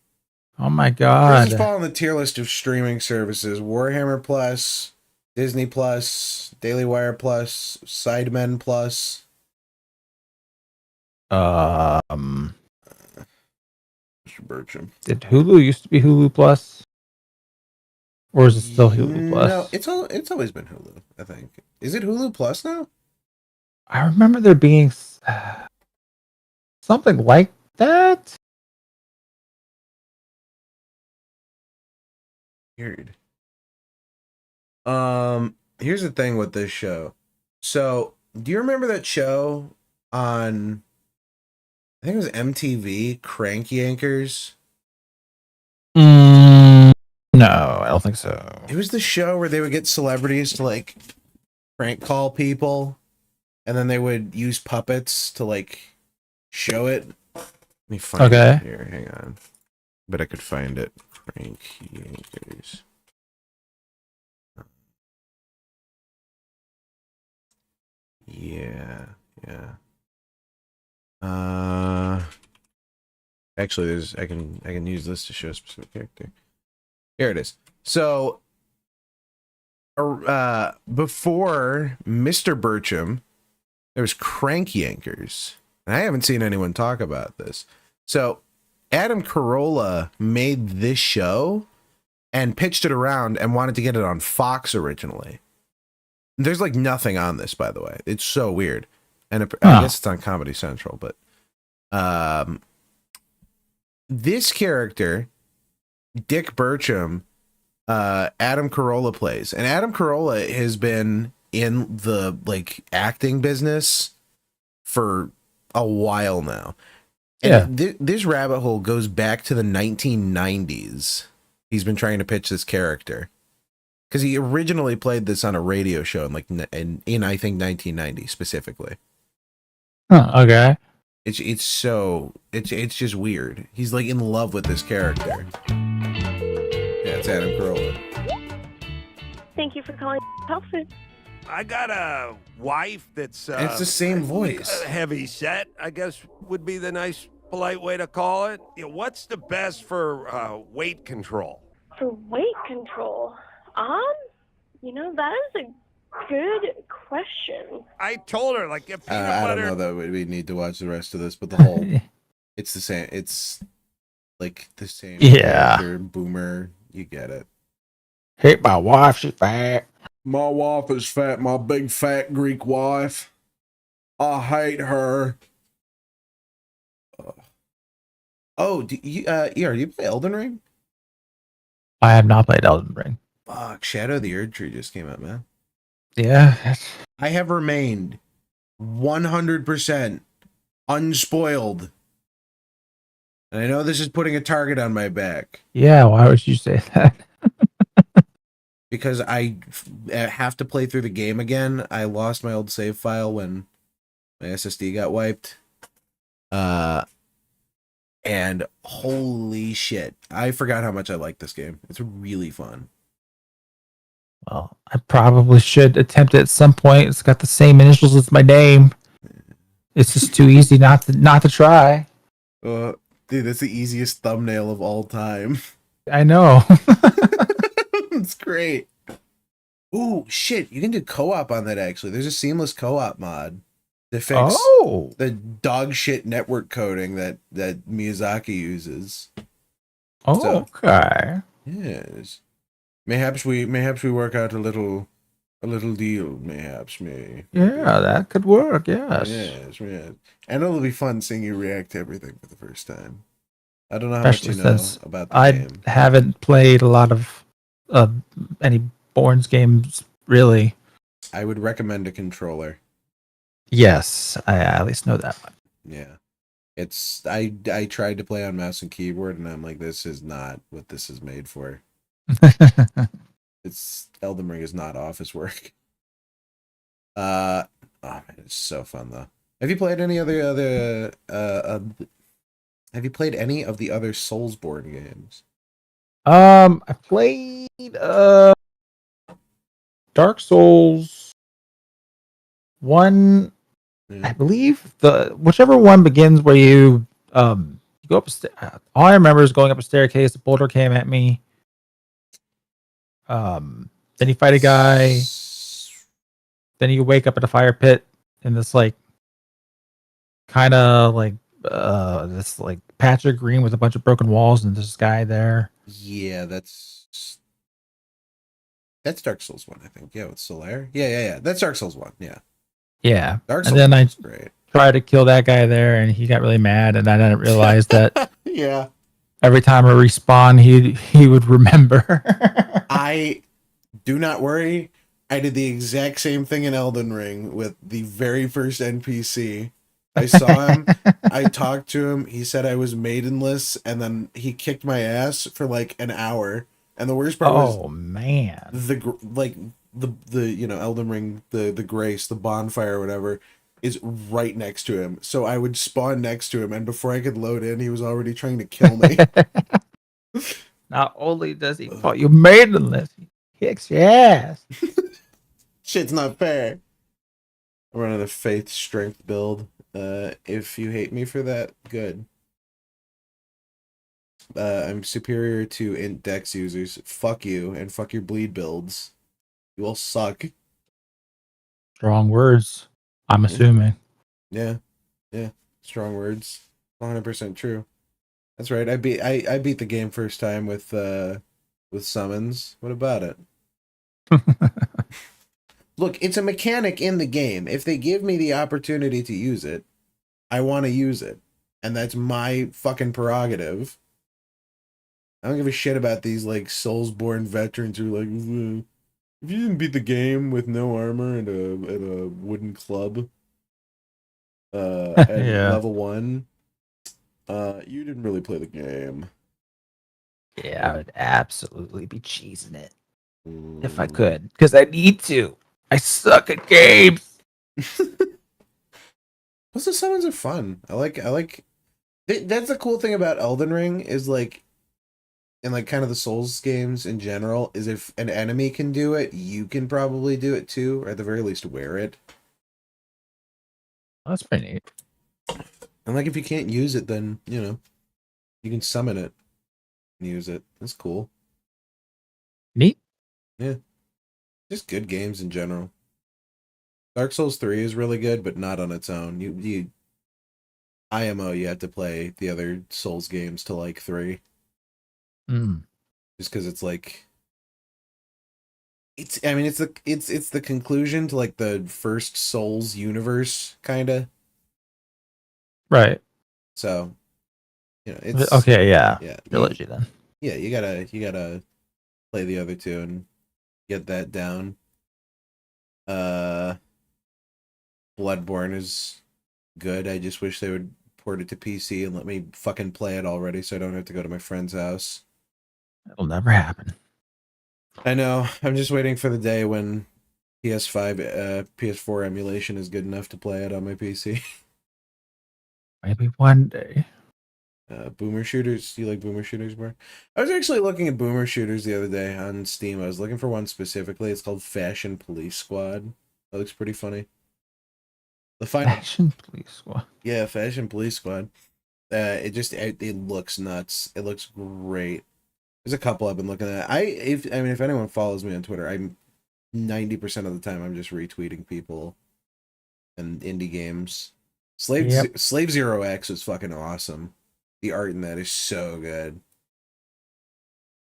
Oh my Where god. does this fall on the tier list of streaming services? Warhammer Plus, Disney Plus, Daily Wire Plus, Sidemen Plus. Mr. Bertram. Did Hulu used to be Hulu Plus? Or is it still Hulu Plus? No, it's always been Hulu, I think. Is it Hulu Plus now? I remember there being something like that? Weird. Here's the thing with this show. So, do you remember that show on, I think it was MTV, Crank Yankers? No, I don't think so. It was the show where they would get celebrities to like prank call people, and then they would use puppets to like show it. Let me find it here. Hang on. But I could find it. Crank Yankers. Yeah. Actually, there's I can use this to show a specific character. Here it is. So, before Mr. Bertram, there was Crank Yankers, and I haven't seen anyone talk about this. So, Adam Carolla made this show and pitched it around and wanted to get it on Fox originally. There's like nothing on this, by the way. It's so weird. And I guess it's on Comedy Central, but this character, Dick Bertram, Adam Carolla plays. And Adam Carolla has been in the like acting business for a while now. And this rabbit hole goes back to the 1990s. He's been trying to pitch this character. Because he originally played this on a radio show in like in I think 1990 specifically. Oh, okay. It's just weird. He's like in love with this character. Yeah, it's Adam Carolla. Thank you for calling health food. I got a wife that's And it's the same voice. Heavy set, I guess would be the nice polite way to call it. You know, what's the best for weight control? For weight control, that is a good question. I told her, like, if peanut I butter... don't know that we need to watch the rest of this, but the whole, it's the same. It's like the same. Character, boomer, you get it. Hey, my wife, she's fat. My wife is fat. My big fat Greek wife. I hate her. Oh, do you play Elden Ring? I have not played Elden Ring. Fuck, Shadow of the Erd Tree just came out, man. Yeah. I have remained 100% unspoiled. And I know this is putting a target on my back. Yeah, why would you say that? Because I have to play through the game again. I lost my old save file when my SSD got wiped. And holy shit, I forgot how much I like this game. It's really fun. Well, I probably should attempt it at some point. It's got the same initials as my name. It's just too easy not to try. Dude, that's the easiest thumbnail of all time. I know. It's great. Ooh, shit, you can do co-op on that actually. There's a seamless co-op mod to fix the dog shit network coding that Miyazaki uses. Oh, So, okay. yes. Mayhaps we work out a little deal, mayhaps, me. Yeah, that could work, yes. Yes. And it'll be fun seeing you react to everything for the first time. I don't know how Especially much you know since about the I game. haven't played a lot of any Bourne's games, really. I would recommend a controller. Yes, I at least know that one. Yeah. It's I tried to play on mouse and keyboard and I'm like, this is not what this is made for. It's Elden Ring is not office work. Oh man, it's so fun though. Have you played any other have you played any of the other Soulsborne games? I played Dark Souls 1. I believe whichever one begins where you go up all I remember is going up a staircase, a boulder came at me. Then you fight a guy. Then you wake up at a fire pit in this like kind of like this like patch of green with a bunch of broken walls and this guy there. Yeah, that's Dark Souls 1, I think. Yeah, with Solaire. Yeah. That's Dark Souls 1. Yeah. Yeah. Dark and Souls then is great. tried to kill that guy there, and he got really mad, and I didn't realize that Yeah. every time I respawn, he would remember. I do not worry. I did the exact same thing in Elden Ring with the very first NPC. I saw him. I talked to him. He said I was maidenless, and then he kicked my ass for like an hour. And the worst part was, man, the you know, Elden Ring, the grace, the bonfire, or whatever, is right next to him. So I would spawn next to him, and before I could load in, he was already trying to kill me. Not only does he call you maidenless, he kicks your ass. Shit's not fair. I'm running a faith strength build. If you hate me for that, good. I'm superior to int dex users. Fuck you, and fuck your bleed builds. You all suck. Strong words, I'm assuming. Yeah. Strong words. 100% true. That's right. I beat the game first time with summons. What about it? Look, it's a mechanic in the game. If they give me the opportunity to use it, I want to use it. And that's my fucking prerogative. I don't give a shit about these, like, Soulsborne veterans who are like, if you didn't beat the game with no armor and a wooden club at level 1, you didn't really play the game. Yeah, I would absolutely be cheesing it if I could, because I need to. I suck at games. Plus, the summons are fun. I like. That's the cool thing about Elden Ring is like, and like kind of the Souls games in general, is if an enemy can do it, you can probably do it too, or at the very least wear it. That's pretty neat. And like, if you can't use it, then you know you can summon it and use it. That's cool. Neat. Yeah. Just good games in general. Dark Souls 3 is really good, but not on its own. You IMO, you have to play the other Souls games to like 3. Just because it's like it's the conclusion to like the first Souls universe, kinda. Right. So it's okay, yeah. Trilogy then. Yeah, you gotta play the other two and get that down. Bloodborne is good. I just wish they would port it to PC and let me fucking play it already so I don't have to go to my friend's house. It'll never happen. I know. I'm just waiting for the day when PS4 emulation is good enough to play it on my PC. Maybe one day. Boomer shooters. Do you like boomer shooters more? I was actually looking at boomer shooters the other day on Steam. I was looking for one specifically. It's called Fashion Police Squad. That looks pretty funny. Fashion Police Squad. Yeah, Fashion Police Squad. It looks nuts. It looks great. There's a couple I've been looking at. If anyone follows me on Twitter, I'm 90% of the time I'm just retweeting people and indie games. Slave Zero X is fucking awesome. The art in that is so good.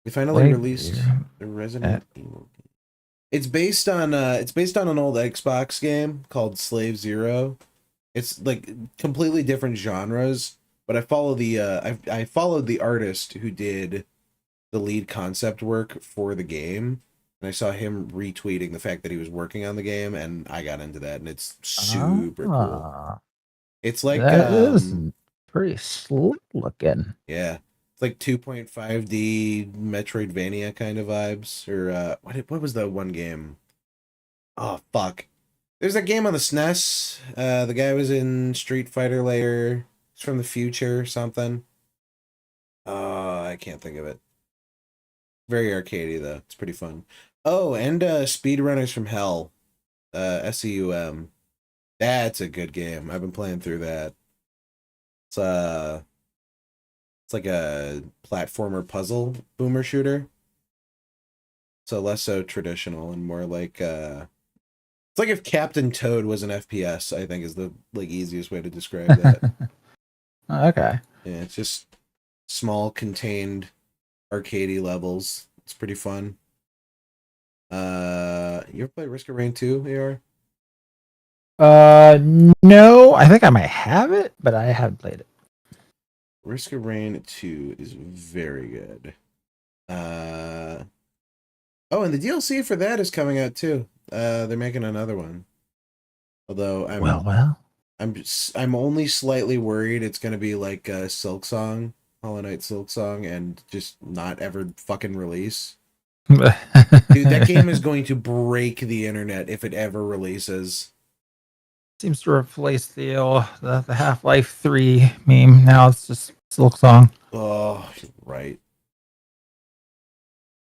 They finally released the Resident Evil game. It's based on an old Xbox game called Slave Zero. It's like completely different genres, but I followed the artist who did the lead concept work for the game, and I saw him retweeting the fact that he was working on the game, and I got into that, and it's super cool. It's like that is pretty slick looking. Yeah. It's like 2.5D Metroidvania kind of vibes. Or what was that one game? Oh fuck. There's a game on the SNES. The guy was in Street Fighter later. It's from the future or something. I can't think of it. Very arcadey though. It's pretty fun. Oh, and Speedrunners from Hell. SCUM. That's a good game. I've been playing through that. It's like a platformer puzzle boomer shooter. So less so traditional and more like it's like if Captain Toad was an FPS, I think is the easiest way to describe that. Okay. Yeah, it's just small contained arcadey levels. It's pretty fun. You ever play Risk of Rain 2, AR? No, I think I might have it, but I haven't played it. Risk of Rain 2 is very good. Oh, and the DLC for that is coming out too. They're making another one. Although I'm only slightly worried it's gonna be like a Hollow Knight Silk Song, and just not ever fucking release. Dude, that game is going to break the internet if it ever releases. Seems to replace the Half-Life 3 meme. Now it's just Silk Song. Oh, right.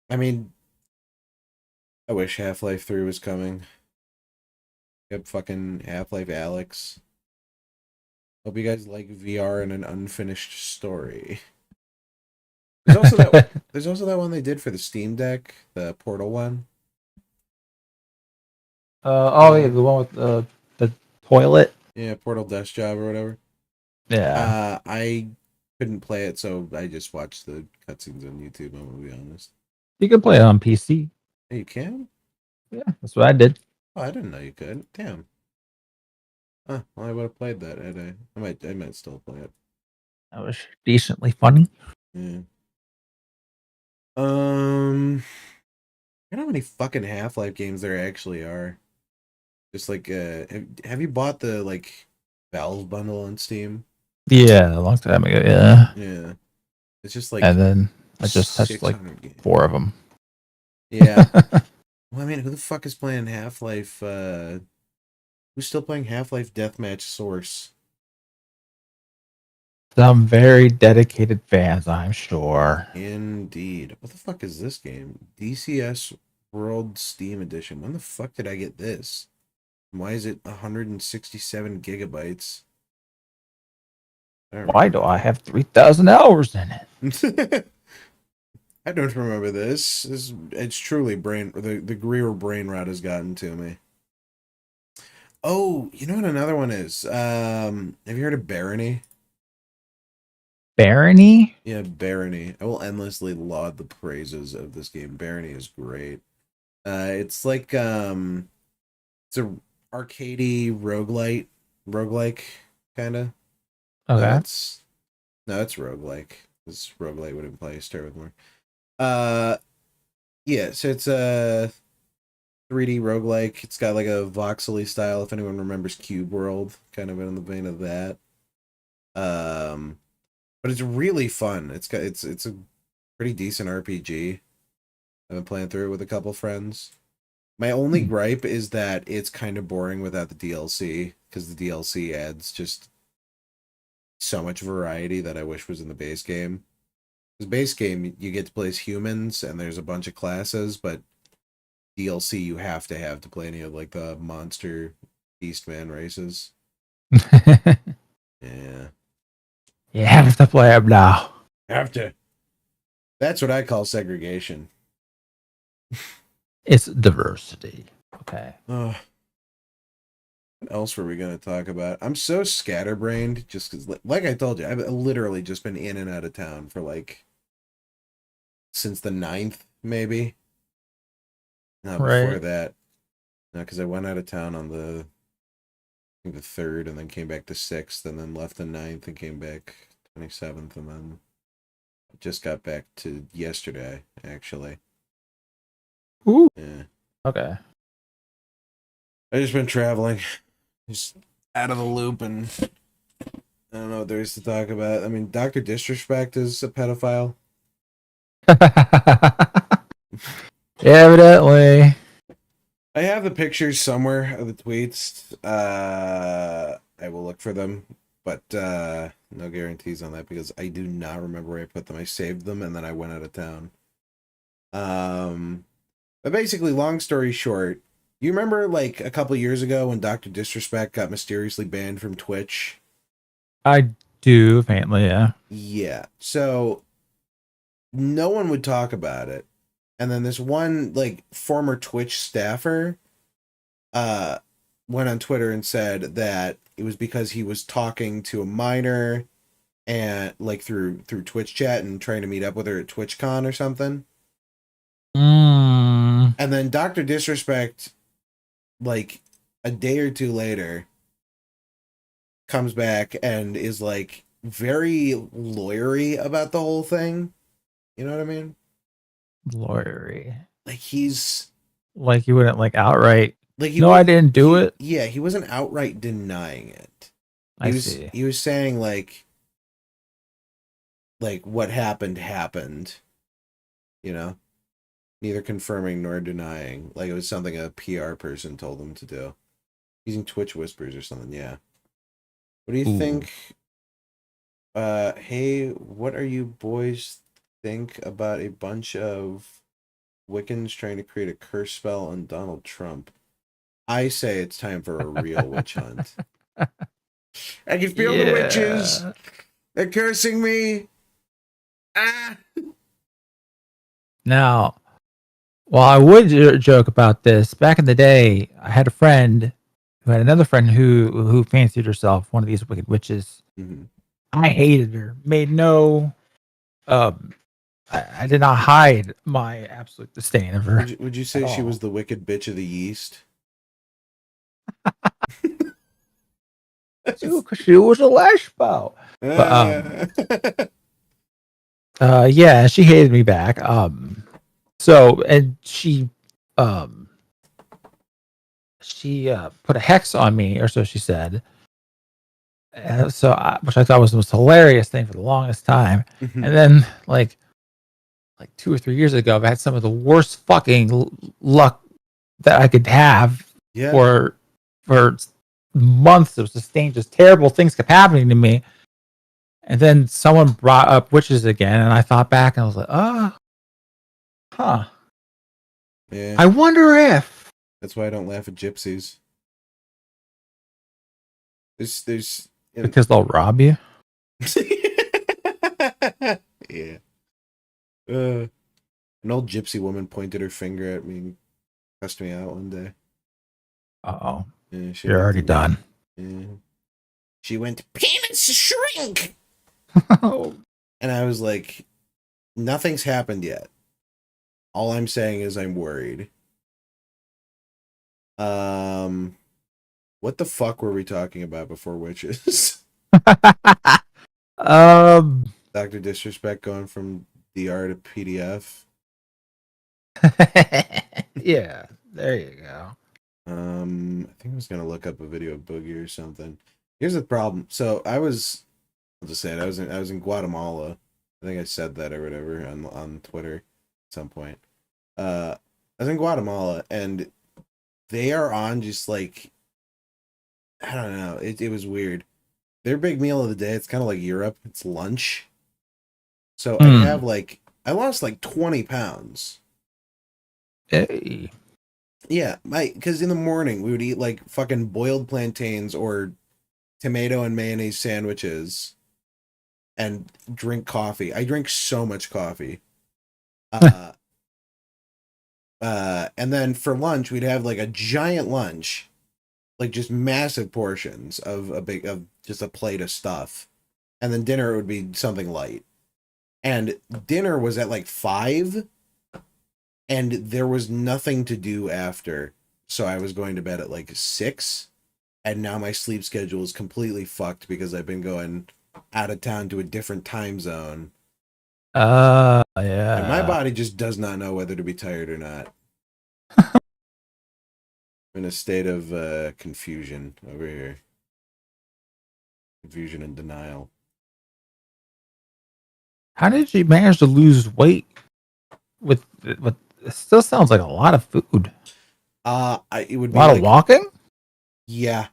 I mean, I wish Half-Life 3 was coming. Yep, fucking Half-Life Alex. Hope you guys like VR and an unfinished story. There's also that one they did for the Steam Deck, the Portal one. Yeah, the one with the toilet. Yeah, Portal Desk Job or whatever. Yeah. I couldn't play it, so I just watched the cutscenes on YouTube, I'm gonna be honest. You can play it on PC. Hey, you can? Yeah, that's what I did. Oh, I didn't know you could. Damn. Well, I would have played that. I might still play it. That was decently funny. Yeah. I don't know how many fucking Half-Life games there actually are. Just like, have you bought the like Valve bundle on Steam? Yeah, a long time ago. Yeah. Yeah. It's just like, and then I just touched like games. 4 of them. Yeah. Well, I mean, who the fuck is playing Half-Life? Who's still playing Half-Life Deathmatch Source? Some very dedicated fans, I'm sure. Indeed. What the fuck is this game? DCS World Steam Edition. When the fuck did I get this? Why is it 167 gigabytes? Why do I have 3,000 hours in it? I don't remember this. It's truly the Greer brain rot has gotten to me. Oh, you know what another one is? Have you heard of Barony? Barony? Yeah, Barony. I will endlessly laud the praises of this game. Barony is great. It's like it's a arcadey roguelike kinda. Okay. No, it's roguelike. This roguelite would imply start with more. Yeah, so it's a 3D roguelike. It's got like a voxely style, if anyone remembers Cube World, kind of in the vein of that. But it's really fun. It's a pretty decent RPG. I've been playing through it with a couple friends. My only gripe is that it's kind of boring without the DLC, because the DLC adds just so much variety that I wish was in the base game. The base game, you get to play as humans, and there's a bunch of classes, but DLC you have to play any of like the monster beastman races. Yeah. You have to play them now. Have to. That's what I call segregation. It's diversity. Okay. What else were we going to talk about? I'm so scatterbrained just because, like I told you, I've literally just been in and out of town for like since the 9th, maybe. No, before that. No, because I went out of town on the 3rd and then came back the 6th and then left the 9th and came back 27th and then just got back to yesterday, actually. Ooh. Yeah. Okay. I just been traveling. Just out of the loop, and I don't know what there is to talk about. I mean, Dr. Disrespect is a pedophile. Evidently. I have the pictures somewhere of the tweets. I will look for them, but no guarantees on that because I do not remember where I put them. I saved them and then I went out of town. But basically, long story short, you remember like a couple years ago when Dr. Disrespect got mysteriously banned from Twitch? I do, faintly, yeah. Yeah. So no one would talk about it. And then this one like former Twitch staffer went on Twitter and said that it was because he was talking to a minor and like through Twitch chat and trying to meet up with her at TwitchCon or something. And then Dr. Disrespect, like a day or two later, comes back and is like very lawyery about the whole thing. You know what I mean? Lawyery. Like he's like you wouldn't like outright. Like No, I didn't do it. Yeah, he wasn't outright denying it. I see. He was saying like what happened, you know, neither confirming nor denying. Like it was something a PR person told him to do. Using Twitch whispers or something, yeah. What do you think? Hey, what are you boys think about a bunch of Wiccans trying to create a curse spell on Donald Trump? I say it's time for a real witch hunt. I can feel the witches. They're cursing me. Ah. Now, while I would joke about this, back in the day, I had a friend who had another friend who fancied herself one of these wicked witches. Mm-hmm. I hated her. Made no. I did not hide my absolute disdain of her. Would you say she was the wicked bitch of the East? She was a lashbout. But, yeah, she hated me back. So and she put a hex on me, or so she said. Which I thought was the most hilarious thing for the longest time. Mm-hmm. And then like 2 or 3 years ago, I've had some of the worst fucking luck that I could have for months. It was sustained, just terrible things kept happening to me. And then someone brought up witches again, and I thought back and I was like, Yeah. I wonder if. That's why I don't laugh at gypsies. There's because they'll rob you. Yeah. An old gypsy woman pointed her finger at me and cussed me out one day. Uh-oh. Yeah, You're already done. Yeah. She went, "Payments shrink!" Oh. And I was like, nothing's happened yet. All I'm saying is I'm worried. What the fuck were we talking about before witches? Dr. Disrespect going from DR to PDF. Yeah, there you go. I think I was gonna look up a video of Boogie or something. Here's the problem. So I'll just say it. I was in Guatemala. I think I said that or whatever on Twitter at some point. I was in Guatemala and they are on just like, I don't know. It was weird. Their big meal of the day, it's kind of like Europe. It's lunch. So I lost like 20 pounds. Hey. Yeah, because in the morning we would eat like fucking boiled plantains or tomato and mayonnaise sandwiches and drink coffee. I drink so much coffee. And then for lunch we'd have like a giant lunch, like just massive portions of just a plate of stuff. And then dinner would be something light. And dinner was at like 5. And there was nothing to do after. So I was going to bed at like 6. And now my sleep schedule is completely fucked because I've been going out of town to a different time zone. Yeah. And my body just does not know whether to be tired or not. I'm in a state of confusion over here. Confusion and denial. How did you manage to lose weight with it still sounds like a lot of food. It would be a lot of walking? Yeah.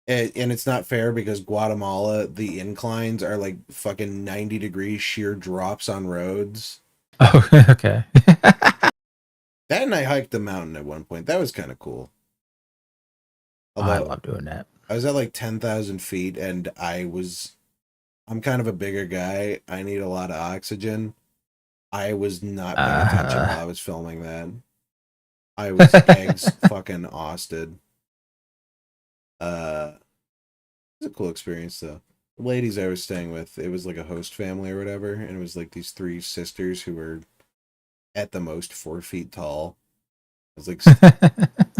And it's not fair because Guatemala, the inclines are like fucking 90-degree sheer drops on roads. Oh, okay. That and I hiked the mountain at one point. That was kind of cool. Although, I love doing that. I was at like 10,000 feet and I'm kind of a bigger guy. I need a lot of oxygen. I was not paying attention while I was filming that. I was eggs fucking austed. It was a cool experience though. The ladies I was staying with, it was like a host family or whatever, and it was like these 3 sisters who were at the most 4 feet tall. I was like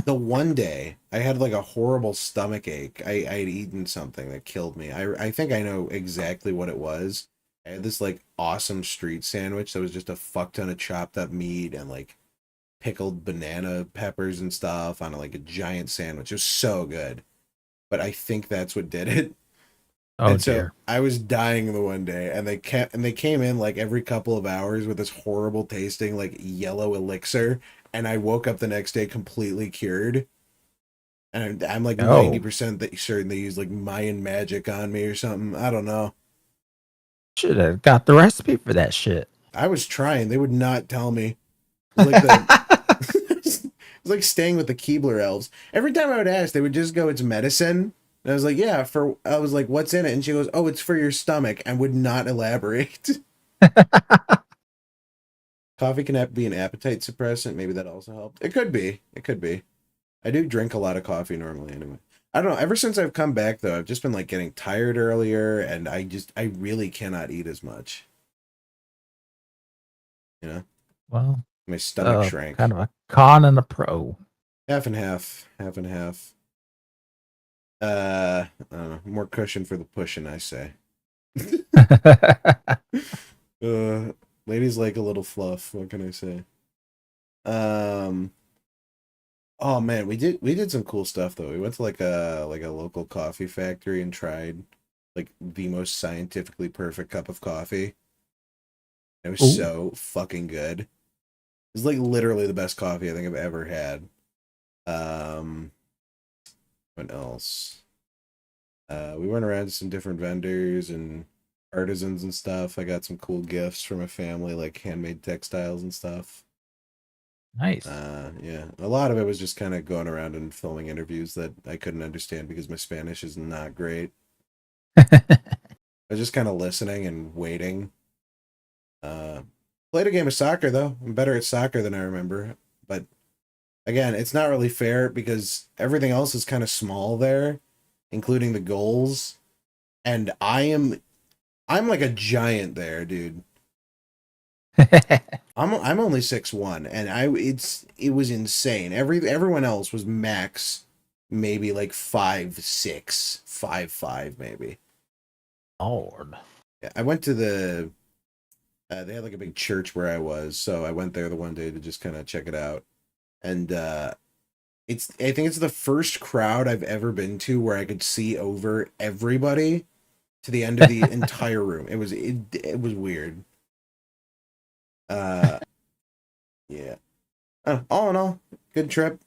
The one day I had like a horrible stomach ache. I'd eaten something that killed me. I think I know exactly what it was. I had this like awesome street sandwich that was just a fuck ton of chopped up meat and like pickled banana peppers and stuff on like a giant sandwich. It was so good. But I think that's what did it. Oh And so dear. I was dying the one day, and they came in like every couple of hours with this horrible tasting like yellow elixir, and I woke up the next day completely cured. And I'm like 90% that certain they use like Mayan magic on me or something. I don't know. Should have got the recipe for that shit. I was trying. They would not tell me. It was like it was like staying with the Keebler elves. Every time I would ask, they would just go, "It's medicine." And I was like, "Yeah." I was like, "What's in it?" And she goes, "Oh, it's for your stomach," and would not elaborate. Coffee can be an appetite suppressant. Maybe that also helped. It could be. It could be. I do drink a lot of coffee normally anyway. I don't know. Ever since I've come back though, I've just been like getting tired earlier, and I really cannot eat as much. You know? Well, My stomach shrank. Kind of a con and a pro. Half and half. Half and half. I don't know. More cushion for the pushing, I say. Ladies like a little fluff. What can I say? Oh man, we did some cool stuff though. We went to like a local coffee factory and tried like the most scientifically perfect cup of coffee. It was so fucking good. It was like literally the best coffee I think I've ever had. What else? We went around to some different vendors and artisans and stuff. I got some cool gifts from a family, like handmade textiles and stuff. Nice. Yeah. A lot of it was just kind of going around and filming interviews that I couldn't understand because my Spanish is not great. I was just kind of listening and waiting. Played a game of soccer though. I'm better at soccer than I remember. But again, it's not really fair because everything else is kind of small there, including the goals. And I'm like a giant there, dude. I'm only 6'1", and it was insane. Everyone else was max maybe like 5'6", 5'5", maybe. Lord. Yeah, I went to the they had like a big church where I was, so I went there the one day to just kind of check it out. And I think it's the first crowd I've ever been to where I could see over everybody to the end of the entire room. It was weird. Yeah. All in all, good trip.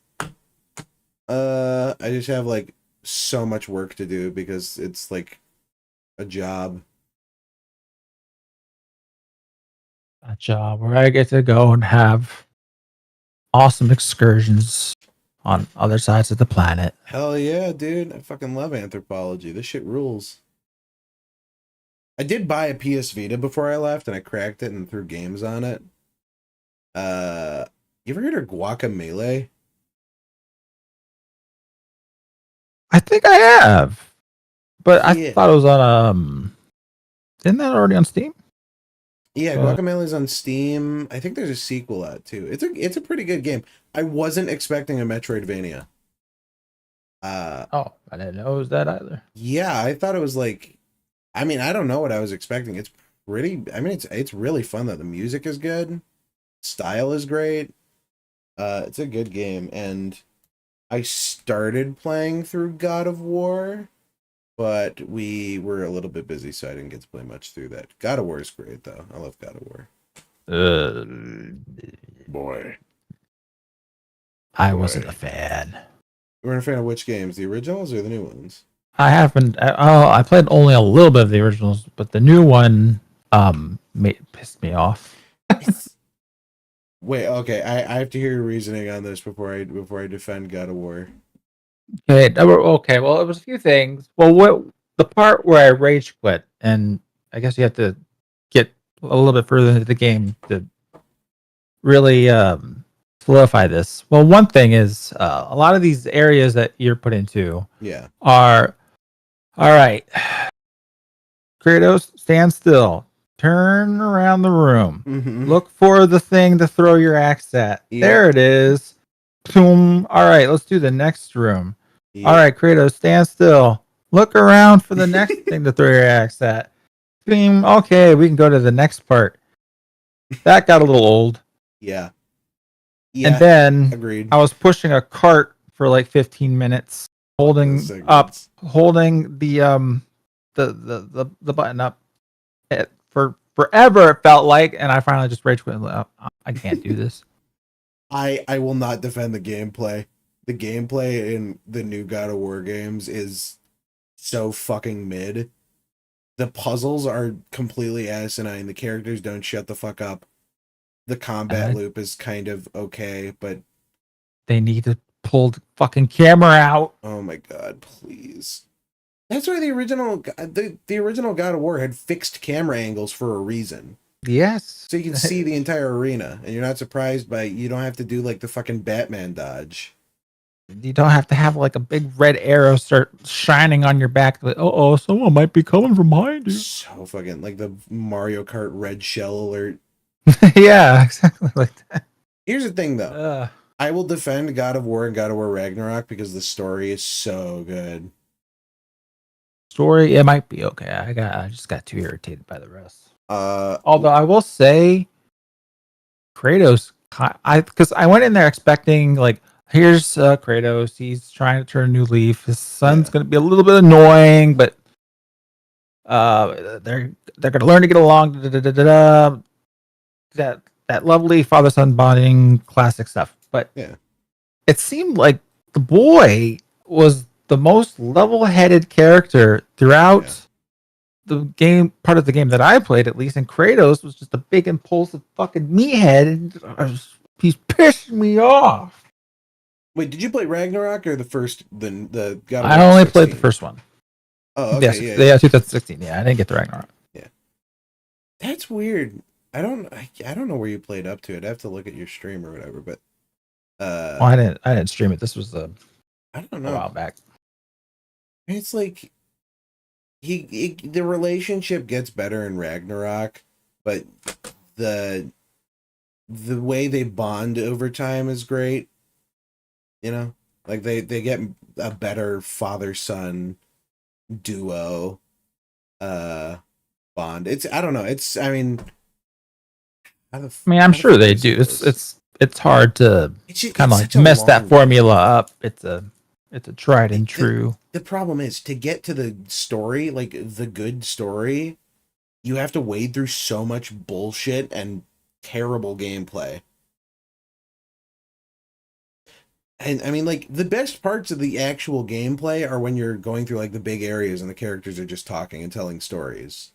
I just have like so much work to do because it's like a job. A job where I get to go and have awesome excursions on other sides of the planet. Hell yeah, dude. I fucking love anthropology. This shit rules. I did buy a PS Vita before I left, and I cracked it and threw games on it. You ever heard of Guacamelee? I think I have, but I thought it was on isn't that already on Steam? Yeah, Guacamelee's on Steam. I think there's a sequel out too. It's a pretty good game. I wasn't expecting a Metroidvania. I didn't know it was that either. Yeah, I thought it was like, I mean, I don't know what I was expecting. It's really fun though. The music is good. Style is great. It's a good game, and I started playing through God of War, but we were a little bit busy, so I didn't get to play much through that. God of War is great though. I love God of War. Boy. I wasn't a fan. You weren't a fan of which games? The originals or the new ones? I haven't. I played only a little bit of the originals, but the new one pissed me off. Wait, okay. I have to hear your reasoning on this before I defend God of War. Okay. Well, it was a few things. Well, the part where I rage quit, and I guess you have to get a little bit further into the game to really solidify this. Well, one thing is a lot of these areas that you're put into are all right. Kratos, stand still. Turn around the room. Mm-hmm. Look for the thing to throw your axe at. Yeah. There it is. Boom. All right, let's do the next room. Yeah. All right, Kratos, stand still. Look around for the next thing to throw your axe at. Boom. Okay, we can go to the next part. That got a little old. Yeah. And then agreed. I was pushing a cart for like 15 minutes, holding the button up for forever. It felt like, and I finally just rage quit. I can't do this. I will not defend the gameplay. The gameplay in the new God of War games is so fucking mid. The puzzles are completely asinine. The characters don't shut the fuck up. The combat loop is kind of okay, but they need to pull the fucking camera out. Oh my god, please. That's why the original God of War had fixed camera angles for a reason. Yes. So you can see the entire arena, and you're not surprised by, you don't have to do like the fucking Batman dodge. You don't have to have like a big red arrow start shining on your back. Like, someone might be coming from behind you. So fucking like the Mario Kart red shell alert. Yeah, exactly like that. Here's the thing though. I will defend God of War and God of War Ragnarok because the story is so good. Story, it might be okay. I just got too irritated by the rest. Although I will say, Kratos, because I went in there expecting like, here's Kratos. He's trying to turn a new leaf. His son's going to be a little bit annoying, but they're going to learn to get along. That lovely father-son bonding classic stuff. But it seemed like the boy was the most level-headed character throughout the game, part of the game that I played at least, and Kratos was just a big impulsive fucking meathead, and he's pissing me off. Wait, did you play Ragnarok or the first the God of War? I only played the first one. Oh, okay, yeah, 2016. Yeah, I didn't get the Ragnarok. Yeah, that's weird. I don't know where you played up to. I'd have to look at your stream or whatever. But I didn't stream it. This was I don't know, a while back. It's like the relationship gets better in Ragnarok, but the way they bond over time is great. You know, like they get a better father-son duo bond. I don't know. I'm sure they do. It's hard to kind of like mess that formula up. It's a tried and true. The problem is, to get to the story, like the good story, you have to wade through so much bullshit and terrible gameplay. And I mean, like, the best parts of the actual gameplay are when you're going through like the big areas and the characters are just talking and telling stories.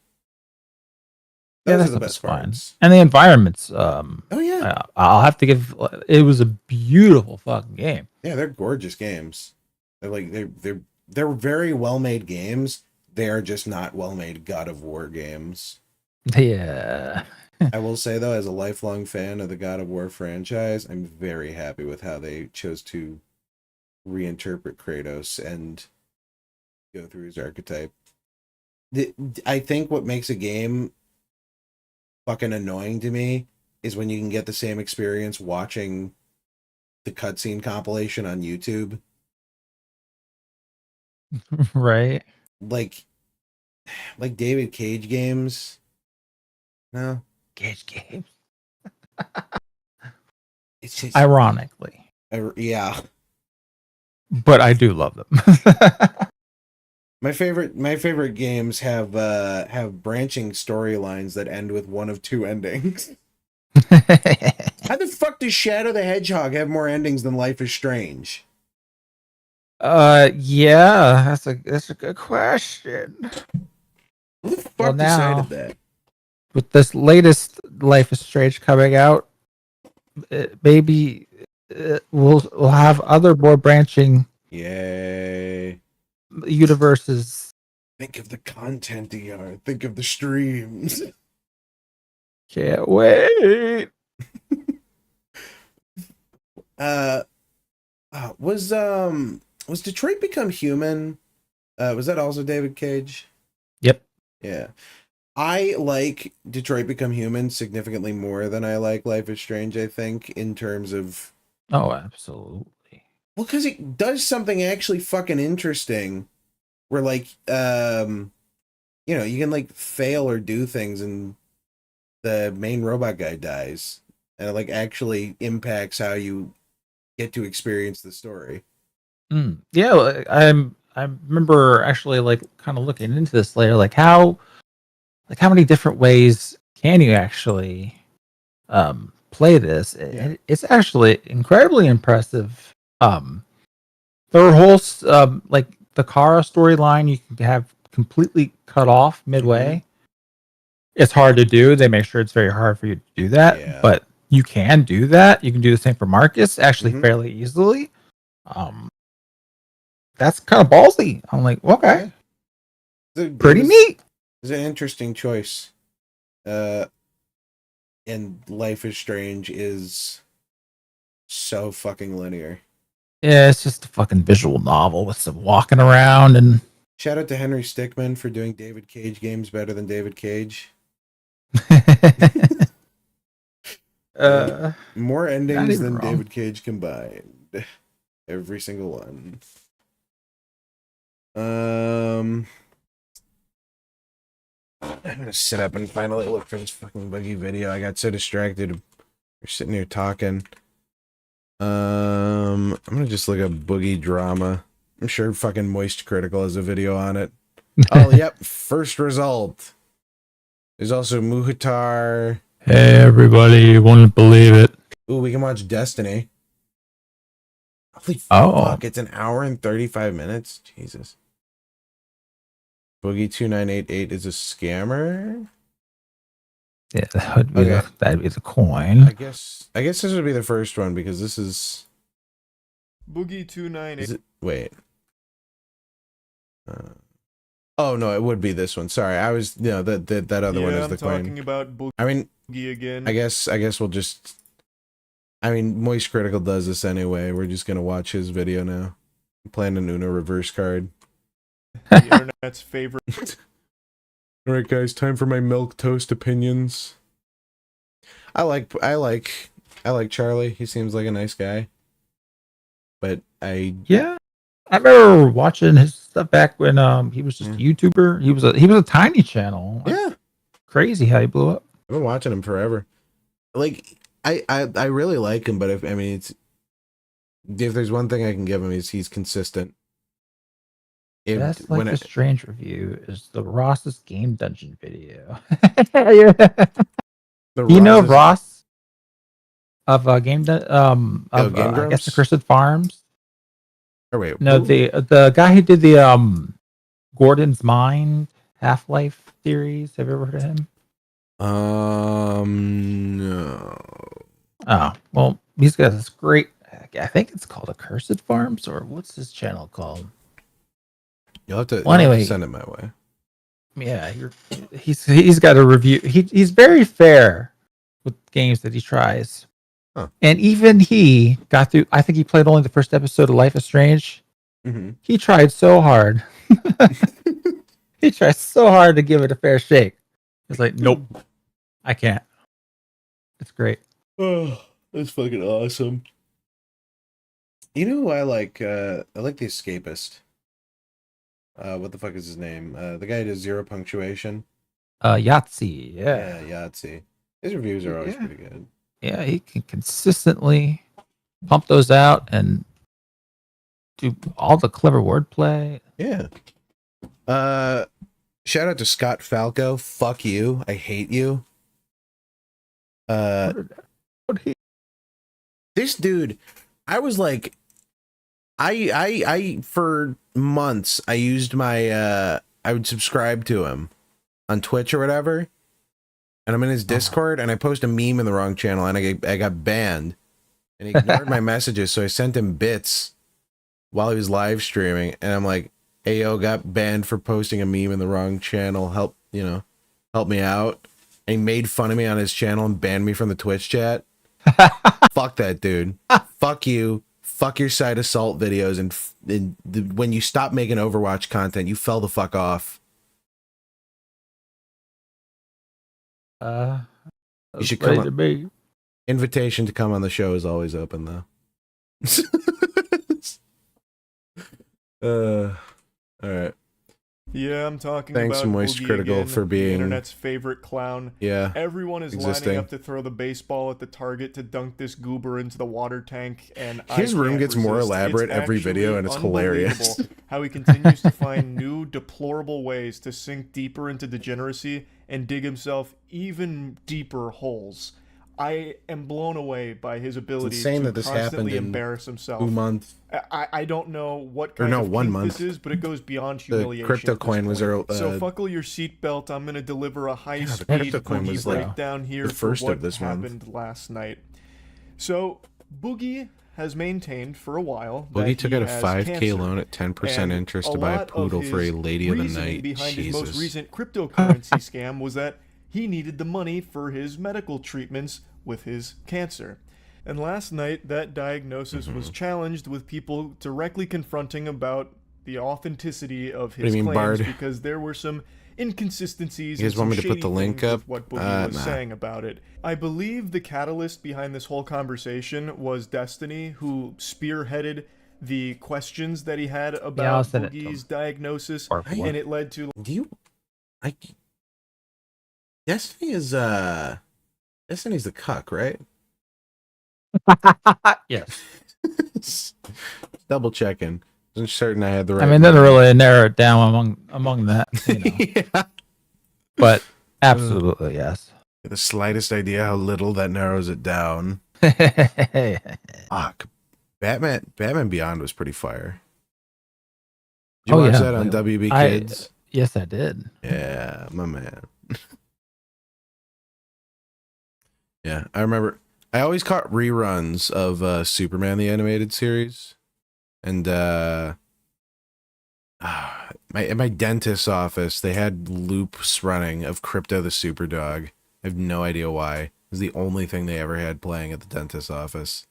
Those are the best parts. And the environments. Oh yeah, I'll have to give. It was a beautiful fucking game. Yeah, they're gorgeous games. They're very well made games. They are just not well made God of War games. Yeah. I will say though, as a lifelong fan of the God of War franchise, I'm very happy with how they chose to reinterpret Kratos and go through his archetype. I think what makes a game fucking annoying to me is when you can get the same experience watching the cutscene compilation on YouTube. Right. Like David Cage games. No. Cage games. It's just ironically. Yeah. But I do love them. My favorite games have branching storylines that end with one of two endings. How the fuck does Shadow the Hedgehog have more endings than Life is Strange? Yeah, that's a good question. Who the fuck decided that? With this latest Life is Strange coming out, maybe we'll have other more branching Yay universes. Think of the content, DR. Think of the streams. Can't wait. Was Detroit Become Human? Was that also David Cage? Yep. Yeah. I like Detroit Become Human significantly more than I like Life is Strange, I think, in terms of Oh, absolutely. Well, because it does something actually fucking interesting where, like, you know, you can, like, fail or do things and the main robot guy dies. And it, like, actually impacts how you get to experience the story. Yeah, I remember actually, like, kind of looking into this later, like how many different ways can you actually play this? It's actually incredibly impressive. Their whole like the Kara storyline, you can have completely cut off midway. It's hard to do. They make sure it's very hard for you to do that, but you can do that. You can do the same for Marcus, actually fairly easily. That's kind of ballsy. I'm like, okay, pretty neat. It's an interesting choice. And Life is Strange is so fucking linear. Yeah, it's just a fucking visual novel with some walking around and. Shout out to Henry Stickmin for doing David Cage games better than David Cage. More endings than David Cage combined. Every single one. I'm gonna sit up and finally look for this fucking boogie video. I got so distracted. We're sitting here talking. I'm gonna just look up boogie drama. I'm sure fucking Moist Critical has a video on it. Oh, yep. First result. There's also Muhatar. Hey, everybody. Wouldn't believe it. Ooh, we can watch Destiny. Holy fuck. It's an hour and 35 minutes. Jesus. Boogie 2988 is a scammer? Yeah, that'd be the coin. I guess this would be the first one because this is Boogie 298. Wait. Oh no, it would be this one. Sorry, I was that other one is the coin. I'm talking about Boogie. I mean, again. I guess we'll just. I mean, Moist Critical does this anyway. We're just gonna watch his video now. I'm playing an Uno reverse card. The internet's favorite. All right, guys, time for my milk toast opinions. I like Charlie. He seems like a nice guy. But I remember watching his stuff back when he was just a YouTuber. He was a tiny channel. Yeah. Crazy how he blew up. I've been watching him forever. Like I really like him, but if there's one thing I can give him is he's consistent. Best Life is Strange review is the Ross's Game Dungeon video. Ross of Game Dungeon I guess the Cursed Farms. Or wait, no, the guy who did the Gordon's Mind Half-Life series. Have you ever heard of him? No. Oh, well, he's got this great. I think it's called a Cursed Farms, or what's his channel called? You'll have to, send it my way. Yeah, he's got a review. He's very fair with games that he tries. Huh. And even he got through. I think he played only the first episode of Life is Strange. He tried so hard. He tried so hard to give it a fair shake. It's like, nope, I can't. It's great. Oh, that's fucking awesome. You know who I like? I like The Escapist. What the fuck is his name? The guy who does Zero Punctuation. Yahtzee. Yeah, Yahtzee. His reviews are always pretty good. Yeah, he can consistently pump those out and do all the clever wordplay. Yeah. Shout out to Scott Falco. Fuck you. I hate you. This dude, I was like, I for months I used my I would subscribe to him on Twitch or whatever, and I'm in his Discord and I post a meme in the wrong channel and I got banned, and he ignored my messages, so I sent him bits while he was live streaming, and I'm like, hey yo, got banned for posting a meme in the wrong channel, help me out. And he made fun of me on his channel and banned me from the Twitch chat. Fuck that dude. Fuck you. Fuck your side assault videos, and when you stop making Overwatch content, you fell the fuck off. You should come on. Invitation to come on the show is always open though. All right. Yeah, I'm talking Thanks, about Moist Boogie Critical, again, for the being internet's favorite clown. Yeah, everyone is existing. lining up to throw the baseball at the target to dunk this goober into the water tank, and His I room can't gets more resist. elaborate It's every video, and it's hilarious. unbelievable how he continues to find new deplorable ways to sink deeper into degeneracy and dig himself even deeper holes. I am blown away by his ability insane to that this happened constantly in embarrass himself. 2 months. I don't know what Or kind no, of 1 kink month. this is, but it goes beyond The humiliation. crypto at this coin was point. our, So buckle your seatbelt. I'm gonna deliver a the high-speed crypto coin Boogie was like breakdown here the for first what of this month. happened last night. So Boogie has maintained for a while that Boogie took he out a has 5K cancer, loan at 10% and interest to buy a lot of poodle for a his lady of the reasoning night. behind his most Jesus. recent cryptocurrency scam was that he needed the money for his medical treatments with his cancer. And last night, that diagnosis was challenged with people directly confronting about the authenticity of his do you mean, claims Bard? because there were some inconsistencies You guys and some want me to put the shady link things up? with what Boogie was Nah. saying about it. I believe the catalyst behind this whole conversation was Destiny, who spearheaded the questions that he had I'll about send it to Boogie's diagnosis, Or what? and it led to... Do you... Destiny is, Destiny's the cuck, right? Yes. Double checking. I'm certain I had the right I mean, doesn't really narrow it down among that, you know. Yeah. But absolutely, yes. The slightest idea how little that narrows it down. Fuck. Batman Beyond was pretty fire. Did you watch that on WB Kids? Yes, I did. Yeah, my man. Yeah, I remember. I always caught reruns of Superman the Animated Series, and in my dentist's office they had loops running of Crypto the Superdog. I have no idea why. It was the only thing they ever had playing at the dentist's office.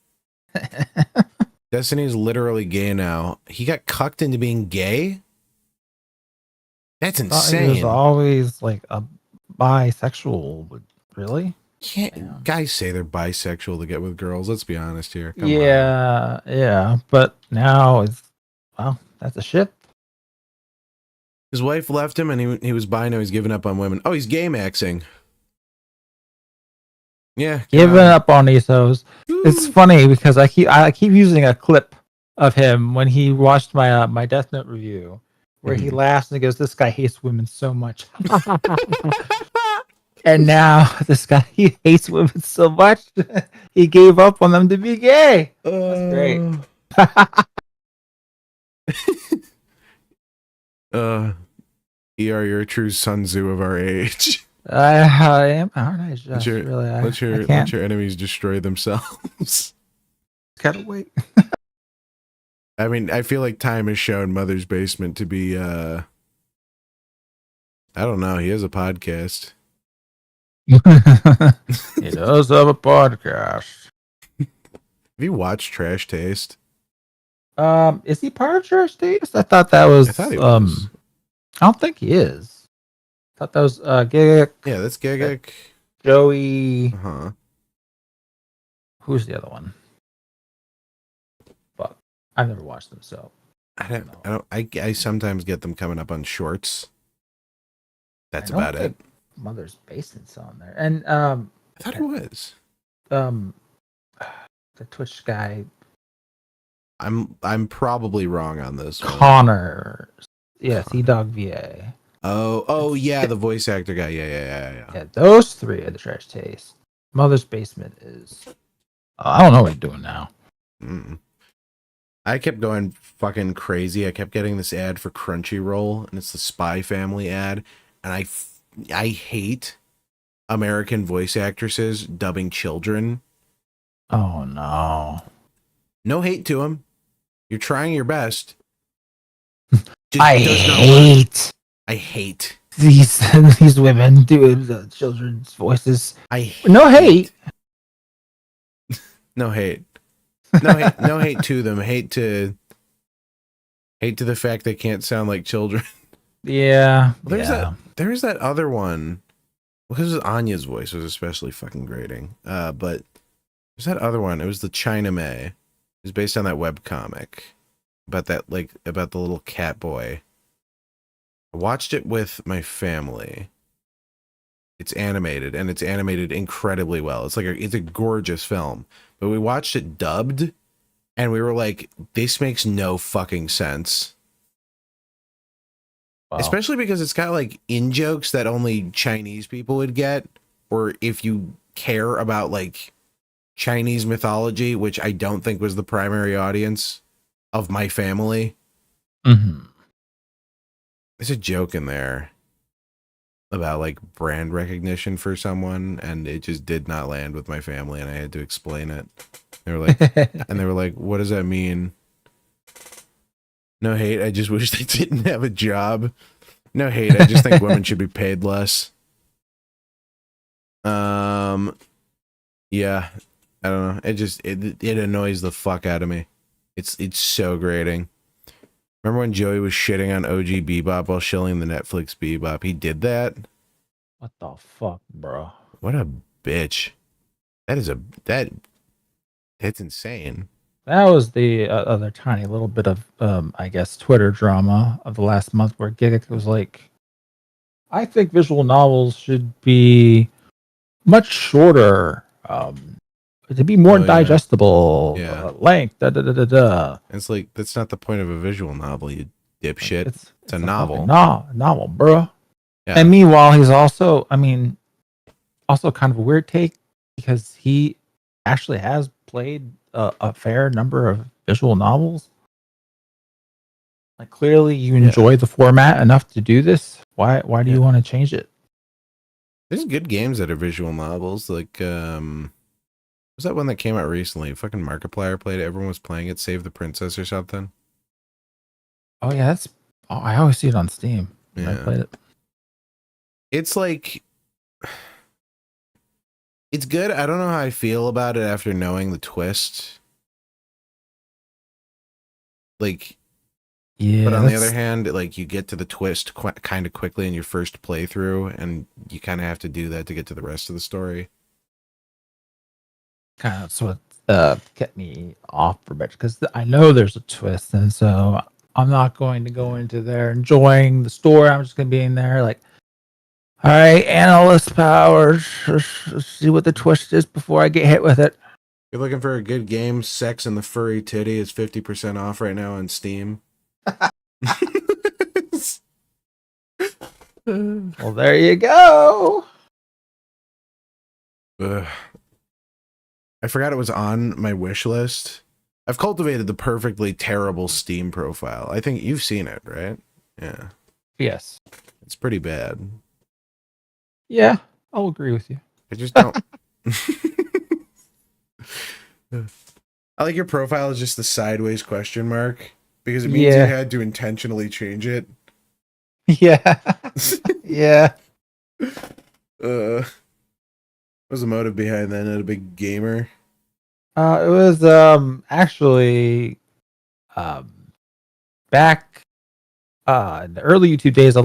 Destiny's literally gay now. He got cucked into being gay? That's insane. He was always like a bisexual, but really? Can't guys say they're bisexual to get with girls? Let's be honest here. Come on. Yeah, but now it's that's a ship. His wife left him, and he was bi. Now he's giving up on women. Oh, he's gay maxing. Yeah, Giving up on these hoes. It's funny because I keep using a clip of him when he watched my my Death Note review, where he laughs and he goes, "This guy hates women so much." And now this guy, he hates women so much, he gave up on them to be gay. That's great. You're a true Sun Tzu of our age. I am, aren't I? Just really, let your enemies destroy themselves. Gotta wait. I mean, I feel like time has shown Mother's Basement to be, I don't know, he has a podcast. He does have a podcast. Have you watched Trash Taste? Is he part of Trash Taste? I thought that was. I thought he was. I don't think he is. I thought that was Gigik. Yeah, that's Gigik. Joey. Who's the other one? But I've never watched them, so I sometimes get them coming up on shorts. That's about it. Mother's Basement's on there, and I thought it was the Twitch guy. I'm probably wrong on this one. Connor, yes, GunnarGuyVA. Oh yeah, the voice actor guy. Yeah. Those three are the Trash Taste. Mother's Basement is. I don't know what he's doing now. I kept going fucking crazy. I kept getting this ad for Crunchyroll, and it's the Spy Family ad, and I hate American voice actresses dubbing children. Oh no. No hate to them. You're trying your best. I hate these women doing the children's voices. No hate. No hate. No hate to them. Hate to the fact they can't sound like children. Yeah. There's that other one. Because Anya's voice was especially fucking grating. But there's that other one. It was the China May. It's based on that webcomic about that, like, about the little cat boy. I watched it with my family. It's animated, and it's animated incredibly well. It's a gorgeous film. But we watched it dubbed, and we were like, this makes no fucking sense. Wow. Especially because it's got like in jokes that only Chinese people would get, or if you care about like Chinese mythology, which I don't think was the primary audience of my family. Mm-hmm. There's a joke in there about like brand recognition for someone, and it just did not land with my family, and I had to explain it. They were like, what does that mean? No hate, I just wish they didn't have a job. No hate, I just think women should be paid less. Yeah, I don't know. It annoys the fuck out of me. It's so grating. Remember when Joey was shitting on OG Bebop while shilling the Netflix Bebop? He did that? What the fuck, bro? What a bitch. It's insane. That was the other tiny little bit of, I guess, Twitter drama of the last month where Giga was like, I think visual novels should be much shorter, to be more digestible, length, It's like, that's not the point of a visual novel, you dipshit. It's a novel. Novel, bro. Yeah. And meanwhile, he's also, kind of a weird take because he actually has played a fair number of visual novels. Like, clearly you enjoy the format enough to do this. Why do you want to change it? There's good games that are visual novels. Like, was that one that came out recently? Fucking Markiplier played it. Everyone was playing it. Save the Princess or something. Oh yeah, I always see it on Steam. Yeah. I played it. It's like, it's good. I don't know how I feel about it after knowing the twist. Like, yeah. But on the other hand, like, you get to the twist kind of quickly in your first playthrough, and you kind of have to do that to get to the rest of the story. Kind of sort of kept me off for a bit because I know there's a twist, and so I'm not going to go into there enjoying the story. I'm just going to be in there like, all right, analyst powers, let's see what the twist is before I get hit with it. You're looking for a good game. Sex and the Furry Titty is 50% off right now on Steam. Well, there you go. Ugh. I forgot it was on my wish list. I've cultivated the perfectly terrible Steam profile. I think you've seen it, right? Yeah. Yes. It's pretty bad. Yeah, I'll agree with you. I just don't. I like your profile is just the sideways question mark because it means you had to intentionally change it. Yeah. Yeah. What was the motive behind that? Not a big gamer. It was actually back in the early YouTube days.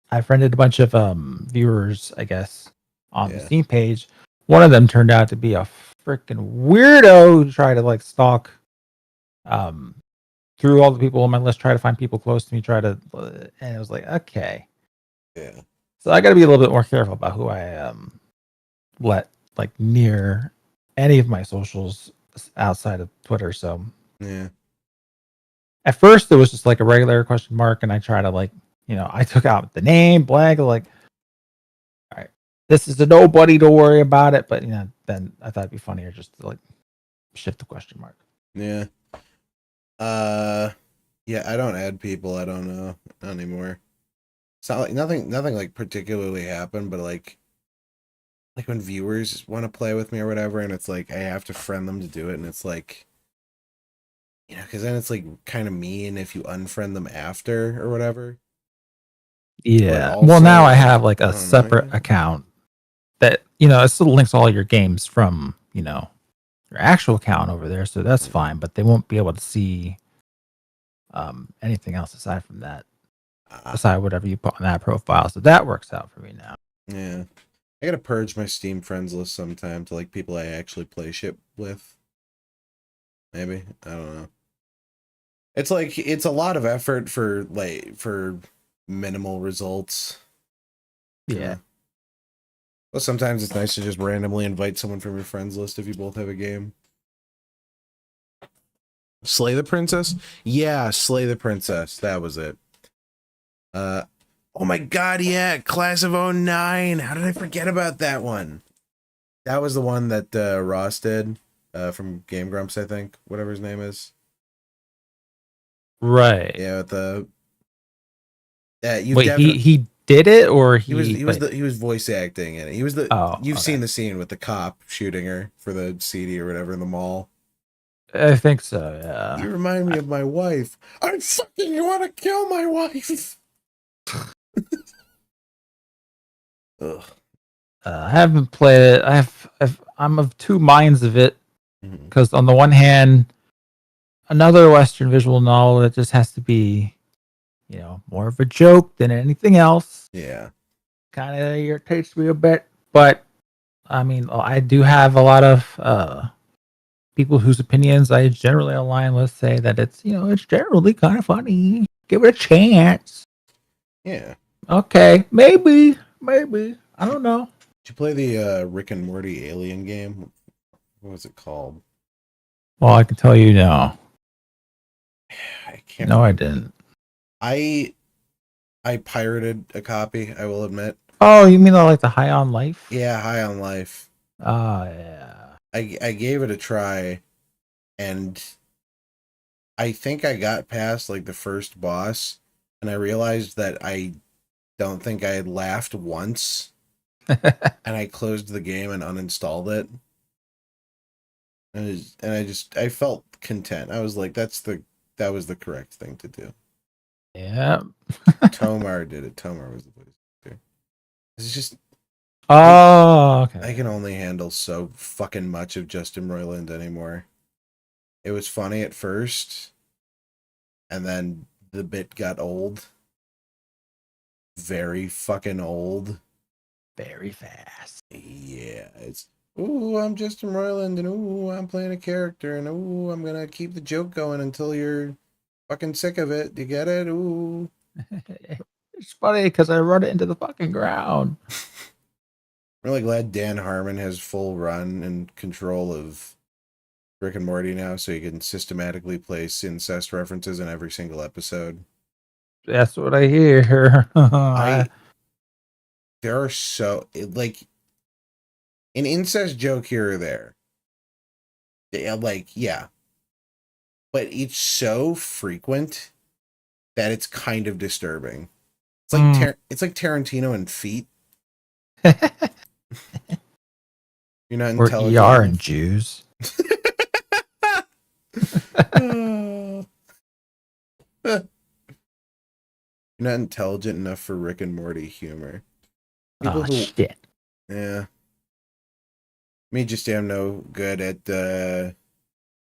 I friended a bunch of viewers, I guess, on the Steam page. One of them turned out to be a freaking weirdo who tried to like stalk through all the people on my list, try to find people close to me, and it was like, okay. Yeah. So I got to be a little bit more careful about who I let like near any of my socials outside of Twitter. So yeah. At first, it was just like a regular question mark, and I try to like, I took out the name blank, like, all right, this is a nobody, don't worry about it. But then I thought it'd be funnier just to like shift the question mark. Yeah. Yeah, I don't add people. I don't know. Not anymore. It's not like nothing like particularly happened, but like when viewers want to play with me or whatever, and it's like I have to friend them to do it, and it's like, because then it's like kind of mean if you unfriend them after or whatever. Yeah. Well, now I have like a separate account that it still links all your games from your actual account over there, so that's fine. But they won't be able to see anything else aside from that, aside whatever you put on that profile. So that works out for me now. Yeah. I gotta purge my Steam friends list sometime to like people I actually play shit with. Maybe. I don't know. It's like it's a lot of effort for minimal results. Yeah. Well, sometimes it's nice to just randomly invite someone from your friends list if you both have a game. Slay the Princess? Yeah, Slay the Princess. That was it. Oh my god, yeah, Class of 09. How did I forget about that one? That was the one that Ross did from Game Grumps, I think. Whatever his name is. Right. Yeah, with the Wait, he did it, or he was voice acting in it. He was the you've seen the scene with the cop shooting her for the CD or whatever in the mall. I think so, yeah. You remind me of my wife. I fucking want to kill my wife. Ugh. I haven't played it. I'm of two minds of it, because on the one hand, another Western visual novel that just has to be, you know, more of a joke than anything else. Yeah, kind of irritates me a bit. But I mean, I do have a lot of people whose opinions I generally align with say that it's, you know, it's generally kind of funny. Give it a chance. Yeah. Okay, maybe. I don't know. Did you play the Rick and Morty Alien game? What was it called? Well, I can tell you now. I can't. No, I didn't. I pirated a copy, I will admit. Oh, you mean like the High on Life? Yeah, High on Life. Oh, yeah. I gave it a try, and I think I got past like the first boss, and I realized that I don't think I had laughed once, and I closed the game and uninstalled it. And I felt content. I was like, that was the correct thing to do. Yeah. Tomar did it. Tomar was the voice actor. It's just okay. I can only handle so fucking much of Justin Roiland anymore. It was funny at first, and then the bit got old. Very fucking old. Very fast. Yeah, it's ooh, I'm Justin Roiland, and ooh, I'm playing a character, and ooh, I'm gonna keep the joke going until you're fucking sick of it. Do you get it? Ooh. It's funny because I run it into the fucking ground. I'm really glad Dan Harmon has full run and control of Rick and Morty now, so he can systematically place incest references in every single episode. That's what I hear. There are like an incest joke here or there. Yeah. But it's so frequent that it's kind of disturbing. It's like it's like Tarantino and feet. You're not intelligent. Or ER and Jews. You're not intelligent enough for Rick and Morty humor. Shit. Yeah. Me just am no good at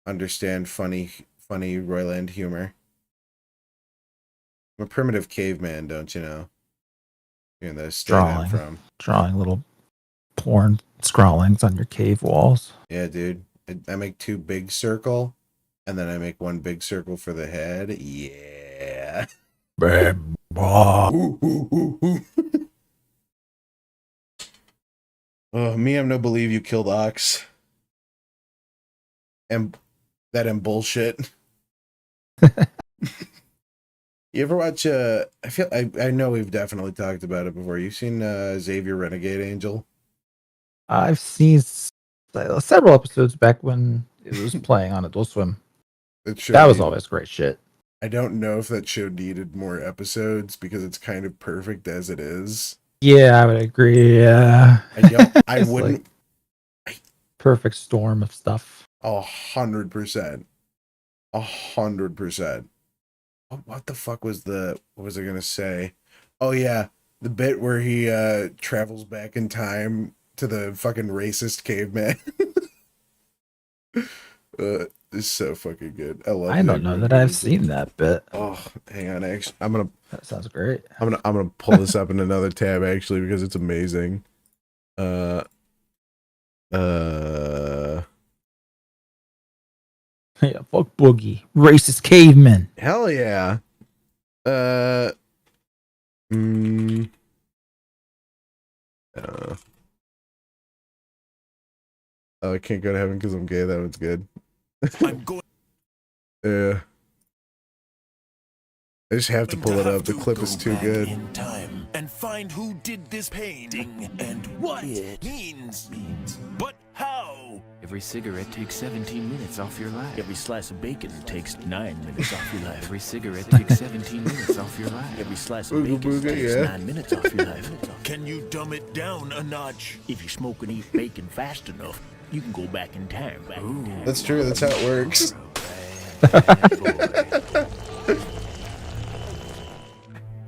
understand funny Roiland humor. I'm a primitive caveman, don't you know? You're in the state I'm from. Drawing little porn scrawlings on your cave walls. Yeah, dude. I make 2 big circle, and then I make 1 big circle for the head. Yeah. Oh, me, I'm no believe you killed Ox. And that am bullshit. You ever watch I know we've definitely talked about it before. You've seen Xavier Renegade Angel? I've seen several episodes back when it was playing on Adult Swim. That was always great shit. I don't know if that show needed more episodes because it's kind of perfect as it is. Yeah, I would agree. Yeah. I wouldn't. Perfect storm of stuff. 100%. 100%. What the fuck was what was I gonna say? Oh yeah, the bit where he travels back in time to the fucking racist caveman. It's so fucking good. I don't know that I've seen that bit. Oh, hang on. Actually, That sounds great. I'm gonna pull this up in another tab actually because it's amazing. Yeah, fuck Boogie. Racist caveman. Hell yeah. Oh, I can't go to heaven because I'm gay. That one's good. I'm going. Yeah. I just have to pull it up. The clip is too good. In time and find who did this painting and what it means. But how? Every cigarette takes 17 minutes off your life. Every slice of bacon takes 9 minutes off your life. Every cigarette takes 17 minutes off your life. Every slice of bacon takes 9 minutes off your life. Can you dumb it down a notch? If you smoke and eat bacon fast enough, you can go back in time. That's true. That's how it works.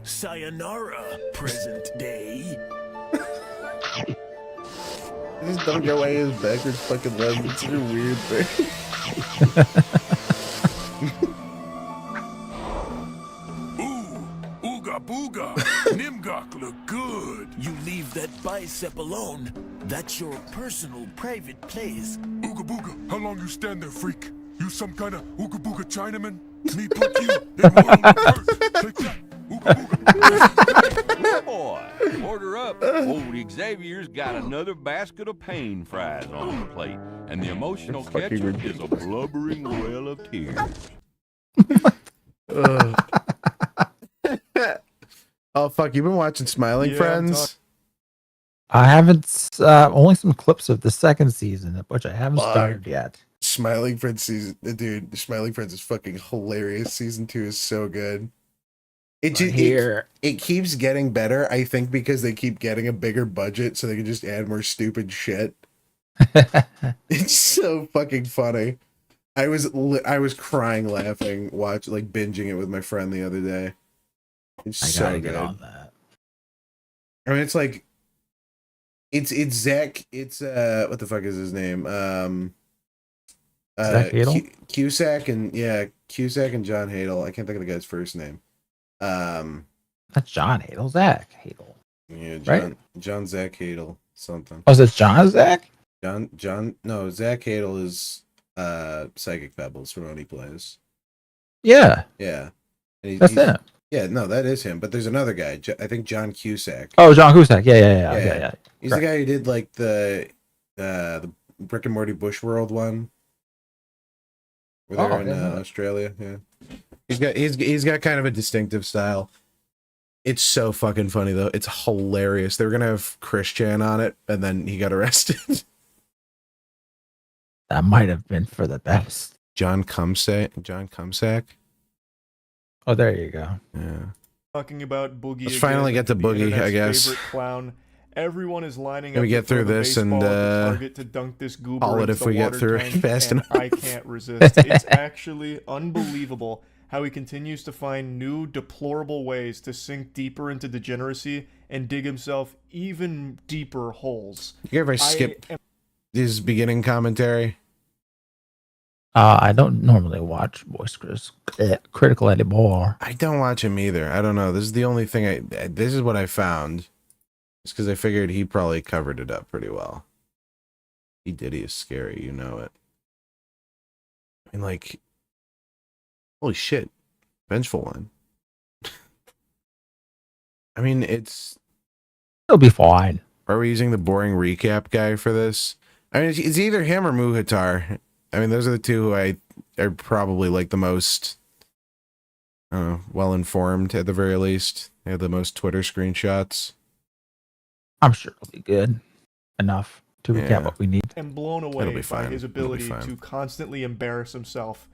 Sayonara, present day. Just don't go away his backwards fucking legs. It's such a weird thing. Ooga booga. Nimgok look good. You leave that bicep alone. That's your personal private place. Ooga booga, how long you stand there, freak? You some kind of ooga booga Chinaman? Me put you in world reverse. Take that. Boy, order up. Old Xavier's got another basket of pain fries on the plate, and the emotional ketchup is a blubbering well of tears. Oh fuck! You've been watching Smiling Friends? I haven't. Only some clips of the second season, which I haven't started yet. Smiling Friends season, dude. Smiling Friends is fucking hilarious. Season 2 is so good. It keeps getting better, I think, because they keep getting a bigger budget so they can just add more stupid shit. It's so fucking funny. I was crying laughing, binging it with my friend the other day. It's so good. Get on that. I mean, it's like it's Zach. It's what the fuck is his name? Zach Hadel? Cusack and Cusack and John Hadel. I can't think of the guy's first name. That's John Hadel. Zach Hadel. Yeah, right? John Zach Hadel. Something. Oh, is it John Zach? John. No, Zach Hadel is Psychic Pebbles from Oni Plays. Yeah. Yeah. And That's him. Yeah, no, that is him. But there's another guy. I think John Cusack. Oh, John Cusack. Yeah. He's the guy who did like the Rick and Morty Bushworld one. Where they're in Australia. Yeah. He's got kind of a distinctive style. It's so fucking funny though. It's hilarious. They were gonna have Christian on it, and then he got arrested. That might have been for the best. John Cumsack. Oh, there you go. Yeah. Talking about Boogie. Let's finally get to Boogie, I guess. Favorite clown. Everyone is lining Can up we get through this and target to dunk this goober call it into if the we get water through tank, it fast and enough? I can't resist. It's actually unbelievable how he continues to find new deplorable ways to sink deeper into degeneracy and dig himself even deeper holes. You ever skip his beginning commentary? I don't normally watch Critical anymore. I don't watch him either. I don't know. This is the only thing this is what I found. It's because I figured he probably covered it up pretty well. He did. He is scary. You know it. I mean, like, holy shit. Vengeful one. I mean, it'll be fine. Are we using the boring recap guy for this? I mean, it's either him or Muhatar. I mean, those are the two who I are probably like the most well informed at the very least. They have the most Twitter screenshots. I'm sure it'll be good enough to recap what we need. And blown away by his ability to constantly embarrass himself.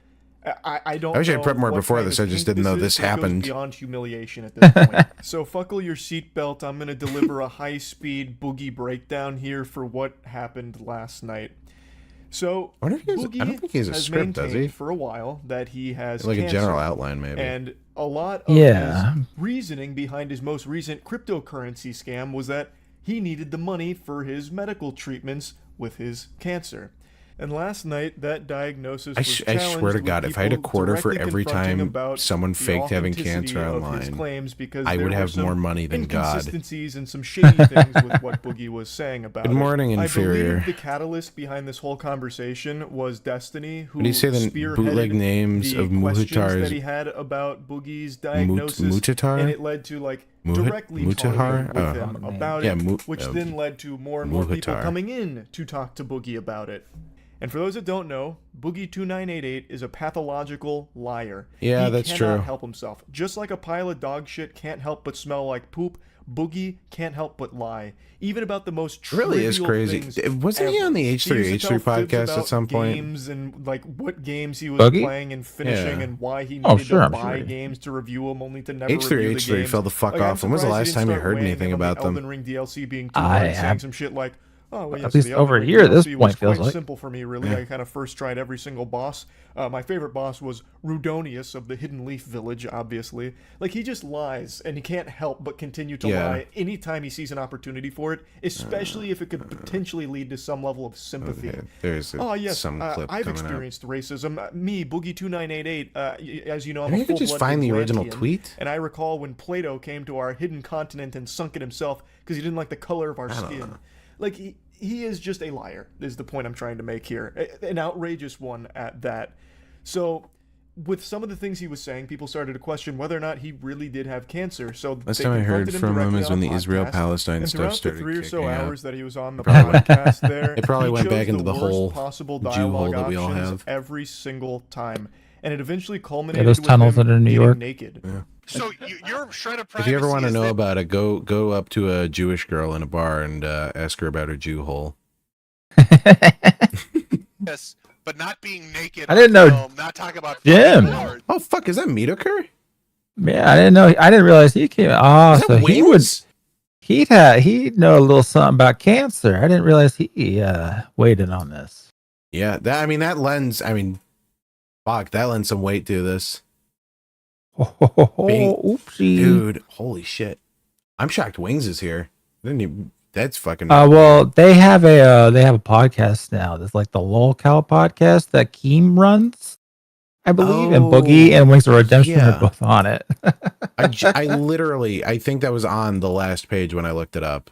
I don't. I wish know I'd prepped more what before kind this. of I just kink didn't know is, this but it goes happened. Beyond humiliation at this point. So buckle your seatbelt. I'm gonna deliver a high-speed Boogie breakdown here for what happened last night. So I don't think he has a script, does he? For a while that he has like cancer, a general outline, maybe. And a lot of his reasoning behind his most recent cryptocurrency scam was that he needed the money for his medical treatments with his cancer. And last night, that diagnosis I was challenged swear to with God, if I had a people quarter for directly every confronting time about someone the faked having authenticity cancer of his online, claims, because I there would were have some more money than God. inconsistencies and some shady things with what Boogie was saying about Good morning, it. inferior. I believe the catalyst behind this whole conversation was Destiny, who What do you say the spearheaded bootleg names the of questions Muhtar's that he had about Boogie's diagnosis, Mutatar? and it led to like directly talking Mutahar? with Oh. him about Yeah, it, which then led to more and more people Muhtar. coming in to talk to Boogie about it. And for those that don't know, Boogie2988 is a pathological liar. Yeah, he that's cannot true. help himself. Just like a pile of dog shit can't help but smell like poop, Boogie can't help but lie. Even about the most It really is trivial crazy. things Wasn't he ever. on the He used to H3H3 tell fibs podcast at about some point? games and like what games he was Boogie? playing and finishing Yeah. and why he Oh, needed sure, to I'm buy sure. games to review them, only to never H3H3 review the games. fell the fuck Like, I'm off. When was the surprised he last didn't time you start heard weighing anything in on the about them? Elden Ring DLC being too I hard, saying have- some shit like, "Oh, well, at yes, least the Elden over a Ring year at this DLC point, was feels quite like. simple for me, really. Yeah. I kind of first tried every single boss. My favorite boss was Rudonius of the Hidden Leaf Village, obviously. Like, he just lies, and he can't help but continue to Yeah. lie anytime he sees an opportunity for it, especially if it could potentially lead to some level of sympathy. Okay, there's Oh, yes, some clip I've coming up. experienced racism. Me, Boogie2988, as you know, I'm Maybe a I could just full-blood find the original Atlantean, tweet? and I recall when Plato came to our hidden continent and sunk it himself because he didn't like the color of our don't skin. know. Like, he is just a liar, is the point I'm trying to make here. An outrageous one at that. So, with some of the things he was saying, people started to question whether or not he really did have cancer. So Last they time I heard confronted from him directly is on when a the podcast, Israel-Palestine and stuff throughout the started 3 or so kicking out. hours that he was on the Probably went- podcast there, it probably he went chose back into the worst whole possible Jew hole dialogue that we all options have. every single time. And it eventually culminated those with tunnels him that are in New getting York. naked. Yeah. So your shred of privacy. If you ever want to is know that- about it, go up to a Jewish girl in a bar and ask her about her Jew hole. Yes, but not being naked. I didn't on know film, not talking about Jim. fucking porn. Oh fuck, is that Meatoker? Yeah, I didn't know. I didn't realize he came. Oh, Is that so he would. Wings? He'd know a little something about cancer. I didn't realize he weighed in on this. Yeah, that lends. Fuck, that lends some weight to this. Being- Oopsie. Dude, holy shit! I'm shocked. Wings is here. Didn't even. That's fucking. Well, they have a podcast now. There's like the LolCow podcast that Keem runs, I believe, and Boogie and Wings of Redemption yeah. are both on it. I literally, I think that was on the last page when I looked it up.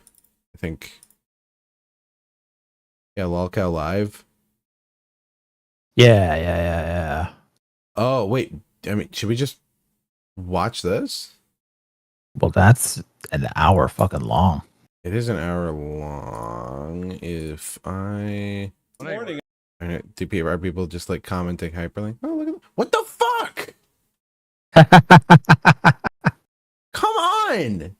I think. Yeah, LolCow Live. Yeah. Oh wait, should we just watch this? Well, that's an hour fucking long. It is an hour long. If I Morning. are people just like commenting hyperlink? Oh, look at what the fuck! Come on!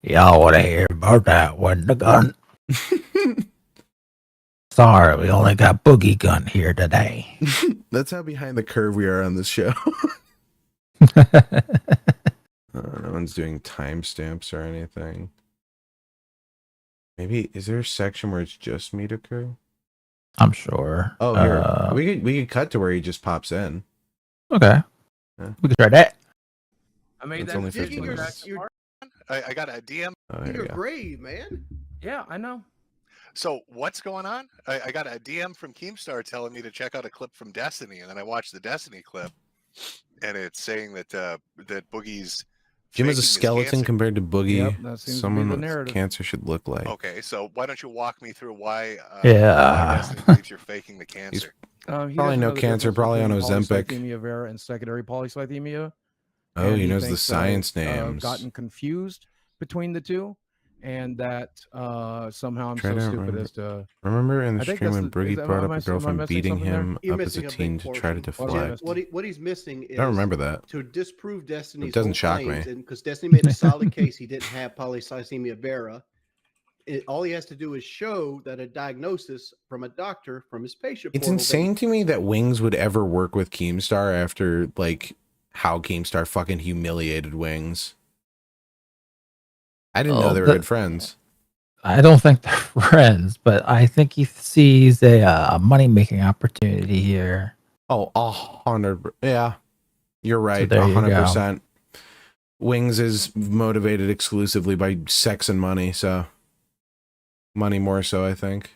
Y'all want to hear about that one? The gun. Sorry, we only got Boogie Gun here today. That's how behind the curve we are on this show. No one's doing timestamps or anything. Maybe is there a section where it's just Meatoker? I'm sure. Oh, here we could cut to where he just pops in. Okay. Yeah. We can try that. I made It's that only decision 15 back minutes. I got a DM. Oh, there you You're go. brave, man. Yeah, I know. So what's going on? I got a DM from Keemstar telling me to check out a clip from Destiny, and then I watched the Destiny clip, and it's saying that that Boogie's Jim is faking a his skeleton cancer. compared to Boogie. Yep, that seems to be Someone the with narrative. cancer should look like. Okay, so why don't you walk me through why? Yeah. Why Destiny believes you're faking the cancer. He Probably doesn't no know the cancer, difference probably on between Ozempic. polycythemia vera and secondary polycythemia. Oh, And he knows the thinks that science I've, names. gotten confused between the two, and that somehow I'm Try so to stupid remember. as to. Remember in the I think stream that's when the- is Briggy that- brought am up I- a am I girlfriend missing beating something there? him You're up as a missing a big teen to try to portion. deflect. What he's missing is I don't remember that. to disprove Destiny's It doesn't whole shock claims, me. and because Destiny made a solid case he didn't have polycythemia vera. All he has to do is show that a diagnosis from a doctor from his patient. It's portal that- insane to me that Wings would ever work with Keemstar after like how Keemstar fucking humiliated Wings. I didn't know they were good friends. I don't think they're friends, but I think he sees a money-making opportunity here. Oh, 100. Yeah, you're right. there you go. 100%. Wings is motivated exclusively by sex and money, so money more so, I think.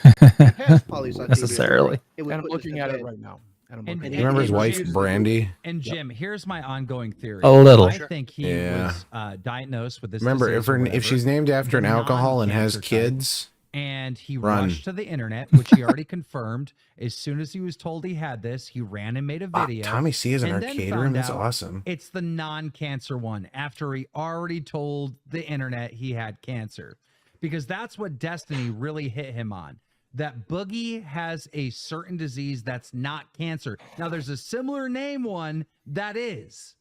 Necessarily. And I'm looking at it right now. You remember his wife, Brandy? And Jim, here's my ongoing theory. A little. I think he was diagnosed with this. Remember, disease if or if whatever, she's named after an the alcohol and has non-cancer type, kids, and he run. rushed to the internet, which he already confirmed. As soon as he was told he had this, he ran and made a video. Tommy C is an and then arcade found room. That's out awesome. It's the non-cancer one. After he already told the internet he had cancer, because that's what Destiny really hit him on. That Boogie has a certain disease that's not cancer. Now, there's a similar name one that is.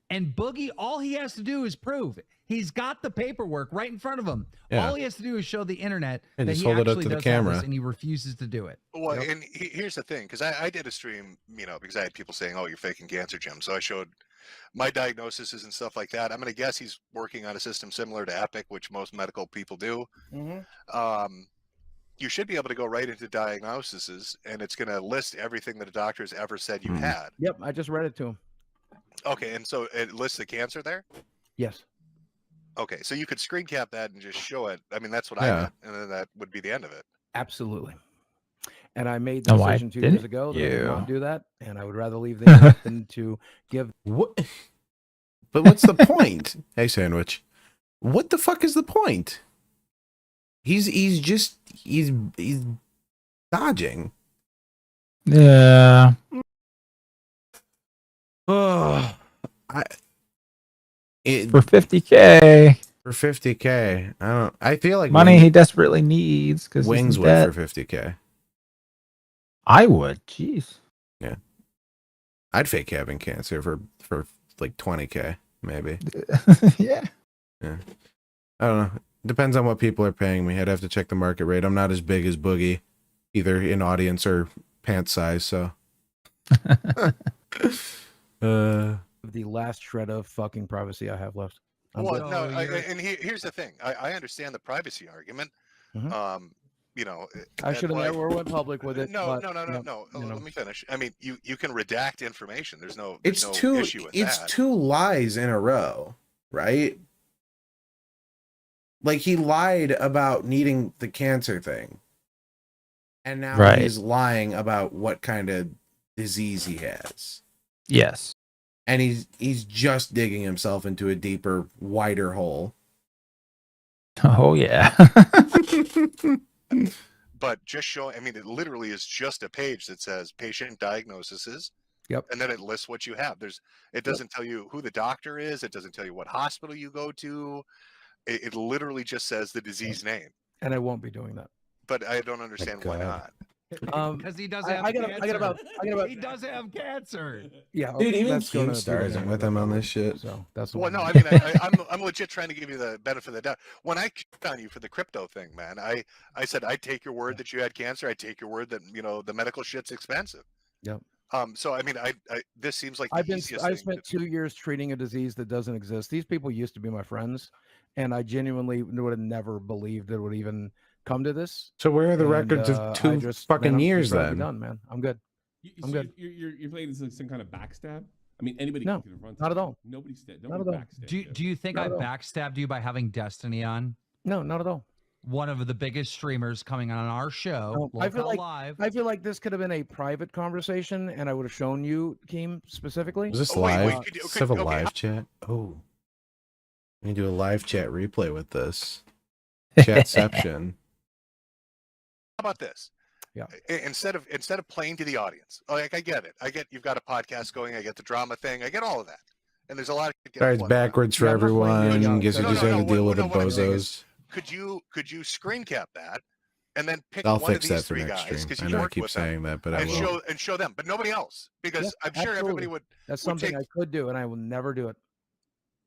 And Boogie, all he has to do is prove it. He's got the paperwork right in front of him. Yeah. All he has to do is show the internet And that just he hold it up actually to the does have camera. this, and he refuses to do it. Well, and here's the thing, because I did a stream, because I had people saying, "Oh, you're faking cancer, Jim." So I showed my diagnoses and stuff like that. I'm going to guess he's working on a system similar to Epic, which most medical people do. You should be able to go right into diagnoses, and it's going to list everything that a doctor has ever said you had. Yep, I just read it to him. Okay, and so it lists the cancer there? Yes. Okay, so you could screen cap that and just show it. I mean, that's what Yeah. I did, and then that would be the end of it. Absolutely. And I made the Oh, I decision 2 years didn't? ago that I would You. not do that, and I would rather leave the internet than to give. What? But what's the point? Hey, Sandwich. What the fuck is the point? He's dodging. Yeah. Oh, For 50K. For 50K. I feel like Money he desperately needs because Wings would for 50K. I would. Jeez. Yeah. I'd fake having cancer for like 20K, maybe. Yeah. Yeah. I don't know. Depends on what people are paying me. I'd have to check the market rate. I'm not as big as Boogie, either in audience or pant size, so. The last shred of fucking privacy I have left. I'm Well, good. no, and here's the thing. I understand the privacy argument. I that's should have why- never went public with it. No, but, no. you know. Let me finish. I mean, you can redact information. There's no It's no issue with that. two lies in a row, right? Like he lied about needing the cancer thing. And now Right. he's lying about what kind of disease he has. Yes. And he's just digging himself into a deeper, wider hole. Oh, yeah. But just showing, I mean, it literally is just a page that says patient diagnoses. Yep. And then it lists what you have. It doesn't tell you who the doctor is. It doesn't tell you what hospital you go to. It literally just says the disease name. And I won't be doing that. But I don't understand why not. Because he does have cancer. I got about He does have cancer. Yeah, Dude, even that's gonna Keemstar be isn't the- with him on this shit. So that's the Well, one. no, I mean, I'm legit trying to give you the benefit of the doubt. When I clicked on you for the crypto thing, man, I said I'd take your word that you had cancer. I'd take your word that the medical shit's expensive. Yep. So I mean, this seems like the I've easiest I thing spent 2 years treating a disease that doesn't exist. These people used to be my friends, and I genuinely would have never believed it would even come to this. So where are the And, records of I 2 just- fucking man, I'm years just ready to be then? done, man. I'm good. I'm So good. You're playing this like some kind of backstab. I mean, anybody No, can confront not at someone. all. Nobody's Not at all. backstab. Do you think Not I at all. backstabbed you by having Destiny on? No, not at all. One of the biggest streamers coming on our show, No, I feel Locale like Live. I feel like this could have been a private conversation, and I would have shown you, Keem, specifically. Was this wait, live? could you- Let's have a okay, live chat. Oh. We can do a live chat replay with this. Chatception. How about this? Yeah. Instead of playing to the audience, like I get it. I get you've got a podcast going. I get the drama thing. I get all of that. And there's a lot of Sorry, it's backwards for everyone. Guess you just have to deal with the what I'm saying is, bozos. could you screen cap that and then pick I'll one fix of that these for three next guys stream. because I you know I worked keep with them saying that, but I and will. show them, but nobody else because Yeah, I'm sure everybody absolutely. would. That's would something take, I could do, and I will never do it.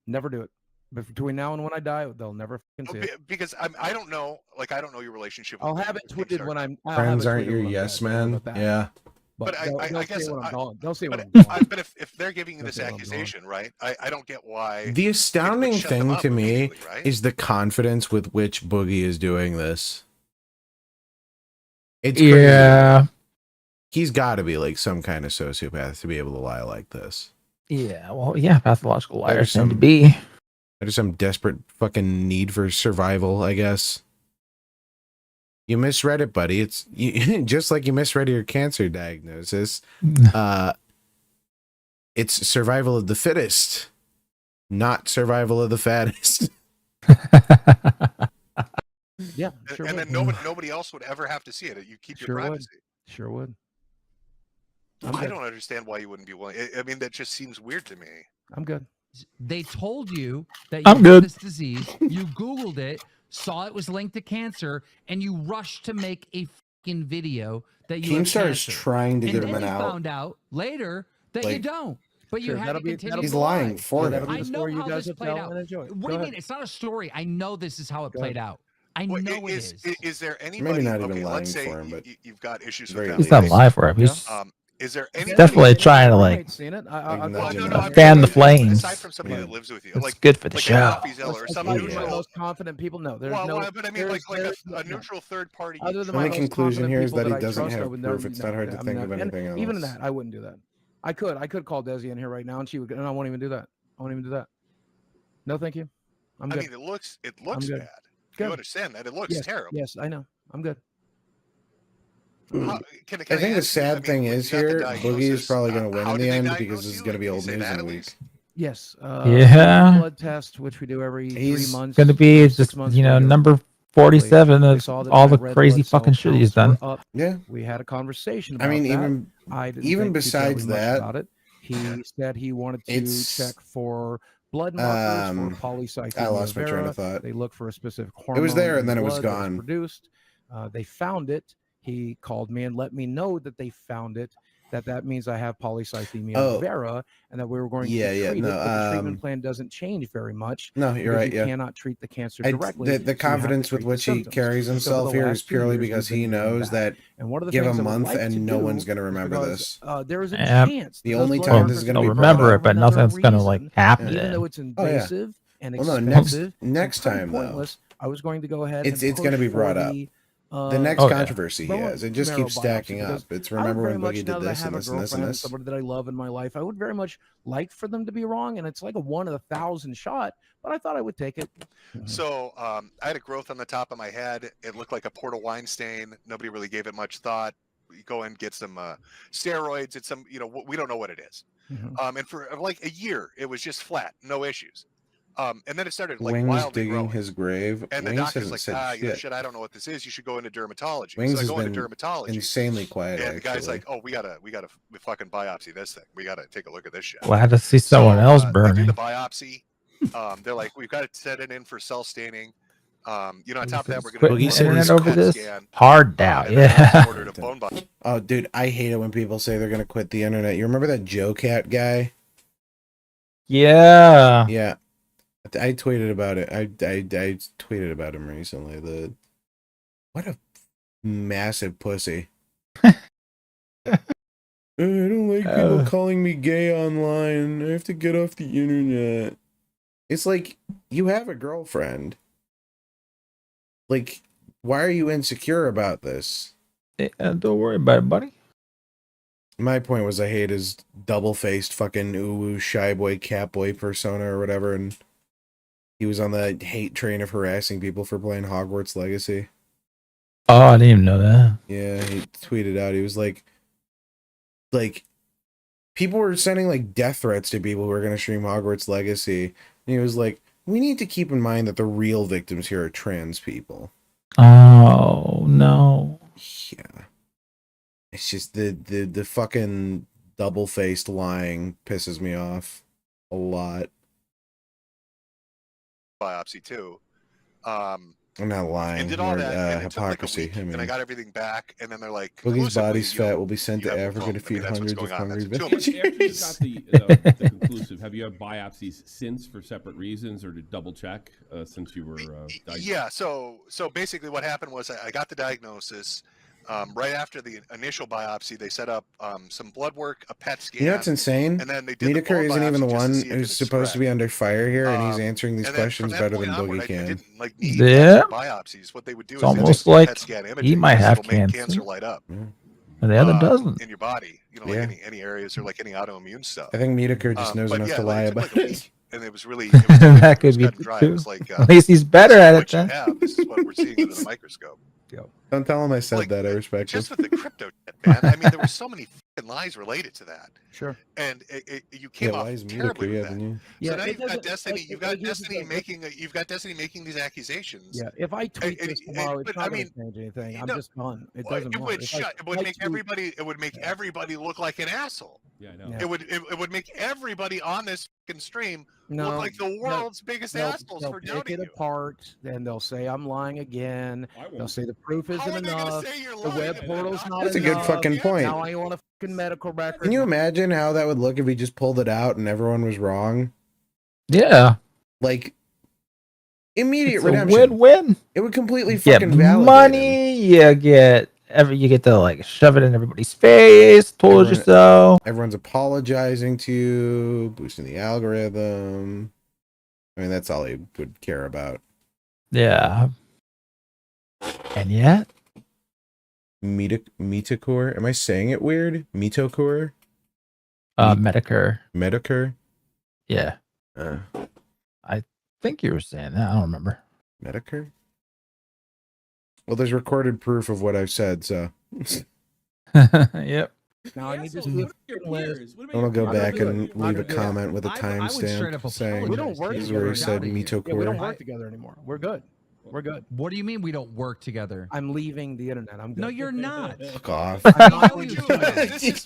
Never do it. But between now and when I die, they'll never fucking see it. because I don't know, like I don't know your relationship. I'll with have it with tweeted Keemstar. when I'm. I'll Friends have it aren't tweeted your when I'm yes dead. man. How about that? Yeah. But they'll I see guess when I'm gone. They'll see when I'm but, gone. but if they're giving you They'll this see when I'm gone. accusation, right? I don't get why. The astounding shut them thing up to me immediately, right? is the confidence with which Boogie is doing this. It's crazy. Yeah. He's got to be like some kind of sociopath to be able to lie like this. Yeah, well, yeah, pathological liars There's tend to some- be. There's some desperate fucking need for survival, I guess. You misread it, buddy. It's just like you misread your cancer diagnosis. It's survival of the fittest, not survival of the fattest. Yeah, sure and would. then nobody else would ever have to see it. You keep your Sure would. privacy. Sure would. I don't understand why you wouldn't be willing. I mean, that just seems weird to me. I'm good. They told you that you I'm had good. this disease. You Googled it, saw it was linked to cancer, and you rushed to make a fucking video that you have Keemstar is cancer. trying to And get then him you out. found out later that you Like- don't. But you Sure, had that'll to be- continue. that'll He's to lying lie. for that'll him. be I the know story you how guys this will played tell out. and enjoy. What Go do you ahead. mean? It's not a story. I know this is how it Go played ahead. out. I Wait, know it is there anybody? Maybe not even okay, lying let's say for him, but you've got issues very with He's that. not lying for him. He's Is there He's anybody? definitely trying to, like, Seen it. like, Well, nudge him no, out. I mean, fan the aside flames. from somebody that lives with you, It's like good for the like show. a coffee zeller or some Other than my neutral. most confident people, no. There's Well, no. but I mean, like a neutral third party. Other than The my only most conclusion confident here is people that he I doesn't trust, I have would proof. never- It's no, not hard to I think mean, of and anything else. Even that, I wouldn't do that. I could call Desi in here right now, and she would, and I won't even do that. I won't even do that. No, thank you. I'm I good. mean, it looks I'm bad. good. Good. You understand that? It looks Yes, terrible. yes, I know. I'm good. How, can I think the ask you, sad mean, thing when is you got the here, Boogie is diagnosis, probably going to win how in did the they end diagnose because this is you? going to be Can you old say news that in a at week. least? Yes. Yeah. Blood test, which we do every 3 He's months. Gonna be 6 just, months you know, regularly. number 47 They of saw that all my the red crazy blood cell fucking shit he's counts done. were up. Yeah. We had a conversation about I mean, that. even I didn't even think too besides terribly much that, about it. He said he wanted to it's- check for blood markers for I polycythemia lost my train vera. of thought. They look for a specific It hormone. was there in and then the it was blood that gone. produced. They found it. He called me and let me know that they found it. That means I have polycythemia vera, and that we were going to treat it. But the treatment plan doesn't change very much. No, you're because right. You Yeah. cannot treat the cancer directly. The so you have to confidence with treat the which he symptoms. carries So for himself the here last is 2 purely years, we've because been he doing knows that And one of the give a things I would month like to and no do one's going to is remember because, this. there is a Yep. chance. The that those only blood time this is markers going to They'll be brought remember up. it, but another nothing's gonna, like, reason, happen. Even Yeah. though it's Oh, yeah. invasive and Well, no, expensive, next and pretty time, though. pointless, I was going to go ahead. It's and going to push be brought for up. the, The next Oh, yeah. controversy he has, it just marrow keeps biopsy, stacking because up. It's I would remember very when much, Boogie now did that I this have and a this and this and girlfriend, this. somebody that I love in my life, I would very much like for them to be wrong, and it's like a 1 in 1,000 shot. But I thought I would take it. So I had a growth on the top of my head. It looked like a portal wine stain. Nobody really gave it much thought. You go and get some steroids. It's some, we don't know what it is. And for like a year, it was just flat, no issues. And then it started like Wings wildly digging growing. his grave. And the Wings doctor's hasn't like, said shit, I don't know what this is. You should go into dermatology. Wings so I has go into been dermatology. insanely quiet. And the guy's actually. like, oh, we gotta fucking biopsy this thing. We gotta take a look at this shit. Glad to see someone else I do burning. the biopsy. They're like, we've got to set it in for cell staining. On top of that, we're Quit going the to do internet a over PET this? scan. Hard doubt, And then yeah. also ordered a bone biopsy. Oh, dude, I hate it when people say they're going to quit the internet. You remember that Joe Cat guy? Yeah. Yeah. I tweeted about it. I tweeted about him recently. What a massive pussy. I don't like people calling me gay online. I have to get off the internet. It's like, you have a girlfriend. Like, why are you insecure about this? Don't worry about it, buddy. My point was I hate his double-faced fucking UwU shy boy, cat boy persona or whatever, and he was on the hate train of harassing people for playing Hogwarts Legacy. Oh, I didn't even know that. Yeah, he tweeted out, he was like, people were sending like death threats to people who were going to stream Hogwarts Legacy, and he was like, we need to keep in mind that the real victims here are trans people. Oh, no. Yeah. It's just the fucking double-faced lying pisses me off a lot. Biopsy too. I'm not lying. And did all or, that, and it took like a hypocrisy. week, and I got everything back, and then they're like, Boogie's body's conclusively, fat will be sent you to have Africa to lymphoma. feed That's what's hundreds of going on. hungry That's a tumor. villagers. After you got the conclusive, have you had biopsies since for separate reasons, or to double check since you were diagnosed? Yeah, so basically what happened was I got the diagnosis. Right after the initial biopsy, they set up some blood work, a PET scan. You know what's insane? And then they did the Medicare bone isn't even the biopsy just to one see if who's it supposed to be under fire here, and he's answering these and then questions from that better than point onward, Boogie I can. didn't like need Yeah. biopsies. What they would do It's is they almost just do like PET scan he imaging might because have it'll make cancer. cancer light up. And the other doesn't. in your body. You know, like any areas or like any autoimmune stuff. I think Metaker just knows enough to lie about it. And it was really That could be dry. true. It was like, At least he's better at it what you then. have, this is what we're seeing under the microscope. Don't tell him I said that. I respect Just him. with the crypto shit, man. I mean, there were so many fucking lies related to that. Sure. And you came off terribly with that. Yeah, So now it you've got doesn't- Destiny. You've got it doesn't- Destiny making these accusations. Yeah, if I tweet this tomorrow, it's but not I going mean, to change anything. I'm no, just done. It well, doesn't it matter. would it would make everybody. It would make everybody look like an asshole. Yeah, I know. Yeah. It would make everybody on this fucking stream No, look like the world's biggest assholes they'll for pick doubting it you. apart, then they'll say I'm lying again. They'll say the proof isn't are they gonna enough. say you're The web portal's not That's a enough. good fucking point. Now I want a fucking medical record. Can you imagine how that would look if we just pulled it out and everyone was wrong? Yeah. Like immediate It's a redemption. win-win. It would completely Get fucking validate money. You get you get to like shove it in everybody's face. Told you so. Everyone's apologizing to you, boosting the algorithm. I mean, that's all he would care about. Yeah. And yet, Metacore. Am I saying it weird? Metacore. Medicare. Medicare. Yeah. I think you were saying that. I don't remember. Medicare. Well, there's recorded proof of what I've said, so. Yep. Now I need to see I'm gonna go back and leave a comment with a timestamp saying we don't work this is together where he said now. Yeah, we don't Metacore. work together anymore. We're good. We're good. What do you mean we don't work together? I'm leaving the internet. I'm good. No, you're not. Fuck off. I'm not going to. Keeps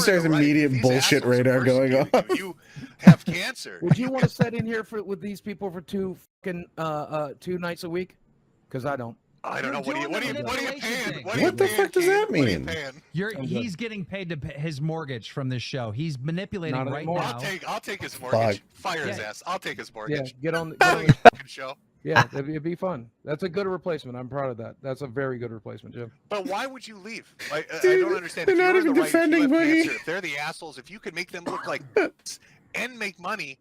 there's immediate bullshit radar going on. You have cancer. Would you want to sit in here with these people for two nights a week? Because I don't. I don't know. What are you paying? What the fuck does that mean? He's getting paid to pay his mortgage from this show. He's manipulating Not right anymore. now. I'll take his mortgage. Fuck. Fire his ass. I'll take his Yeah, mortgage. get on the fucking show. Yeah, it'd be fun. That's a good replacement. I'm proud of that. That's a very good replacement, Jim. But why would you leave? I don't understand. If they're not you're in even the right, if you defending have Boogie. cancer, if they're the assholes, if you could make them look like and make money,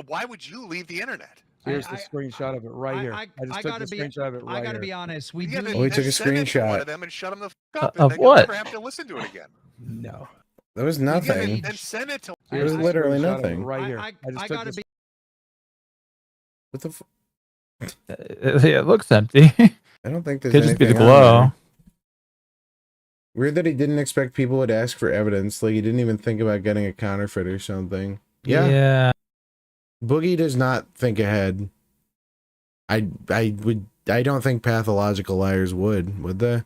why would you leave the internet? Here's the screenshot of it right here. I just took the screenshot of it right I gotta here. be honest. We Yeah, do. then- Oh, he then took a send it to one screenshot. of them and shut them the fuck up, Of and then what? you'll never have to listen to it again. No. There was Yeah, nothing. then send it to. There was Here's the literally screenshot of it nothing. right here. I just took gotta this- be. What the? It looks empty. I don't think there's Could just be the anything on glow. there. Weird that he didn't expect people would ask for evidence. Like he didn't even think about getting a counterfeit or something. Yeah. Boogie does not think ahead. I don't think pathological liars would they?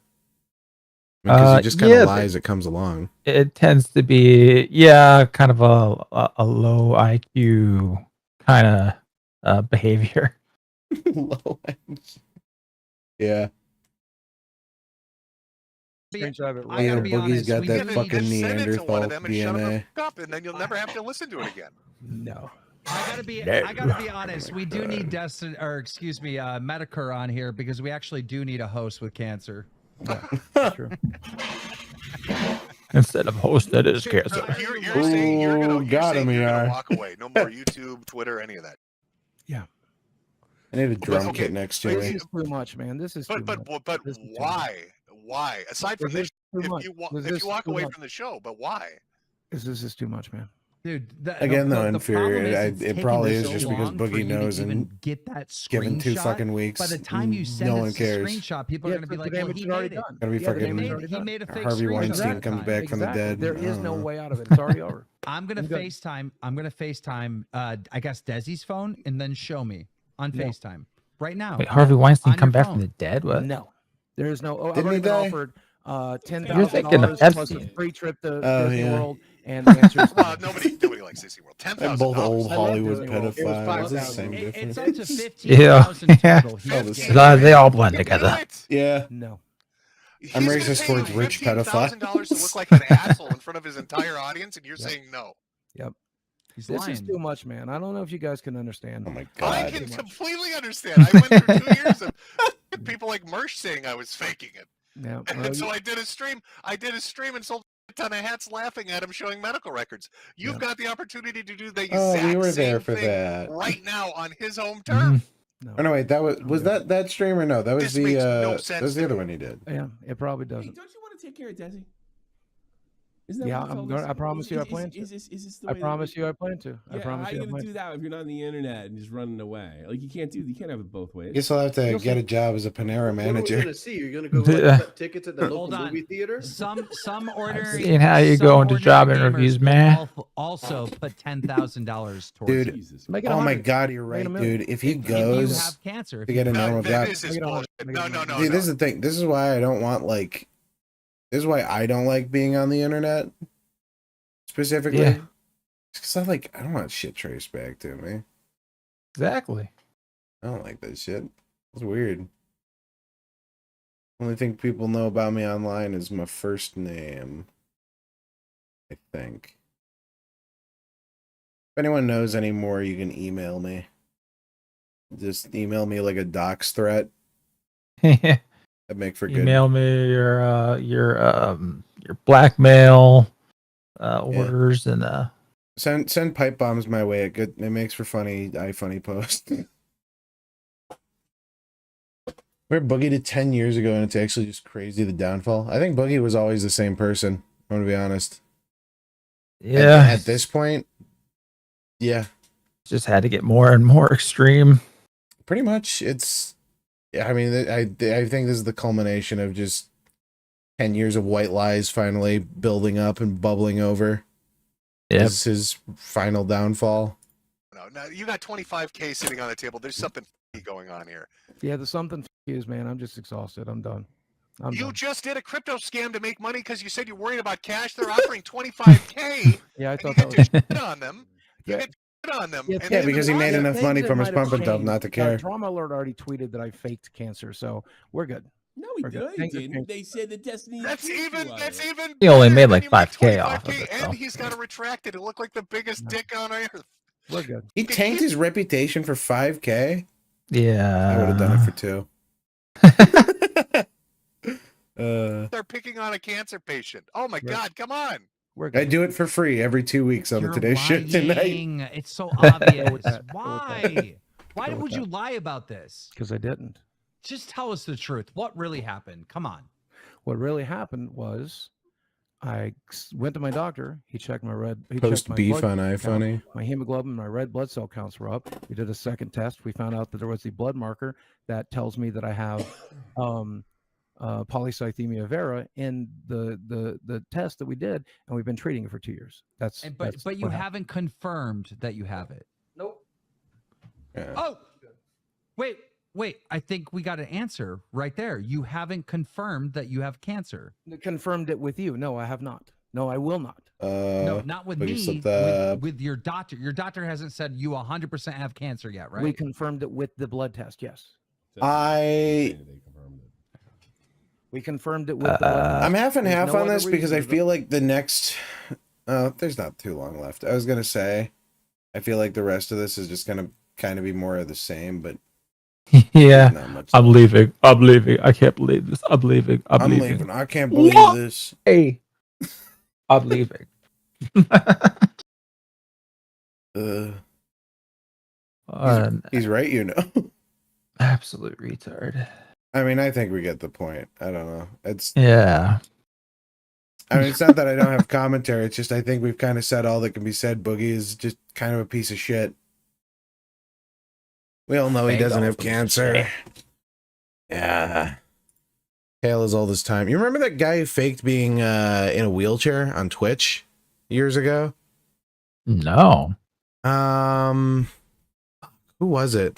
Because he just kind of lies. It comes along. It tends to be kind of a low IQ kind of behavior. Low IQ. Yeah. Screenshot of it I right Yeah, gotta here. be Boogie's honest. got We that gotta fucking just send it to one of Neanderthal them and shut them the DNA. fuck up, and then you'll never have to listen to it again. No. I gotta be honest. We do need Medicare on here because we actually do need a host with cancer. True. Instead of host that is cancer. You're saying you're gonna, got him, walk away. No more YouTube, Twitter, any of that. Yeah. I need a drum okay, kit next to This me. is too much, man. This is too But much. but This is too much. why? Why? Aside from This this, is too much. This if is you walk too away much. from the show, but why? This is too much, man. Dude, Again, though, the inferior. problem is it's It taking probably this is so just because long for Boogie you to knows even and get that given 2 screenshot. fucking weeks. By the time you send no us one the cares. screenshot, people are Yeah, gonna be the like, damage "Well, he is already made it." done. Gotta be Yeah, the fucking damage is He already made a done. fake Harvey screenshot. Weinstein that comes time. back from the dead. There is I no don't know. way out of it. It's already over. I'm gonna I'm good. FaceTime. I'm gonna FaceTime. I guess Desi's phone, and then show me on No. FaceTime right now. Wait, Harvey Weinstein On come your back phone. from the dead? What? No. There is no. I've Didn't already he been die? offered You're thinking of $10,000 plus a Epstein. free trip to Oh, Disney yeah. World and the answer is Well, nobody likes Disney World. They're both old I love Hollywood Disney World. It was pedophiles. It's the 5,000. same It's difference. up to Yeah. 15,000 total. All the He's same. getting- They all blend together. Yeah. No. I'm He's racist gonna pay towards you rich $15,000 pedophiles. to look like an asshole in front of his entire audience, and you're Yep. saying no. Yep. He's This lying. is too much, man. I don't know if you guys can understand. Oh my I god. can much. completely understand. I went through 2 years of people like Mersh saying I was faking it. Yeah. And so I did a stream. And sold a ton of hats laughing at him showing medical records. You've Yeah. got the opportunity to do the Oh, exact we were there same for thing that. right now on his home Mm-hmm. turf. No. Oh no, wait. That was that stream or no? That was This the makes no that sense was the to other me. one he did. Yeah, it probably Hey, doesn't. don't you want to take care of Desi? Isn't that Yeah, what you I'm told going. us? I promise you, I plan to. Is this the I way promise that you, I plan to. I Yeah, promise how are you, you I gonna plan do to. that if you're not on the internet and just running away? Like you can't have it both ways. Guess I'll have to get a job as a Panera What are we manager. gonna see? You're gonna go like Yeah. cut tickets at the local Hold on. movie theater? Some ordinary. Seeing how you some go into job ordinary gamers interviews, will man. Also put $10,000 towards Dude, it. Make it oh my 100. God, you're Make it right, a million. dude. If he If you goes have cancer, to get a normal job, This is bullshit. No. dude, this is the thing. This is why I don't want like. This is why I don't like being on the internet. Specifically, Yeah. because I don't want shit traced back to me. Exactly. I don't like that shit. It's weird. Only thing people know about me online is my first name. I think. If anyone knows any more, you can email me. Just email me like a dox threat. That'd make for good. Email me your blackmail orders and Send pipe bombs my way. It makes for funny posts. Where Boogie did 10 years ago, and it's actually just crazy the downfall. I think Boogie was always the same person. I'm gonna be honest. yeah, At this point, yeah, just had to get more and more extreme. pretty much. It's. Yeah, I mean, I think this is the culmination of just 10 years of white lies finally building up and bubbling over. Yeah, This is his final downfall. No, you got 25K sitting on the table. There's something going on here. Yeah, there's something fused, man. I'm just exhausted. I'm done. You just did a crypto scam to make money because you said you're worried about cash. They're offering 25K. Yeah, I and thought you that get was. to shit on them. You Yeah. get to shit on them. Yeah, and Yeah, then because he the made lawyer- enough Things money that from his might have pump and dump not to changed. care. Drama Alert already tweeted that I faked cancer, so we're good. No, he We're good. Things have didn't. changed. They said the Destiny. That's even. He only made better. like You 5K off of 25K, it, and though. he's got to retract it. It looked like the biggest dick on earth. We're good. He tanked his reputation for 5K. Yeah, I would have done it for 2. They're picking on a cancer patient. Oh my God! Come on. We're good. I do it for free every 2 weeks on the You're Today Shit tonight. lying. It's so obvious. with that. Why? Why Go with would you that. lie about this? Because I didn't. Just tell us the truth. What really happened? Come on. What really happened was I went to my doctor. He checked my Post checked my beef blood on count. iFunny. My hemoglobin, my red blood cell counts were up. We did a second test. We found out that there was a blood marker that tells me that I have polycythemia vera in the test that we did, and we've been treating it for 2 years. That's But you what happened. haven't confirmed that you have it. Nope. Yeah. Oh, wait. I think we got an answer right there. You haven't confirmed that you have cancer. Confirmed it with you. No, I have not. No, I will not. No, not with Boogie me. slipped up. With your doctor. Your doctor hasn't said you 100% have cancer yet, right? We confirmed it with the blood test. Yes. We confirmed it with the blood test. I'm half and There's half no on other this because I reason. feel like the next. There's not too long left. I was gonna say, I feel like the rest of this is just gonna kind of be more of the same, but yeah. not much. I'm leaving. I'm leaving. I can't believe this. I'm leaving. I'm leaving. I can't believe What? this. Hey, I'm leaving. He's right, you know. Absolute retard. I mean, I think we get the point. I don't know. Yeah. I mean, it's not that I don't have commentary. It's just I think we've kind of said all that can be said. Boogie is just kind of a piece of shit. We all know he doesn't have cancer. Yeah. Hale is all this time. You remember that guy who faked being in a wheelchair on Twitch years ago? No. Who was it?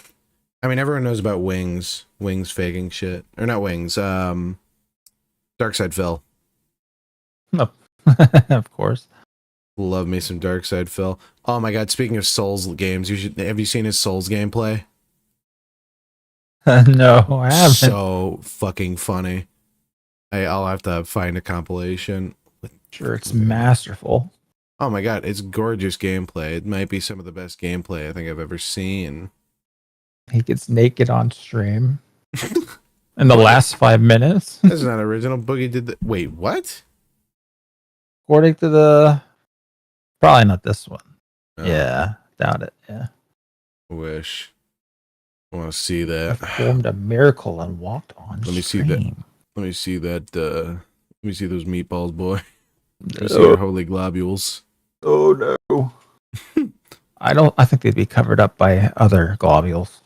I mean, everyone knows about Wings faking shit. Or not Wings, Darkside Phil. Of course. Love me some Darkside Phil. Oh my god, speaking of Souls games, have you seen his Souls gameplay? No, I haven't. So fucking funny. I'll have to find a compilation. Sure, it's masterful. Oh my god, it's gorgeous gameplay. It might be some of the best gameplay I think I've ever seen. He gets naked on stream in the last 5 minutes. This is not original. Boogie did that. Wait, what? According to the... Probably not this one. Oh. Yeah, doubt it. Yeah. Wish. I want to see that. Performed a miracle and walked on Let me see stream. that. Let me see that Let me see those meatballs, boy. Let me see your holy globules. Oh no. I think they'd be covered up by other globules.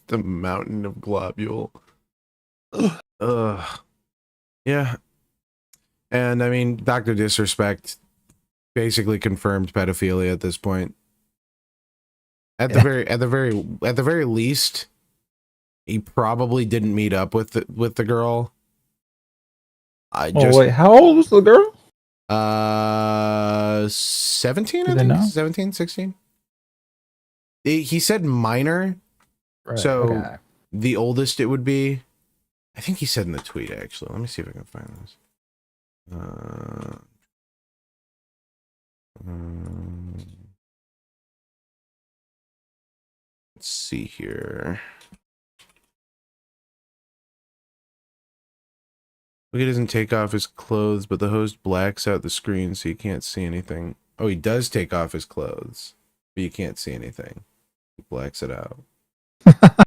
The mountain of globule. Yeah. And I mean, Dr. Disrespect basically confirmed pedophilia at this point. At the very least, he probably didn't meet up with the girl. Wait, how old was the girl? 17, I Do they think. know? 17, 16. He said minor. Right, So okay. the oldest it would be, I think he said in the tweet, actually. Let me see if I can find this. Let's see here. He doesn't take off his clothes, but the host blacks out the screen so you can't see anything. Oh, he does take off his clothes, but you can't see anything. He blacks it out.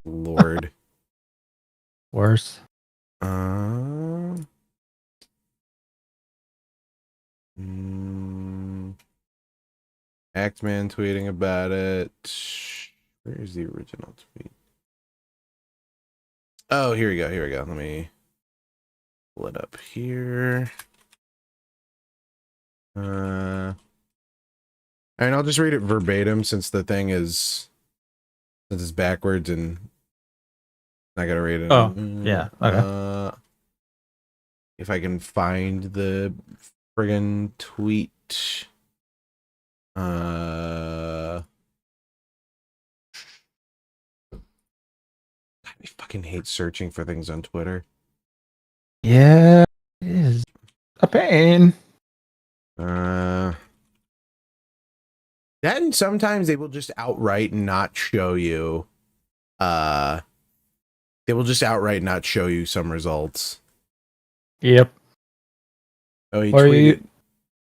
Lord. Worse. Axeman tweeting about it. Where is the original tweet? Oh, here we go. Here we go. Let me pull it up here. And I'll just read it verbatim since the thing is it's backwards and I gotta read it. Oh, yeah. Okay. If I can find the friggin' tweet. I fucking hate searching for things on Twitter. Yeah, it is a pain. That and sometimes they will just outright not show you. They will just outright not show you some results. Yep. Oh, he Are tweeted. you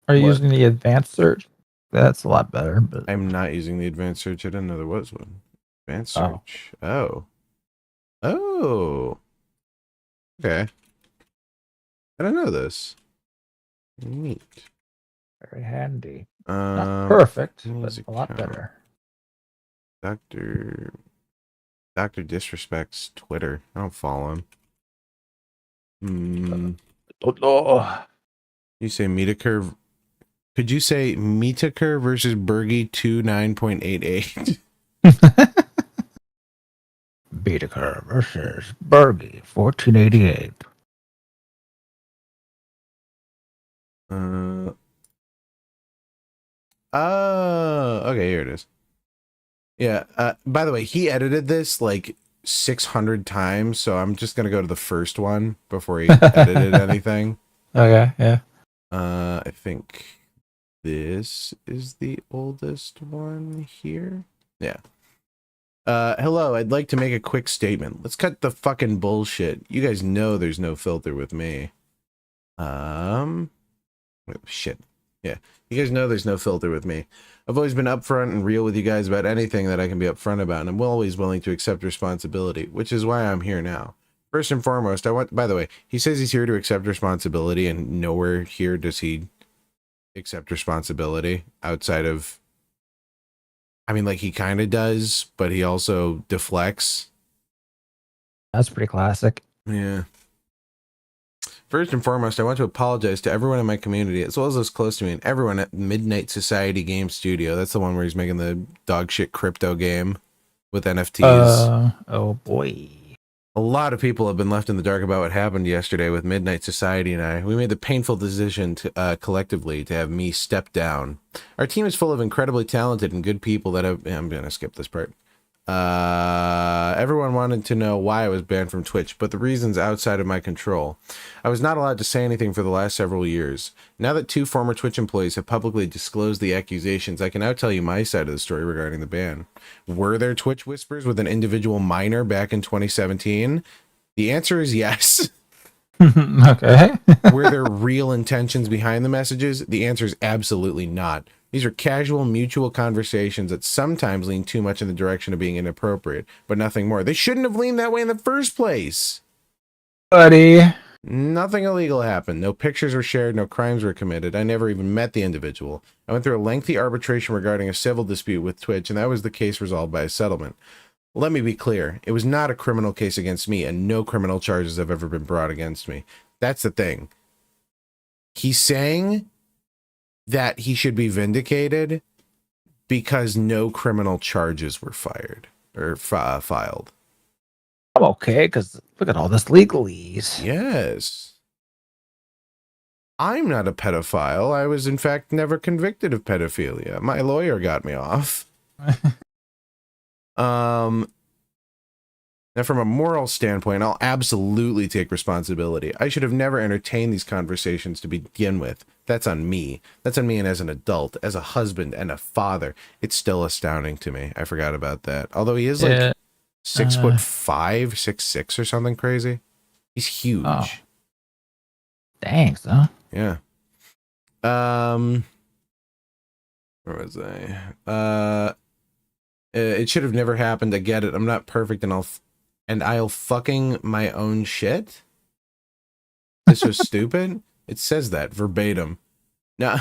What? using the advanced search? That's a lot better. But I'm not using the advanced search. I didn't know there was one. Advanced search. Oh. Okay. I don't know this. Neat. very handy. Not perfect, but music a lot account. better. Dr. Disrespect's Twitter. I don't follow him. You say Metacurve. Could you say Metacurve versus Bergie 29.88? Beta versus Bergie 1488. Okay, here it is. Yeah, by the way, he edited this like 600 times, so I'm just gonna go to the first one before he edited anything. Okay, yeah. I think this is the oldest one here. Yeah. Hello, I'd like to make a quick statement. Let's cut the fucking bullshit. You guys know there's no filter with me. Shit. Yeah, you guys know there's no filter with me. I've always been upfront and real with you guys about anything that I can be upfront about, and I'm always willing to accept responsibility, which is why I'm here now. First and foremost, by the way, he says he's here to accept responsibility, and nowhere here does he accept responsibility outside of, I mean, like, he kind of does, but he also deflects. That's pretty classic. Yeah. First and foremost, I want to apologize to everyone in my community, as well as those close to me, and everyone at Midnight Society Game Studio. That's the one where he's making the dog shit crypto game with NFTs. Oh boy. A lot of people have been left in the dark about what happened yesterday with Midnight Society and I. We made the painful decision to collectively to have me step down. Our team is full of incredibly talented and good people that have... I'm going to skip this part. Everyone wanted to know why I was banned from Twitch, but the reason's outside of my control. I was not allowed to say anything for the last several years. Now that 2 former Twitch employees have publicly disclosed the accusations, I can now tell you my side of the story regarding the ban. Were there Twitch whispers with an individual minor back in 2017? The answer is yes. Okay. Were there real intentions behind the messages? The answer is absolutely not. These are casual, mutual conversations that sometimes lean too much in the direction of being inappropriate, but nothing more. They shouldn't have leaned that way in the first place. Buddy. Nothing illegal happened. No pictures were shared. No crimes were committed. I never even met the individual. I went through a lengthy arbitration regarding a civil dispute with Twitch, and that was the case resolved by a settlement. Let me be clear. It was not a criminal case against me, and no criminal charges have ever been brought against me. That's the thing. He's saying that he should be vindicated because no criminal charges were fired or filed. I'm okay, because look at all this legalese. Yes. I'm not a pedophile. I was, in fact, never convicted of pedophilia. My lawyer got me off. Now, from a moral standpoint, I'll absolutely take responsibility. I should have never entertained these conversations to begin with. That's on me. That's on me, and as an adult, as a husband and a father, it's still astounding to me. I forgot about that. Although he is like 6'5", 6'6", or something crazy. He's huge. Oh. Thanks, huh? Yeah. Where was I? It should have never happened. I get it. I'm not perfect, and I'll fucking my own shit. This was stupid. It says that verbatim. Nah.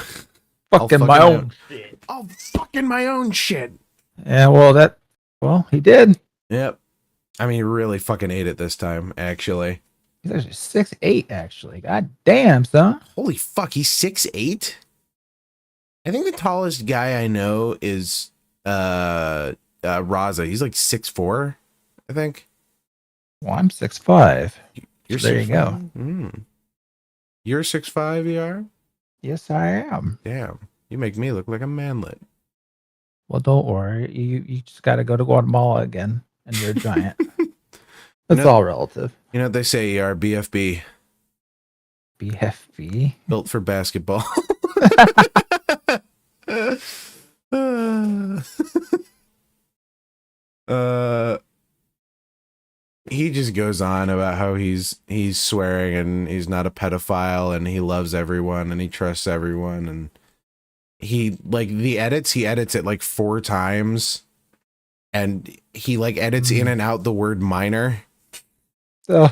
Fucking my own shit. I'll fucking my own shit. Yeah, well, he did. Yep. I mean, he really fucking ate it this time, actually. He's actually 6'8", actually. God damn, son. Holy fuck, he's 6'8"? I think the tallest guy I know is Raza. He's like 6'4", I think. Well, I'm 6'5". You're there 6'5"? you go. You're 6'5", you are? Yes, I am. Damn. You make me look like a manlet. Well, don't worry. You just got to go to Guatemala again, and you're a giant. That's all relative. You know what they say, you are BFB. BFB? Built for basketball. He just goes on about how he's swearing and he's not a pedophile and he loves everyone and he trusts everyone, and he he edits it like 4 times, and he like edits in and out the word minor. Oh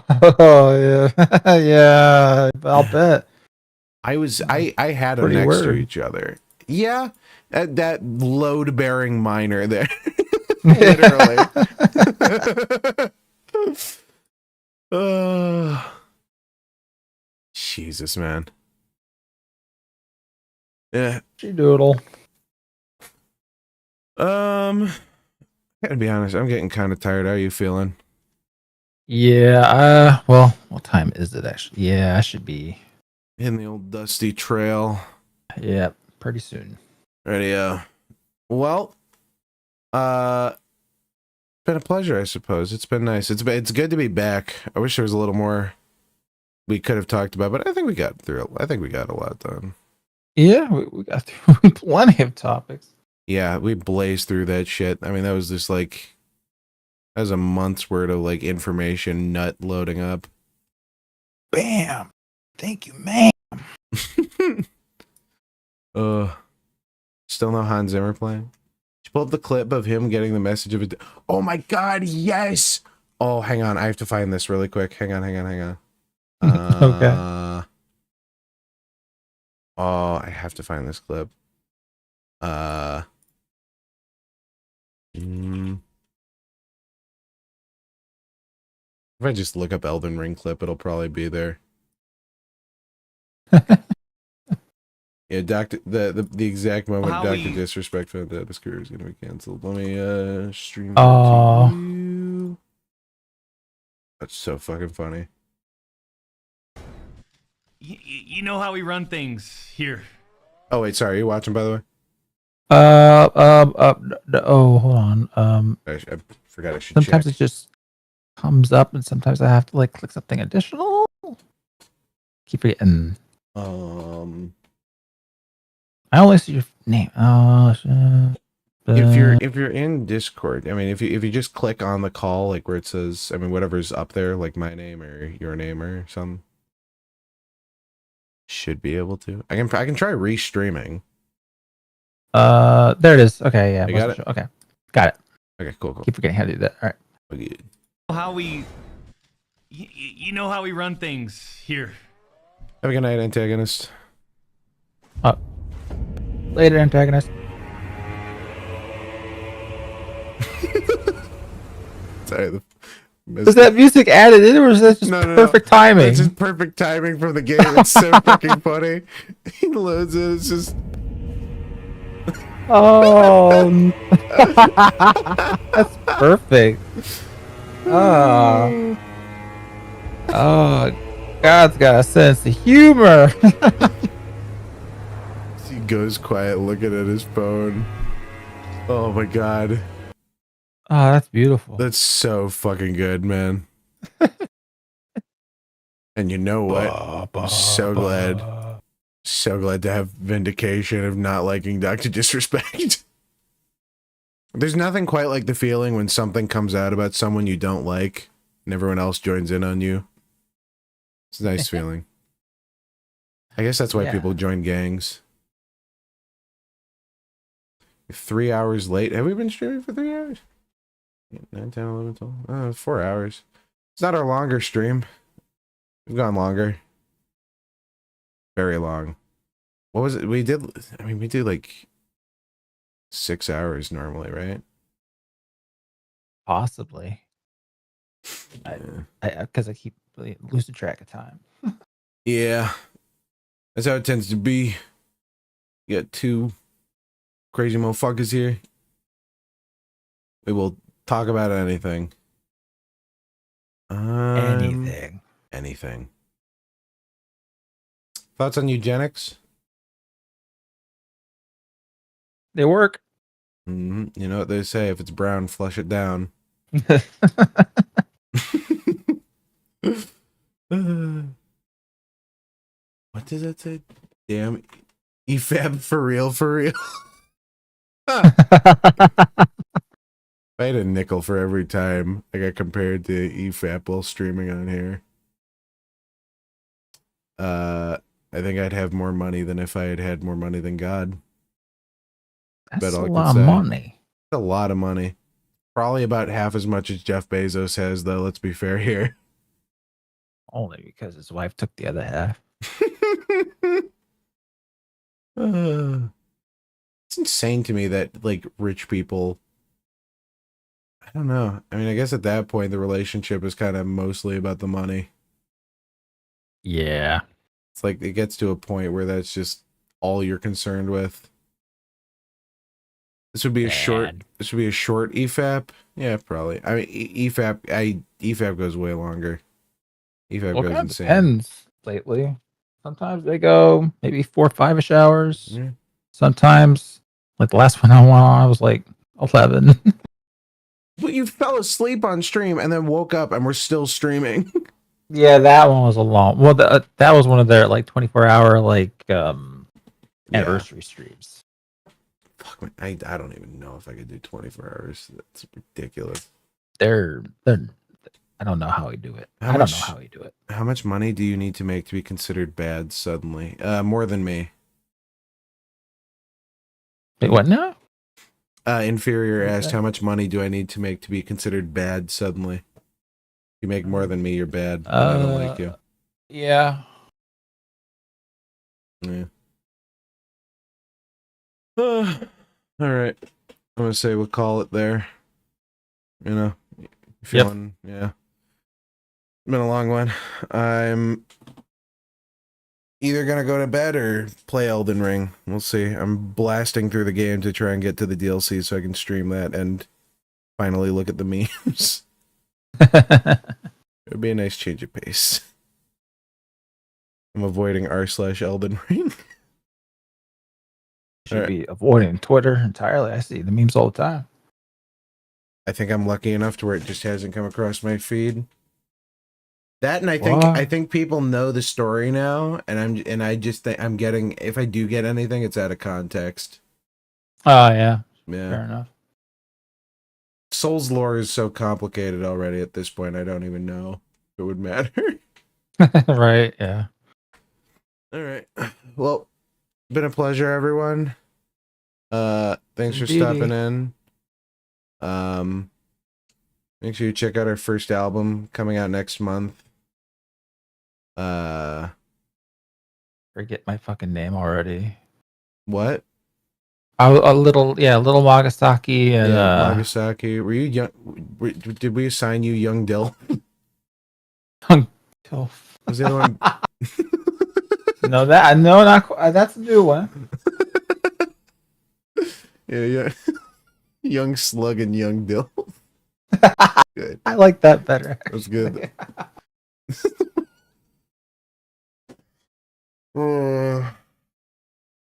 yeah. Yeah, I'll bet. I had them next to each other. Yeah, that load-bearing minor there. Literally. Jesus, man. Yeah. Doodle. Gotta be honest, I'm getting kind of tired. How are you feeling? Yeah, well, what time is it actually? Yeah, I should be in the old dusty trail. Yeah, pretty soon. Ready, well, it's been a pleasure, I suppose. It's been nice. It's good to be back. I wish there was a little more we could have talked about, but I think we got through it. I think we got a lot done. Yeah, we got through plenty of topics. Yeah, we blazed through that shit. I mean, that was just like, that was a month's worth of like information nut loading up. Bam. Thank you, man. Still no Hans Zimmer playing? Did you pull up the clip of him getting the message of it? Oh my god, yes! Oh, hang on, I have to find this really quick. Hang on. Okay. Oh, I have to find this clip. If I just look up Elden Ring clip, it'll probably be there. Yeah, the exact moment Dr. Disrespect found that his career is gonna be canceled. Let me stream that to you. That's so fucking funny. You know how we run things here. Oh wait, sorry, are you watching by the way? Oh, hold on. I forgot I should sometimes check. It just comes up, and sometimes I have to like click something additional. Keep forgetting. I only see your name. Oh shit. If you're in Discord, I mean, if you just click on the call, like where it says, I mean, whatever's up there, like my name or your name or something, should be able to. I can try restreaming. There it is. Okay, yeah. You got it? Okay, got it. Okay, cool. Keep forgetting how to do that. All right. Okay. How we You know how we run things here. Have a good night, antagonist. Later, antagonist. Sorry. Was that music added in, or was that just perfect timing? It's just perfect timing from the game. It's so fucking funny. He loads it. It's just. Oh, that's perfect. Oh, God's got a sense of humor. He goes quiet looking at his phone. Oh my god. Oh, that's beautiful. That's so fucking good, man. And you know what? I'm so glad. So glad to have vindication of not liking Dr. Disrespect. There's nothing quite like the feeling when something comes out about someone you don't like and everyone else joins in on you. It's a nice feeling. I guess that's why people join gangs. 3 hours late. Have we been streaming for 3 hours? 9, 10, 11, 12. 4 hours. It's not our longer stream. We've gone longer. Very long. What was it? We did, I mean, we do like 6 hours normally, right? Possibly. Because I keep losing track of time. Yeah. That's how it tends to be. You got two crazy motherfuckers here. We will talk about anything. Anything. Thoughts on eugenics? They work. You know what they say, if it's brown, flush it down. What does that say? Damn, EFAB for real, for real. If I had a nickel for every time I got compared to EFAP while streaming on here, I think I'd have more money than if I had had more money than God. That's a lot of money. That's a lot of money. Probably about half as much as Jeff Bezos has, though. Let's be fair here. Only because his wife took the other half. It's insane to me that, like, rich people, I don't know. I mean, I guess at that point, the relationship is kind of mostly about the money. Yeah. It's like it gets to a point where that's just all you're concerned with. This would be a short EFAP. Yeah, probably. I mean, EFAP goes way longer. EFAP goes insane. Depends lately. Sometimes they go maybe 4 or 5-ish hours. Yeah. Sometimes, like the last one I went on, I was like 11. But you fell asleep on stream and then woke up and we're still streaming. Yeah, that one was a long. Well, that was one of their like 24-hour like anniversary streams. Fuck, I don't even know if I could do 24 hours. That's ridiculous. They're I don't know how he do it. I don't know how he do it. How much money do you need to make to be considered bad suddenly? More than me. Wait, what now? Inferior asked, how much money do I need to make to be considered bad suddenly? You make more than me, you're bad. And I don't like you. Yeah. Yeah. All right. I'm gonna say we'll call it there. You know, feeling, yeah. Been a long one. I'm either gonna go to bed or play Elden Ring. We'll see. I'm blasting through the game to try and get to the DLC so I can stream that and finally look at the memes. It'd be a nice change of pace. I'm avoiding r/Elden Ring. Should be avoiding Twitter entirely. I see the memes all the time. I think I'm lucky enough to where it just hasn't come across my feed. That, and I think people know the story now, and I just think I'm getting, if I do get anything, it's out of context. Oh yeah. Yeah. Fair enough. Souls lore is so complicated already at this point, I don't even know if it would matter. Right, yeah. All right. Well, been a pleasure, everyone. Thanks for Indeedy. stopping in. Make sure you check out our first album coming out next month. Forget my fucking name already. What? Little Magasaki and Magasaki. Were you young? Did we assign you Young Dill? Young Dill. Was the other one? No, not that's a new one. Yeah. Young Slug and Young Dill. Good. I like that better. That was good.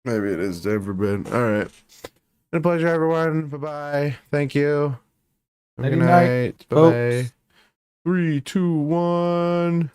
Maybe it is ever been. All right. Been a pleasure, everyone. Bye-bye. Thank you. Have a good night. Bye-bye. 3, 2, 1.